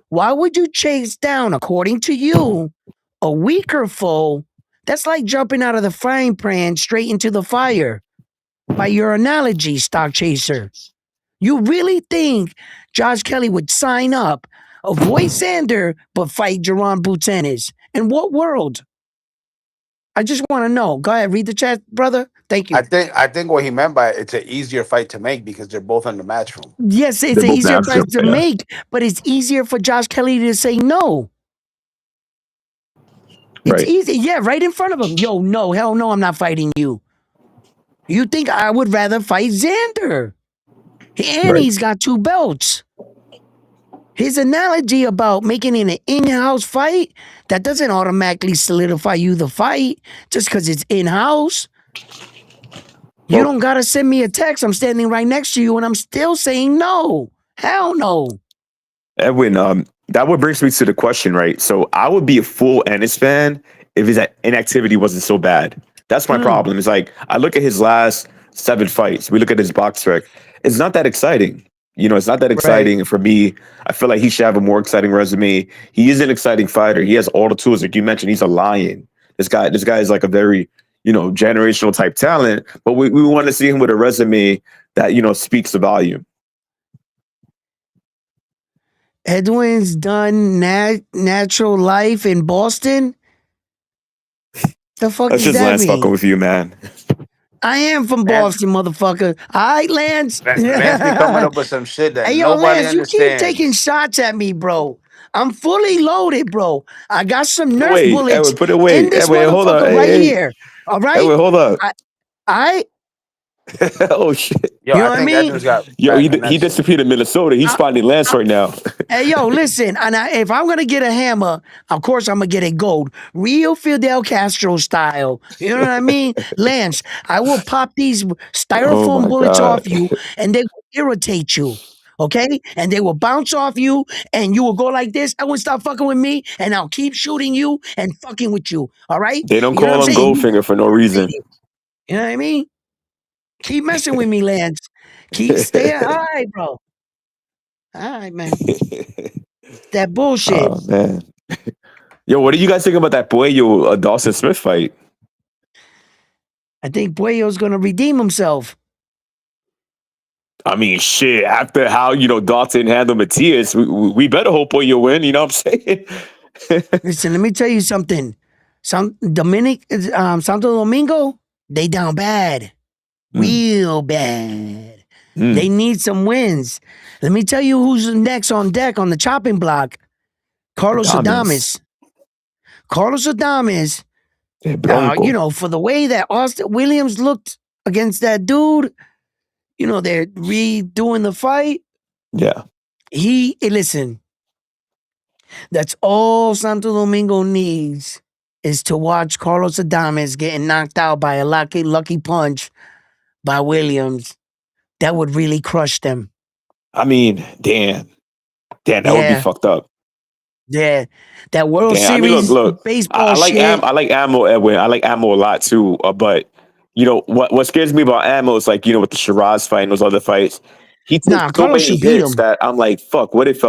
Why would you chase down, according to you, a weaker foe? That's like jumping out of the frying pan straight into the fire. By your analogy, Stock Chaser. You really think Josh Kelly would sign up, avoid Xander, but fight Jerron Boots Ennis? In what world? I just want to know. Go ahead, read the chat, brother. Thank you. I think what he meant by it's an easier fight to make because they're both in the match room. Yes, it's They're an both easier natural, fight to yeah. make, but it's easier for Josh Kelly to say no. It's Right. easy. Yeah, right in front of him. Yo, no, hell no, I'm not fighting you. You think I would rather fight Xander? And Right. he's got 2 belts. His analogy about making it an in-house fight, that doesn't automatically solidify you the fight just because it's in-house. You Well- don't gotta send me a text. I'm standing right next to you and I'm still saying no. Hell no. Edwin, that what brings me to the question, right? So I would be a full Ennis fan if his inactivity wasn't so bad. That's my problem. It's like I look at his last 7 fights. We look at his box rec. It's not that exciting. You know, it's not that exciting. And for me, I feel like he should have a more exciting resume. He is an exciting fighter. He has all the tools. Like you mentioned, he's a lion. This guy is like a very, generational type talent. But we want to see him with a resume that, speaks the volume. Edwin's done natural life in Boston. The fuck That's does just that Lance mean? fucking with you, man. I am from Lance- Boston, motherfucker. All right, Lance. Lance be coming up with some shit that Hey, yo, nobody Lance, you keep understands. taking shots at me, bro. I'm fully loaded, bro. I got some Nerf Wait, bullets Edwin, put it away. in this Edwin, hold motherfucker on. right Hey, here. All right? Edwin, hold up. I Oh shit. Yo, You know I what I think mean? Edwin's got. Yo, bad he connection. disappeared in Minnesota. He's finding Lance right now. Hey, yo, listen. And if I'm gonna get a hammer, of course I'm gonna get it gold, real Fidel Castro style. You know what I mean, Lance? I will pop these Oh styrofoam my bullets God. off you, and they will irritate you. Okay, and they will bounce off you, and you will go like this. I won't stop fucking with me, and I'll keep shooting you and fucking with you. All right? They don't You know call what him I'm saying? Goldfinger for no reason. You know what I mean? Keep messing with me, Lance. Keep staying high, bro. All right, man. That bullshit. Oh man. Yo, what do you guys think about that Puello Dawson Smith fight? I think Puello's gonna redeem himself. I mean, shit. After how Dawson handled Matias, we better hope Puello win. You know what I'm saying? Listen, let me tell you something. Santo Domingo, they down bad. Real bad. They need some wins. Let me tell you who's next on deck on the chopping block. Carlos Adames. Carlos Adames, for the way that Austin Williams looked against that dude, they're redoing the fight. Yeah. Listen, that's all Santo Domingo needs is to watch Carlos Adames getting knocked out by a lucky punch by Williams. That would really crush them. I mean, damn, that would be fucked up. Yeah, that World Series I mean, look, baseball I like shit. I like Ammo, Edwin. I like Ammo a lot too. But what scares me about Ammo is like with the Shiraz fight and those other fights, he takes so Carlos many should beat hits him. that I'm like, fuck. What if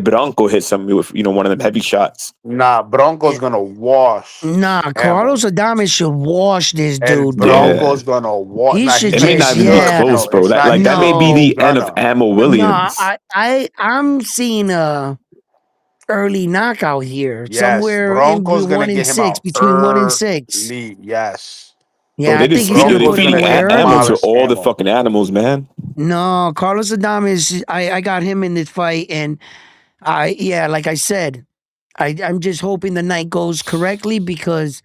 Bronco hits him with one of them heavy shots? Nah, Bronco's gonna wash. Carlos Adames should wash this dude, bro. Bronco's gonna wash. He should It may not even be close, bro. That may be the end of Ammo Williams. No, I'm seeing a early knockout here. Yes, somewhere Bronco's in gonna 1 and get him 6, out between 1 and 6. Yes. Yeah, Bro, I think he's gonna put feeding him away Ammo early. to all the fucking animals, man. No, Carlos Adames, I got him in this fight, and like I said, I'm just hoping the night goes correctly because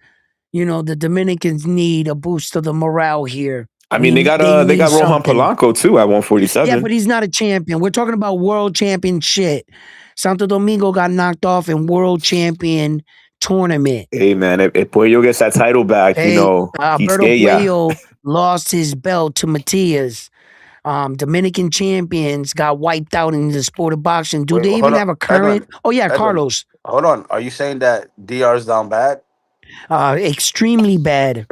the Dominicans need a boost to the morale here. I mean, they got need Rohan something. Polanco too at 147. Yeah, but he's not a champion. We're talking about world champion shit. Santo Domingo got knocked off in world champion tournament. Hey man, if Puello gets that title back, Hey, he Alberto stay. Yeah. Puello lost his belt to Matias. Dominican champions got wiped out in the sport of boxing. Do Wait, they hold even on, have a current? Edwin. Oh yeah, Edwin, Carlos. hold on. Are you saying that DR's down bad? Extremely bad.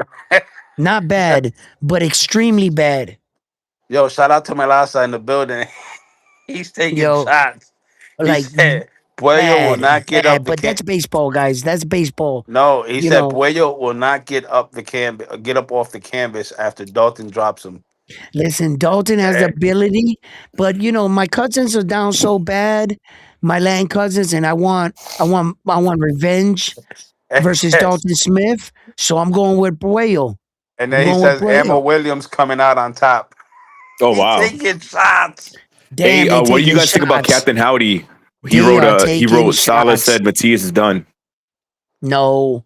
Not bad, but extremely bad. Yo, shout out to Melasa in the building. He's taking Yo, shots. He like said Puello will bad, not get bad. up the But can. that's baseball, guys. That's baseball. No, he You said know, Puello will not get up off the canvas after Dalton drops him. listen, Dalton has the ability, but my cousins are down so bad, my Latin cousins, and I want revenge versus Dalton Smith. So I'm going with Puello. And I'm then he going with says Amber Puello. Williams coming out on top. Oh He's wow. taking shots. Hey, Damn, they what do you taking guys think about shots. Captain Howdy? He They are he taking wrote Salah shots. said Matias is done. No,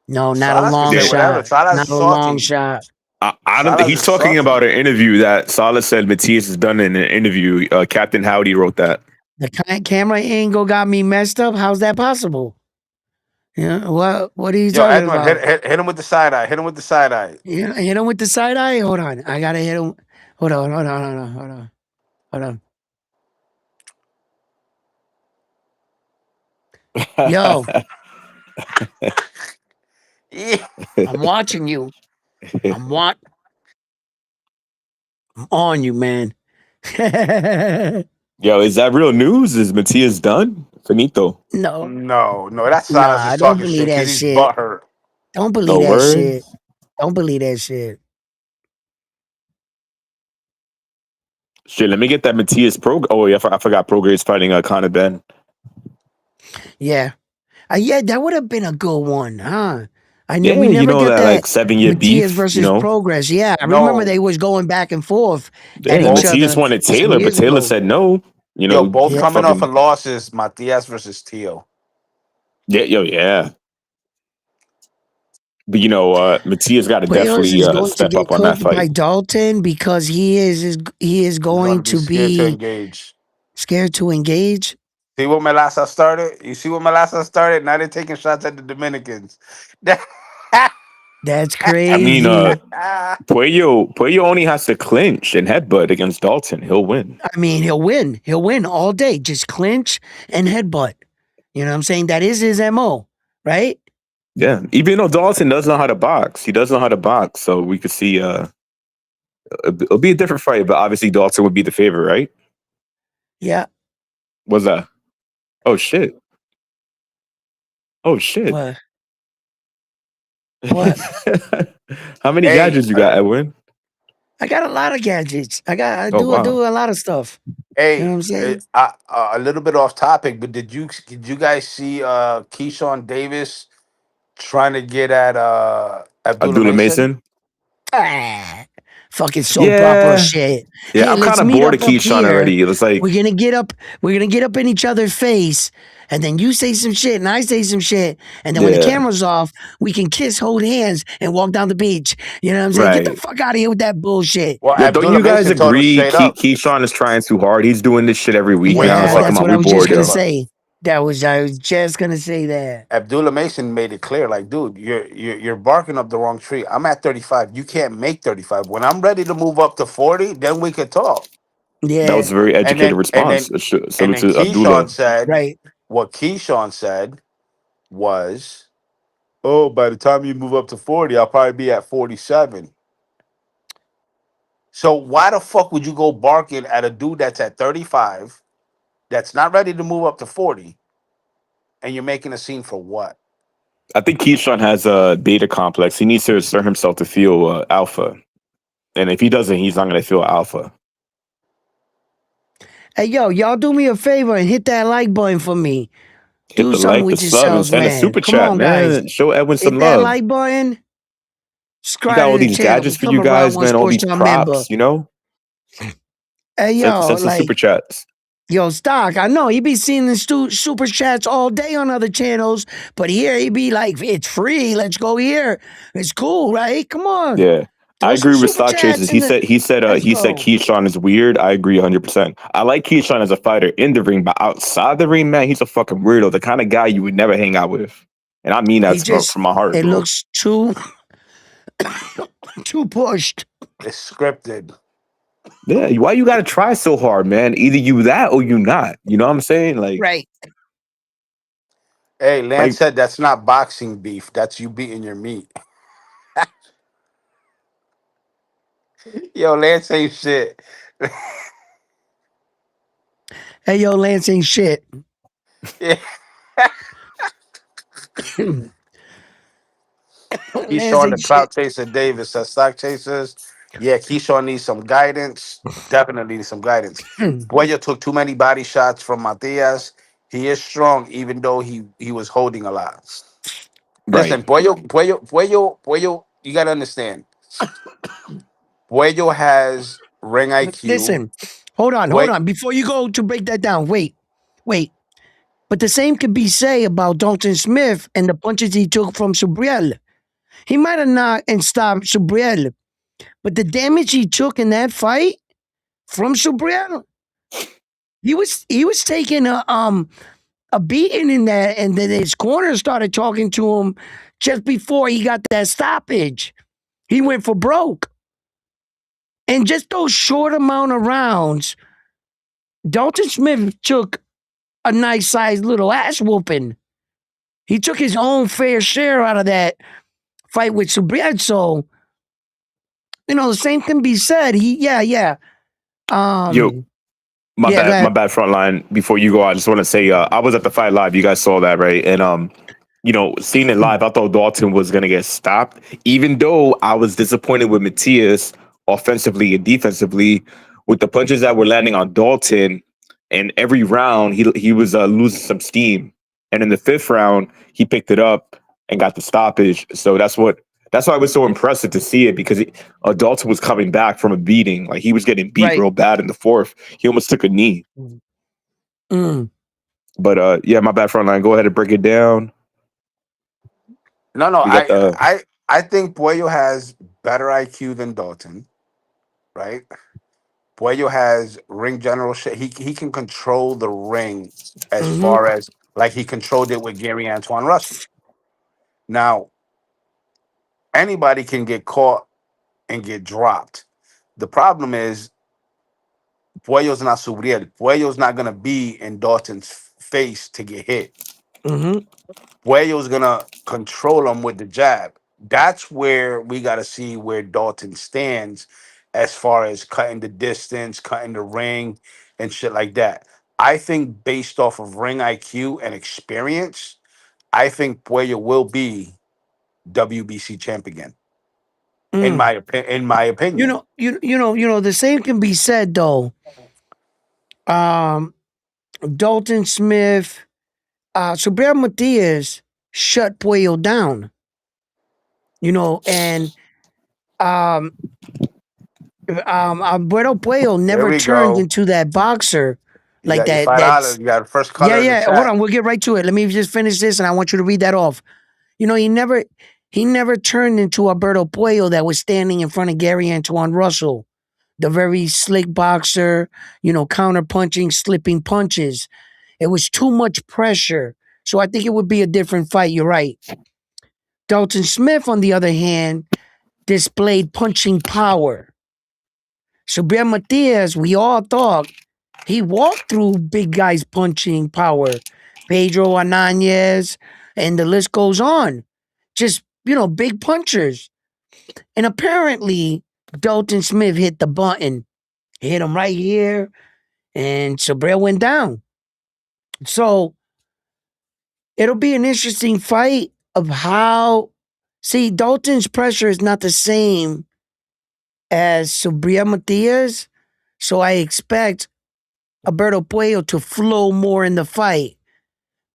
not a Salas can long say whatever. shot. Salas Not is a long salty. shot. I don't think Salas he's is talking salty. about an interview that Salah said Matias is done in an interview. Captain Howdy wrote that. The camera angle got me messed up. How's that possible? What are you Yo, talking Edwin, about? hit him with the side eye. Hit him with the side eye. Hit him with the side eye. Hold on, I gotta hit him. Hold on. Yo, Yeah. I'm watching you. I'm on you, man. Yo, is that real news? Is Matias done? Finito. No, No, that's Salas nah, is don't talking believe shit that because he's shit. butthurt. Don't believe No that word. shit. Don't believe that shit. Shit, let me get that Matias pro. Oh yeah, I forgot Prograde's fighting Conor Ben. Yeah, yeah, that would have been a good one, huh? Yeah, We never got that that like 7-year Matias beef. versus Progress. Yeah, I remember No, they was going back and forth at Yeah, each both. Matias other wanted 2 Taylor, but years Taylor ago. said no. Yo, both Yeah. coming off of fucking losses. Matias versus Tio. yeah. But Matias got to Pujols definitely is going to step get up on that cooked by fight. Dalton because he is He's going gonna be to scared to be engage. scared to engage. See what Melasa started? You see what Melasa started? Now they're taking shots at the Dominicans. That's I mean, crazy. Puello only has to clinch and headbutt against Dalton. He'll win. I mean, he'll win. He'll win all day. Just clinch and headbutt. You know what I'm saying? That is his MO, right? Yeah, even though Dalton does know how to box, he does know how to box. So we could see. It'll be a different fight, but obviously Dalton would be the favorite, right? Yeah. What's that? Oh shit! Oh shit! What? What? How many Hey, gadgets you got, Edwin? I got a lot of gadgets. I Oh do wow! a lot of stuff. You know what I'm saying? a little bit off topic, but did you guys see Keyshawn Davis trying to get at Abdullah Abdullah Mason? Mason. Ah, fucking soap opera Yeah, shit. yeah. Hey, I'm kind let's of meet bored of up Keyshawn here. already. It was like, We're gonna get up. We're gonna get up in each other's face, and then you say some shit, and I say some shit, and then when the yeah, camera's off, we can kiss, hold hands, and walk down the beach. You know what I'm saying? Get the right. fuck out of here with that bullshit. Well, Yo, don't Abdullah you guys Mason told him agree? straight up, Keyshawn is trying too hard. He's doing this shit every week way now. too It's Yeah, like, hard. come that's on, what we I was just bored, Way too gonna yo. hard. say. I was just gonna say that. Abdullah Mason made it clear, like, dude, you're barking up the wrong tree. I'm at 35. You can't make 35. When I'm ready to move up to 40, then we could talk. That was Yeah, a very And educated then and response. then and Salute then to Abdullah. Keyshawn said right. what Keyshawn said was, "Oh, by the time you move up to 40, I'll probably be at 47." So why the fuck would you go barking at a dude that's at 35, that's not ready to move up to 40, and you're making a scene for what? I think Keyshawn has a beta complex. He needs to assert himself to feel alpha. And if he doesn't, he's not going to feel alpha. Hey, yo, y'all do me a favor and hit that like button for me. Hit Do the something like, the with sub, and yourselves, send a man. super Come chat, on, guys. man. Show Edwin some Hit that love. like button. He Subscribe got to all the these channel. gadgets for Become you a Round guys, One man. All Sports these Channel member. props, you know? Hey, yo, Send some super chats. yo, Stock, I know he be seeing the super chats all day on other channels, but here he be like, it's free. Let's go here. It's cool, right? Come on. Yeah. I Throw some agree with super Stock chats Chasers. in the. He said Let's go. Keyshawn is weird. I agree 100%. I like Keyshawn as a fighter in the ring, but outside the ring, man, he's a fucking weirdo. The kind of guy you would never hang out with. And I mean He that just from my heart, it bro. looks too too pushed. It's scripted. Yeah, why you gotta try so hard, man? Either you that or you not. You know what I'm saying? Right. Hey, Lance Like said that's not boxing beef. That's you beating your meat. Yo, Lance ain't shit. Hey yo, Lance ain't shit. Yeah. Lance Keyshawn, the ain't shit. clout chaser Davis says stock chasers. Yeah, Keyshawn needs some guidance. Definitely needs some guidance. Boyer took too many body shots from Matias. He is strong, even though he was holding a lot. right. Listen, Boyo, you gotta understand. Boyo has ring IQ. Listen, hold Boy, on. Before you go to break that down, wait. But the same could be said about Dalton Smith and the punches he took from Subriel. He might have knocked and stopped Subriel, but the damage he took in that fight from Subriel, he was taking a beating in that, and then his corner started talking to him just before he got that stoppage. He went for broke. And just those short amount of rounds, Dalton Smith took a nice sized little ass whooping. He took his own fair share out of that fight with Subriel. So, the same can be said. Yeah. Yo, my Yeah, go bad, my ahead. bad. Front line. Before you go, I just want to say, I was at the fight live. You guys saw that, right? And seeing it live, I thought Dalton was gonna get stopped. Even though I was disappointed with Matias offensively and defensively, with the punches that were landing on Dalton, and every round he was losing some steam. And in the fifth round, he picked it up and got the stoppage. So that's why it was so impressive to see it, because Dalton was coming back from a beating. Like, he was getting beat Right. real bad in the fourth. He almost took a knee. Mm. But yeah, my bad, front line. Go ahead and break it down. no, We got the I think Boyo has better IQ than Dalton, right? Boyo has ring general shit. He can control the ring as Hmm. far as like he controlled it with Gary Antoine Russell. Now, anybody can get caught and get dropped. The problem is Boyo's not Subriel. Boyo's not gonna be in Dalton's face to get hit. Hmm. Boyo's gonna control him with the jab. That's where we gotta see where Dalton stands as far as cutting the distance, cutting the ring, and shit like that. I think based off of ring IQ and experience, I think Boyo will be WBC champ again. Mm. In my opinion. The same can be said though. Um, Dalton Smith, Subriel Matias shut Puello down. And um, Alberto Puello There never we turned go. into that boxer You like got your that. $5. You got the first Yeah, color in the yeah. Hold chat. on, we'll get right to it. Let me just finish this, and I want you to read that off. He never turned into Alberto Puello that was standing in front of Gary Antoine Russell, the very slick boxer, counter punching, slipping punches. It was too much pressure. So I think it would be a different fight. You're right. Dalton Smith, on the other hand, displayed punching power. Subriel Matias, we all thought he walked through big guys punching power. Pedro Ananez, and the list goes on. Just, big punchers. And apparently, Dalton Smith hit the button. He hit him right here, and Subriel went down. So it'll be an interesting fight of how. See, Dalton's pressure is not the same as Subriel Matias. So I expect Alberto Puello to flow more in the fight.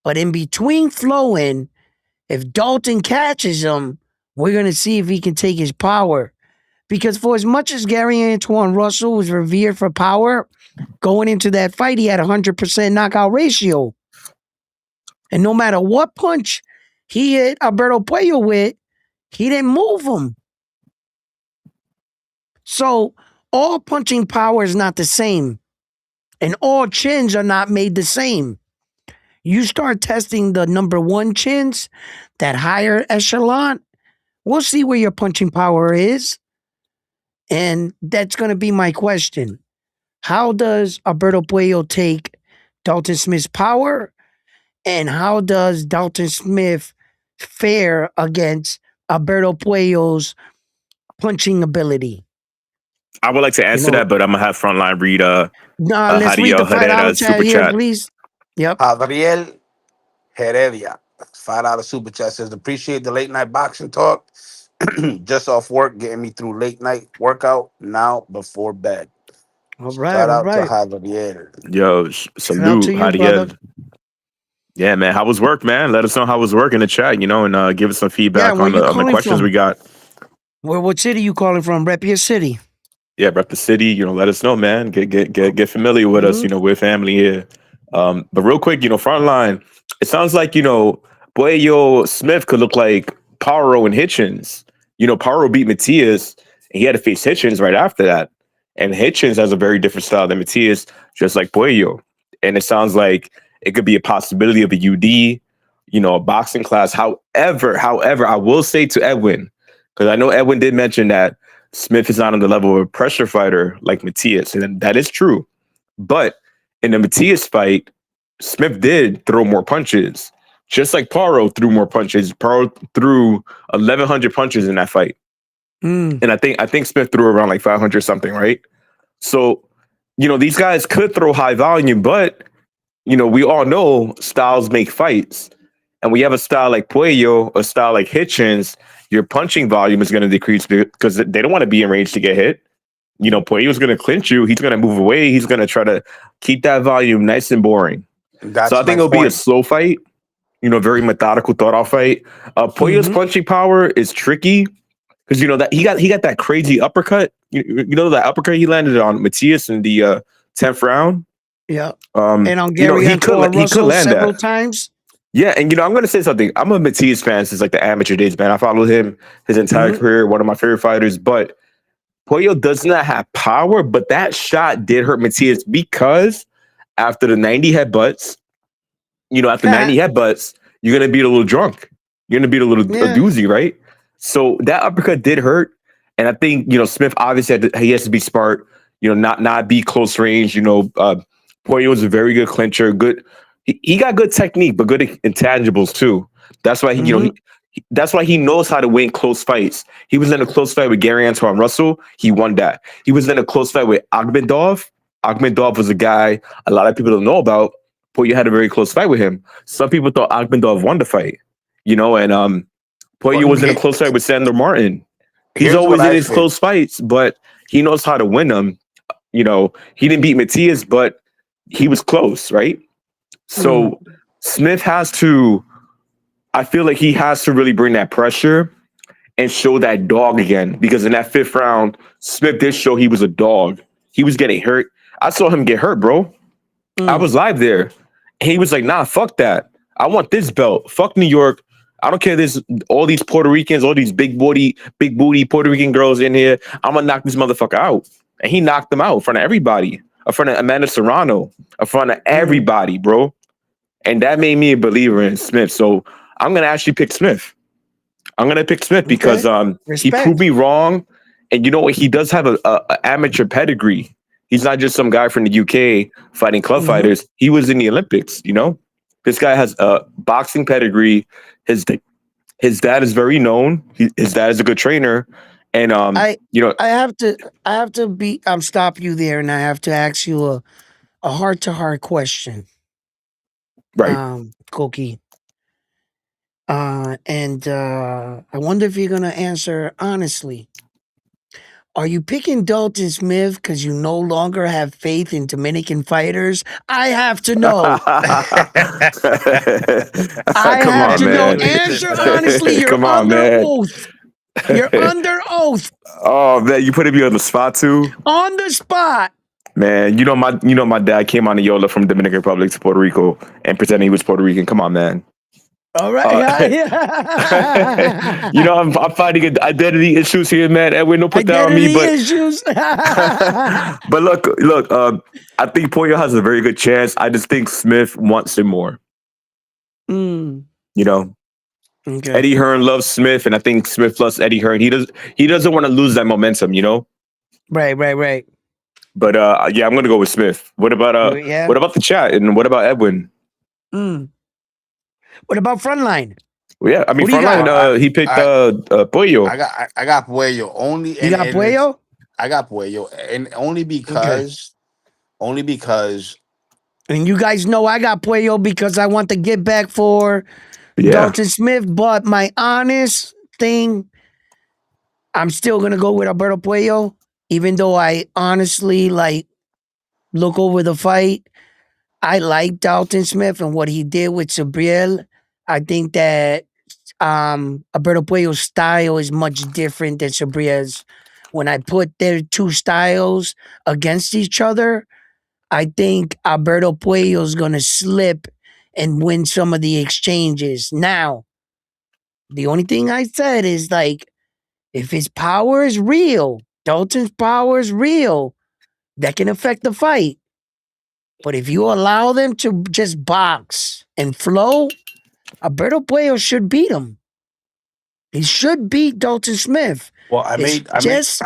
But in between flowing, if Dalton catches him, we're going to see if he can take his power. Because for as much as Gary Antoine Russell was revered for power, going into that fight, he had a 100% knockout ratio. And no matter what punch he hit Alberto Puello with, he didn't move him. So all punching power is not the same. And all chins are not made the same. You start testing the number one chins, that higher echelon, we'll see where your punching power is. And that's going to be my question. How does Alberto Puello take Dalton Smith's power? And how does Dalton Smith fare against Alberto Puello's punching ability? I would like to answer that, but I'm gonna have Frontline read Let's read the $5 chat here, please. Yep. Adriel Heredia, $5 super chat says, appreciate the late night boxing talk. Just off work, getting me through late night workout now before bed. All right. Shout all out right. to Javier. Yo, salute, to you, Javier. brother. Yeah, man. How was work, man? Let us know how was work in the chat, and give us some feedback where on you the calling questions from? we got. What city you calling from? Rep your city. Yeah, rep the city. Let us know, man. Get familiar with us. We're family here. But real quick, Frontline. It sounds like Puello Smith could look like Paro and Hitchens. Paro beat Matias, and he had to face Hitchens right after that. And Hitchens has a very different style than Matias, just like Puello. And it sounds like it could be a possibility of a UD, a boxing class. However, I will say to Edwin, because I know Edwin did mention that Smith is not on the level of a pressure fighter like Matias, and that is true. But in the Matias fight, Smith did throw more punches, just like Paro threw more punches. Paro threw 1,100 punches in that fight, and I think Smith threw around like 500 something, right? So, these guys could throw high volume, but we all know styles make fights, and we have a style like Puello, a style like Hitchens. Your punching volume is going to decrease because they don't want to be in range to get hit. Puello's going to clinch you. He's going to move away. He's going to try to keep that volume nice and boring. So I think it'll be a slow fight, very methodical, thought out fight. Puello's punching power is tricky because that he got that crazy uppercut. That uppercut he landed on Matias in the 10th round. Yeah. And on Gary he could land several that times. Yeah, and I'm going to say something. I'm a Matias fan since like the amateur days, man. I followed him his entire career, one of my favorite fighters. But Puello does not have power, but that shot did hurt Matias because after the 90 headbutts, you're going to be a little drunk. You're going to be a little doozy, right? So that uppercut did hurt. And I think, Smith obviously he has to be smart, not be close range. Puello is a very good clincher, he got good technique, but good intangibles too. That's why that's why he knows how to win close fights. He was in a close fight with Gary Antoine Russell. He won that. He was in a close fight with Akhmedov. Akhmedov was a guy a lot of people don't know about. Puello had a very close fight with him. Some people thought Akhmedov won the fight, and Puello was in a close fight with Sandor Martin. He's always in his close fights, but he knows how to win them. He didn't beat Matias, but he was close, right? So Smith I feel like he has to really bring that pressure and show that dog again, because in that 5th round, Smith did show he was a dog. He was getting hurt. I saw him get hurt, bro. I was live there. And he was like, nah, fuck that. I want this belt. Fuck New York. I don't care. There's all these Puerto Ricans, all these big booty Puerto Rican girls in here. I'm going to knock this motherfucker out. And he knocked them out in front of everybody. In front of Amanda Serrano, in front of everybody, bro. And that made me a believer in Smith. So I'm going to actually pick Smith. I'm going to pick Smith because he proved me wrong. And you know what? He does have a amateur pedigree. He's not just some guy from the UK fighting club fighters. He was in the Olympics, This guy has a boxing pedigree. His dad is very known. His dad is a good trainer. And I have to stop you there, and I have to ask you a heart-to-heart question. Right. Koki. And I wonder if you're gonna answer honestly. Are you picking Dalton Smith because you no longer have faith in Dominican fighters? I have to know. I have to know. Answer honestly. You're under oath. You're under oath. Oh man, you putting me on the spot too? On the spot. Man, my dad came on the Yola from Dominican Republic to Puerto Rico and pretending he was Puerto Rican. Come on, man. All right. I'm fighting identity issues here, man. Edwin, don't put that on me. But issues. but look. I think Puello has a very good chance. I just think Smith wants it more. Okay. Eddie Hearn loves Smith, and I think Smith loves Eddie Hearn. He doesn't want to lose that momentum, you know. Right. But yeah, I'm gonna go with Smith. Yeah. What about the chat, and what about Edwin? Mm. What about Frontline? Well, yeah, I mean Who do you frontline. got? He picked I Pollo. I got Puello only, You got and it's Puello? I got Puello, and Okay. only because And you guys know I got Puello because I want to get back for Yeah, Dalton Smith. But my honest thing, I'm still gonna go with Alberto Puello, even though I honestly like look over the fight. I like Dalton Smith and what he did with Sabriel. I think that Alberto Puello's style is much different than Sabriel's. When I put their two styles against each other, I think Alberto Puello's gonna slip and win some of the exchanges. Now, the only thing I said is like, if his power is real, Dalton's power is real, that can affect the fight. But if you allow them to just box and flow, Alberto Puello should beat him. He should beat Dalton Smith. well, It's just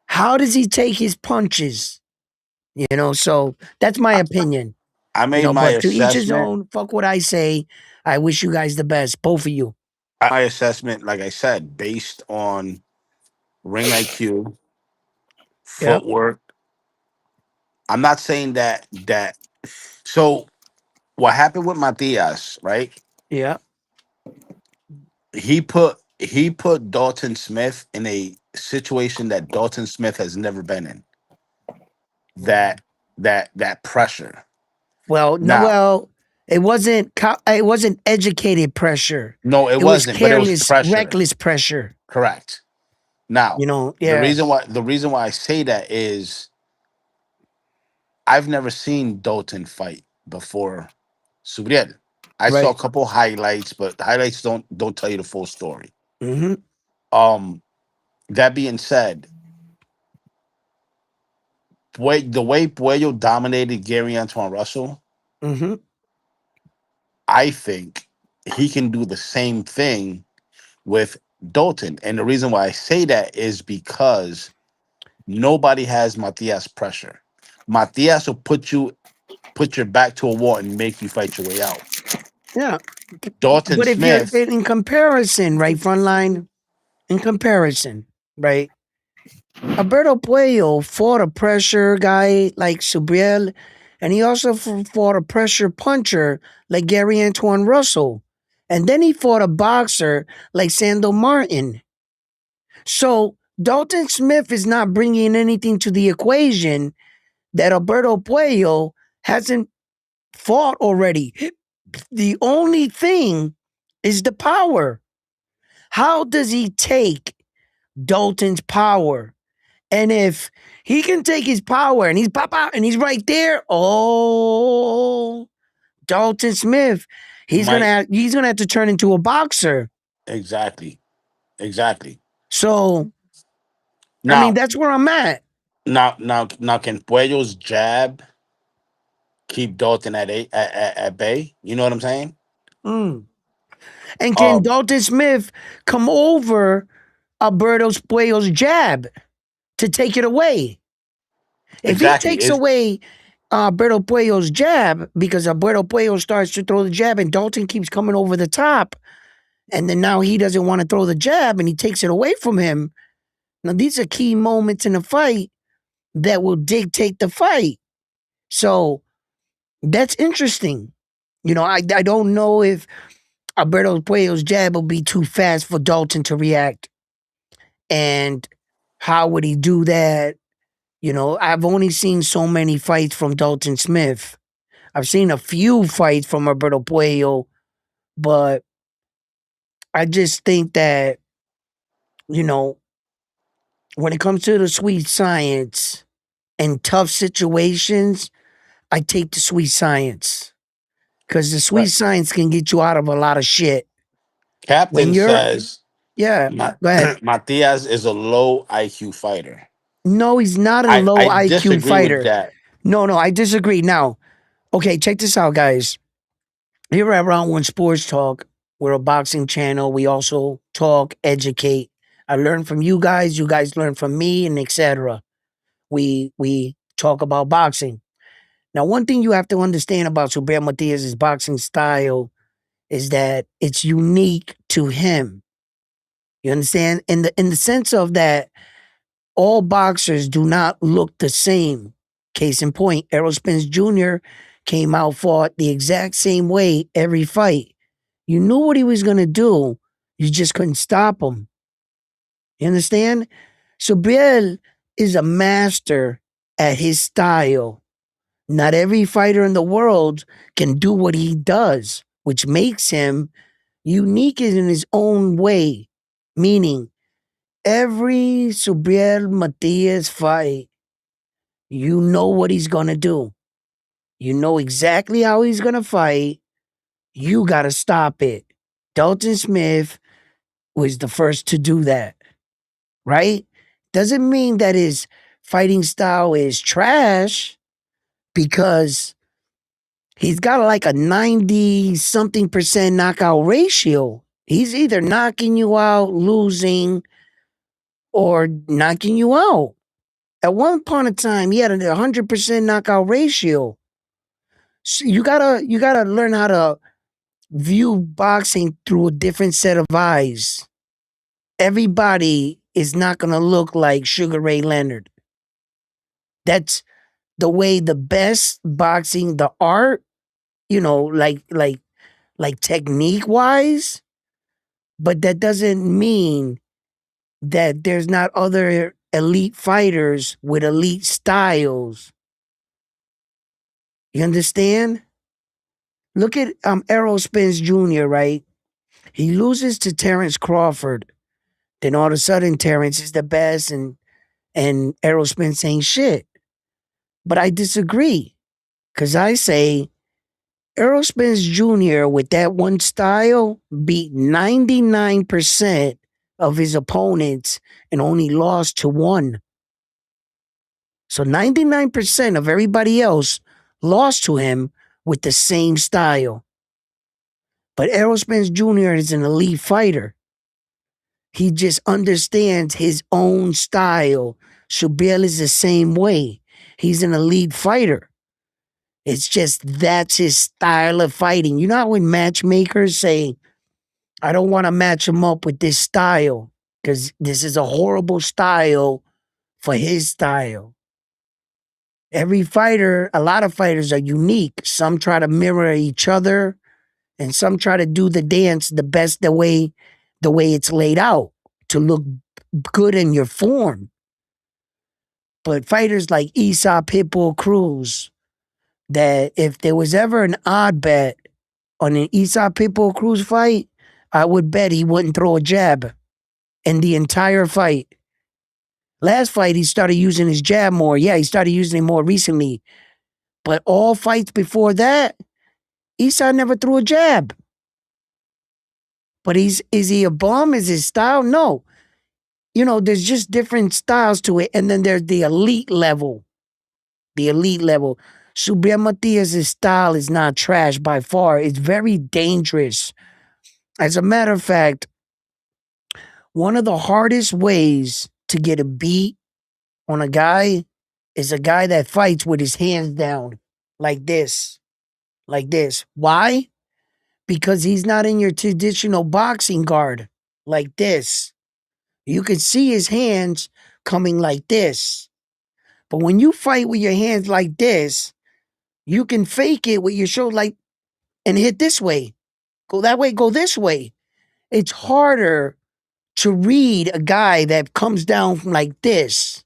how does he take his punches? So that's my opinion. I made my But to each his assessment. own. Fuck what I say. I wish you guys the best, both of you. My assessment, like I said, based on ring IQ, Yep. footwork. I'm not saying that. So what happened with Matias, right? Yeah. He put Dalton Smith in a situation that Dalton Smith has never been in. That that pressure. Well, no, Now, well, it wasn't educated pressure. no, it It was wasn't, but it was careless, pressure. reckless pressure. Correct. Now, Yeah. the reason why I say that is I've never seen Dalton fight before Subriel. I saw a Right. couple highlights, but highlights don't tell you the full story. Mm-hmm. Um, that being said, the way Puello dominated Gary Antoine Russell, Mm-hmm. I think he can do the same thing with Dalton. And the reason why I say that is because nobody has Matias pressure. Matias will put your back to a wall and make you fight your way out. Yeah. Dalton But if you're Smith, in comparison, right, Frontline, in comparison, right, Alberto Puello fought a pressure guy like Subriel, and he also fought a pressure puncher like Gary Antoine Russell. And then he fought a boxer like Sando Martin. So Dalton Smith is not bringing anything to the equation that Alberto Puello hasn't fought already. The only thing is the power. How does he take Dalton's power? And if he can take his power and he's pop out and he's right there, oh, Dalton Smith, he's gonna might have to turn into a boxer. exactly. So I mean, Now, that's where I'm at. now, can Puello's jab keep Dalton at bay? You know what I'm saying? Mm. And can Um, Dalton Smith come over Alberto Puello's jab to take it away? If he exactly. takes Is away Alberto Puello's jab because Alberto Puello starts to throw the jab and Dalton keeps coming over the top, and then now he doesn't want to throw the jab and he takes it away from him. Now, these are key moments in the fight that will dictate the fight. So that's interesting. I don't know if Alberto Puello's jab will be too fast for Dalton to react. And how would he do that? I've only seen so many fights from Dalton Smith. I've seen a few fights from Alberto Puello, but I just think that, you know, when it comes to the sweet science and tough situations, I take the sweet science because the sweet right. science can get you out of a lot of shit. When Captain you're, says yeah, go ahead. Matias is a low IQ fighter. No, he's not a low I IQ disagree with fighter. that. No, I disagree. Now, okay, check this out, guys. Here at Round One Sports Talk, We're a boxing channel. We also talk, educate. I learn from you guys learn from me, and etc. We talk about boxing. Now, one thing you have to understand about Subriel Matias's boxing style is that it's unique to him. You understand? In the sense of that all boxers do not look the same. Case in point, Errol Spence Jr. came out, fought the exact same way every fight. You knew what he was gonna do. You just couldn't stop him. You understand? Subriel is a master at his style. Not every fighter in the world can do what he does, which makes him unique in his own way. Meaning, every Subriel Matias fight, you know what he's gonna do. You know exactly how he's gonna fight. You gotta stop it. Dalton Smith was the first to do that, right? Doesn't mean that his fighting style is trash because he's got like a 90 something percent knockout ratio. He's either knocking you out, losing, or knocking you out. At one point in time, he had a 100% knockout ratio. So you gotta learn how to view boxing through a different set of eyes. Everybody is not gonna look like Sugar Ray Leonard. That's the way the best boxing, the art, like technique wise, but that doesn't mean that there's not other elite fighters with elite styles. You understand? Look at Errol Spence Jr., right? He loses to Terrence Crawford. Then all of a sudden Terrence is the best and Errol Spence ain't shit. But I disagree. Cause I say Errol Spence Jr. with that one style beat 99% of his opponents and only lost to one. So 99% of everybody else lost to him with the same style. But Errol Spence Jr. is an elite fighter. He just understands his own style. Subriel is the same way. He's an elite fighter. It's just that's his style of fighting. You know how when matchmakers say, I don't want to match him up with this style because this is a horrible style for his style. Every fighter, a lot of fighters are unique. Some try to mirror each other and some try to do the dance the way it's laid out to look good in your form. But fighters like Esau Pitbull Cruz, that if there was ever an odd bet on an Esau Pitbull Cruz fight, I would bet he wouldn't throw a jab in the entire fight. Last fight, he started using his jab more. Yeah, he started using it more recently. But all fights before that, Esau never threw a jab. But is he a bum? Is his style? No. There's just different styles to it. And then there's the elite level. The elite level. Subriel Matias' style is not trash by far. It's very dangerous. As a matter of fact, one of the hardest ways to get a beat on a guy is a guy that fights with his hands down like this. Like this. Why? Because he's not in your traditional boxing guard like this. You can see his hands coming like this. But when you fight with your hands like this, you can fake it with your shoulder like and hit this way. Go that way, go this way. It's harder to read a guy that comes down from like this.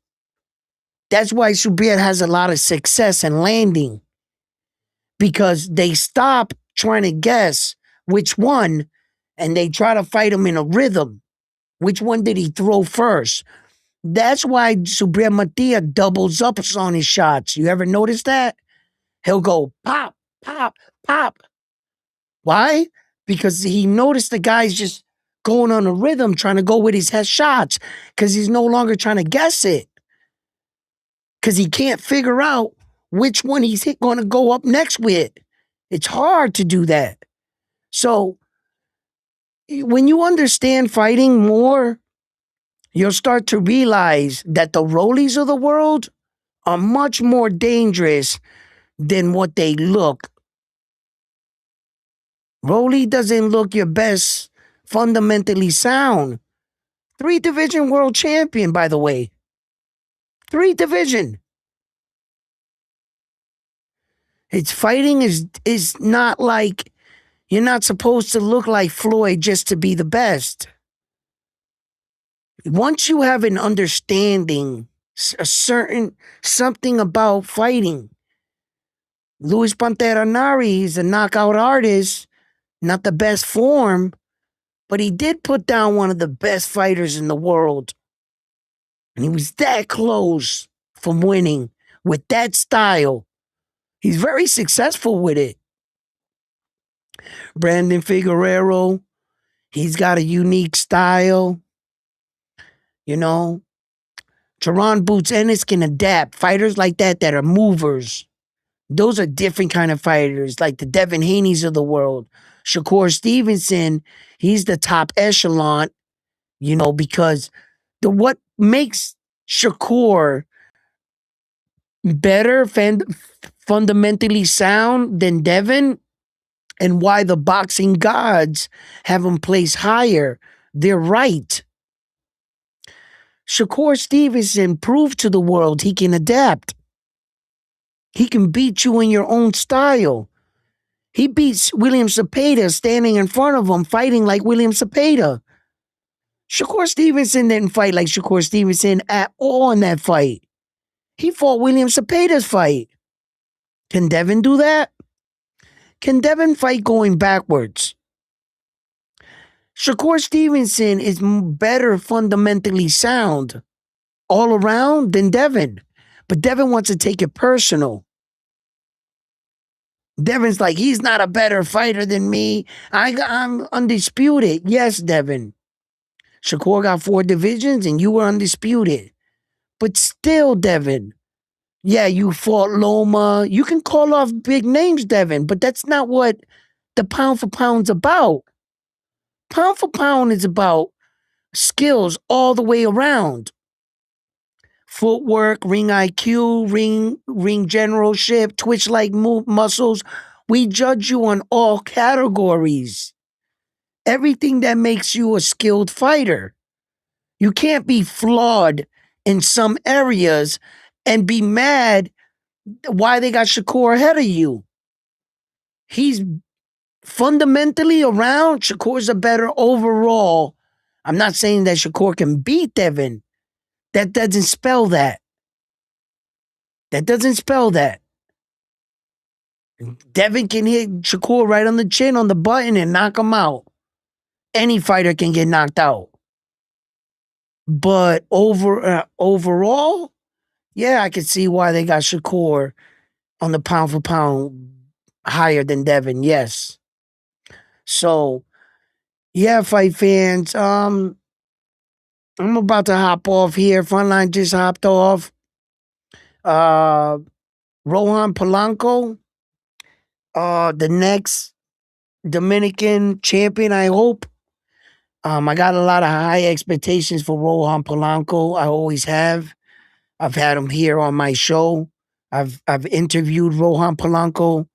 That's why Subriel has a lot of success in landing. Because they stop trying to guess which one and they try to fight him in a rhythm. Which one did he throw first? That's why Subriel Matias doubles up on his shots. You ever notice that? He'll go pop, pop, pop. Why? Because he noticed the guy's just going on a rhythm, trying to go with his head shots, because he's no longer trying to guess it. Because he can't figure out which one he's going to go up next with. It's hard to do that. So when you understand fighting more, you'll start to realize that the Rollies of the world are much more dangerous than what they look. Rolly doesn't look your best, fundamentally sound. 3 division world champion, by the way. 3 division. It's fighting is not like you're not supposed to look like Floyd just to be the best. Once you have an understanding, a certain something about fighting, Luis Pantera Nari is a knockout artist, not the best form, but he did put down one of the best fighters in the world. And he was that close from winning with that style. He's very successful with it. Brandon Figueroa, he's got a unique style. You know, Teron Boots Ennis can adapt. Fighters like that are movers. Those are different kind of fighters, like the Devin Haney's of the world. Shakur Stevenson, he's the top echelon, because what makes Shakur better, fundamentally sound than Devin, and why the boxing gods have him placed higher. They're right. Shakur Stevenson proved to the world he can adapt. He can beat you in your own style. He beats William Cepeda standing in front of him, fighting like William Cepeda. Shakur Stevenson didn't fight like Shakur Stevenson at all in that fight. He fought William Cepeda's fight. Can Devin do that? Can Devin fight going backwards? Shakur Stevenson is better fundamentally sound all around than Devin. But Devin wants to take it personal. Devin's like, he's not a better fighter than me. I'm undisputed. Yes, Devin. Shakur got 4 divisions and you were undisputed. But still, Devin, yeah, you fought Loma. You can call off big names, Devin, but that's not what the pound for pound's about. Pound for pound is about skills all the way around. Footwork, ring IQ, ring generalship, twitch-like muscles. We judge you on all categories. Everything that makes you a skilled fighter. You can't be flawed in some areas and be mad why they got Shakur ahead of you. He's fundamentally around. Shakur's a better overall. I'm not saying that Shakur can beat Devin. That doesn't spell that. That doesn't spell that. Devin can hit Shakur right on the chin, on the button, and knock him out. Any fighter can get knocked out. But overall, yeah, I can see why they got Shakur on the pound for pound higher than Devin. Yes. So, yeah, fight fans. I'm about to hop off here. Frontline just hopped off. Rohan Polanco, the next Dominican champion, I hope. I got a lot of high expectations for Rohan Polanco. I always have. I've had him here on my show. I've interviewed Rohan Polanco.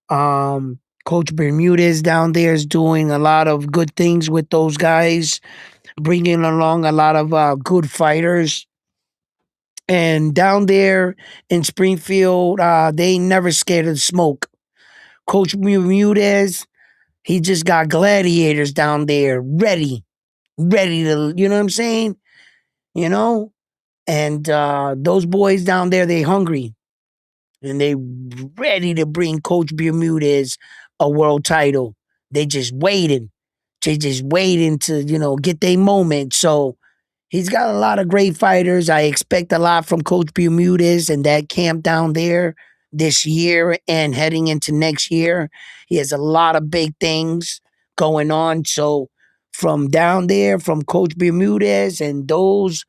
Coach Bermudez down there is doing a lot of good things with those guys, bringing along a lot of good fighters. And down there in Springfield, they ain't never scared of the smoke. Coach Bermudez, he just got gladiators down there ready to, you know what I'm saying? You know? And those boys down there, they hungry. And they ready to bring Coach Bermudez a world title. They just waiting. They just waiting to, get their moment. So he's got a lot of great fighters. I expect a lot from Coach Bermudez and that camp down there this year and heading into next year. He has a lot of big things going on. So from down there, from Coach Bermudez and those,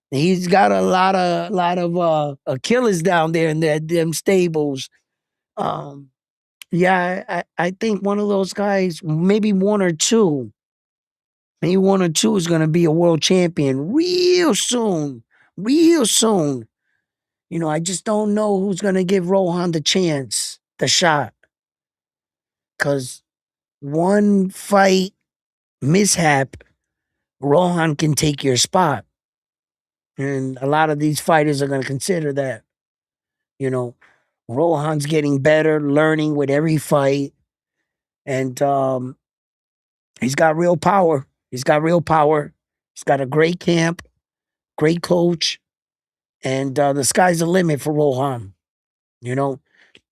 he's got a lot of killers down there in them stables. Yeah, I think one of those guys, maybe one or two. Maybe 1 or 2 is going to be a world champion real soon. Real soon. You know, I just don't know who's going to give Rohan the chance, the shot. Because one fight mishap, Rohan can take your spot. And a lot of these fighters are going to consider that. You know, Rohan's getting better, learning with every fight. And he's got real power. He's got real power. He's got a great camp, great coach. And the sky's the limit for Rohan. You know,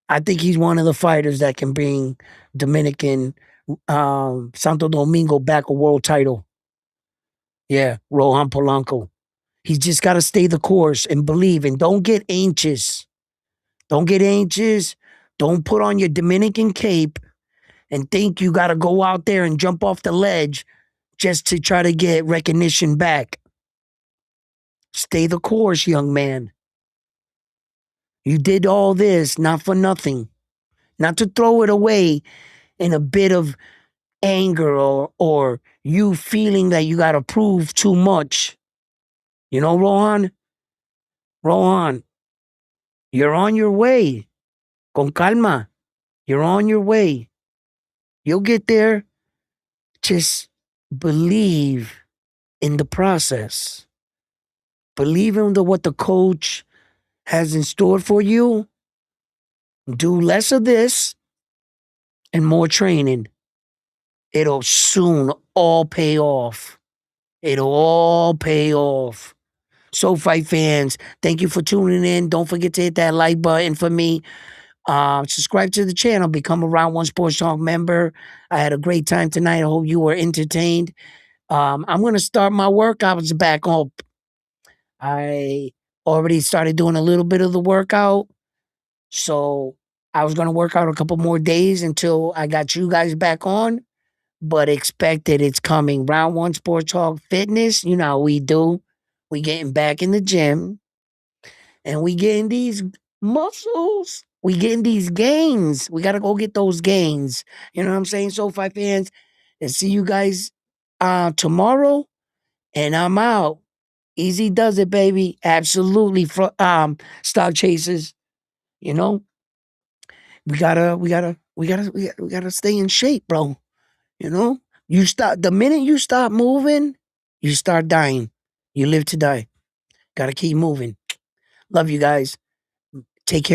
I think he's one of the fighters that can bring Dominican Santo Domingo back a world title. Yeah, Rohan Polanco. He's just got to stay the course and believe and don't get anxious. Don't get anxious. Don't put on your Dominican cape and think you got to go out there and jump off the ledge just to try to get recognition back. Stay the course, young man. You did all this not for nothing, not to throw it away in a bit of anger or you feeling that you got to prove too much. You know, Rohan, you're on your way. Con calma. You're on your way. You'll get there. Just believe in the process. Believe in what the coach has in store for you. Do less of this and more training. It'll soon all pay off. It'll all pay off. So fight fans, thank you for tuning in. Don't forget to hit that like button for me. Subscribe to the channel. Become a Round One Sports Talk member. I had a great time tonight. I hope you were entertained. I'm going to start my workouts back up. I already started doing a little bit of the workout. So I was going to work out a couple more days until I got you guys back on. But expect it. It's coming. Round One Sports Talk Fitness. You know how we do. We getting back in the gym. And we getting these muscles. We getting these gains. We got to go get those gains. You know what I'm saying? So fight fans. And see you guys tomorrow. And I'm out. Easy does it, baby. Absolutely. Stock chasers. You know, we gotta stay in shape, bro. You know, the minute you stop moving, you start dying. You live to die. Gotta keep moving. Love you guys. Take care.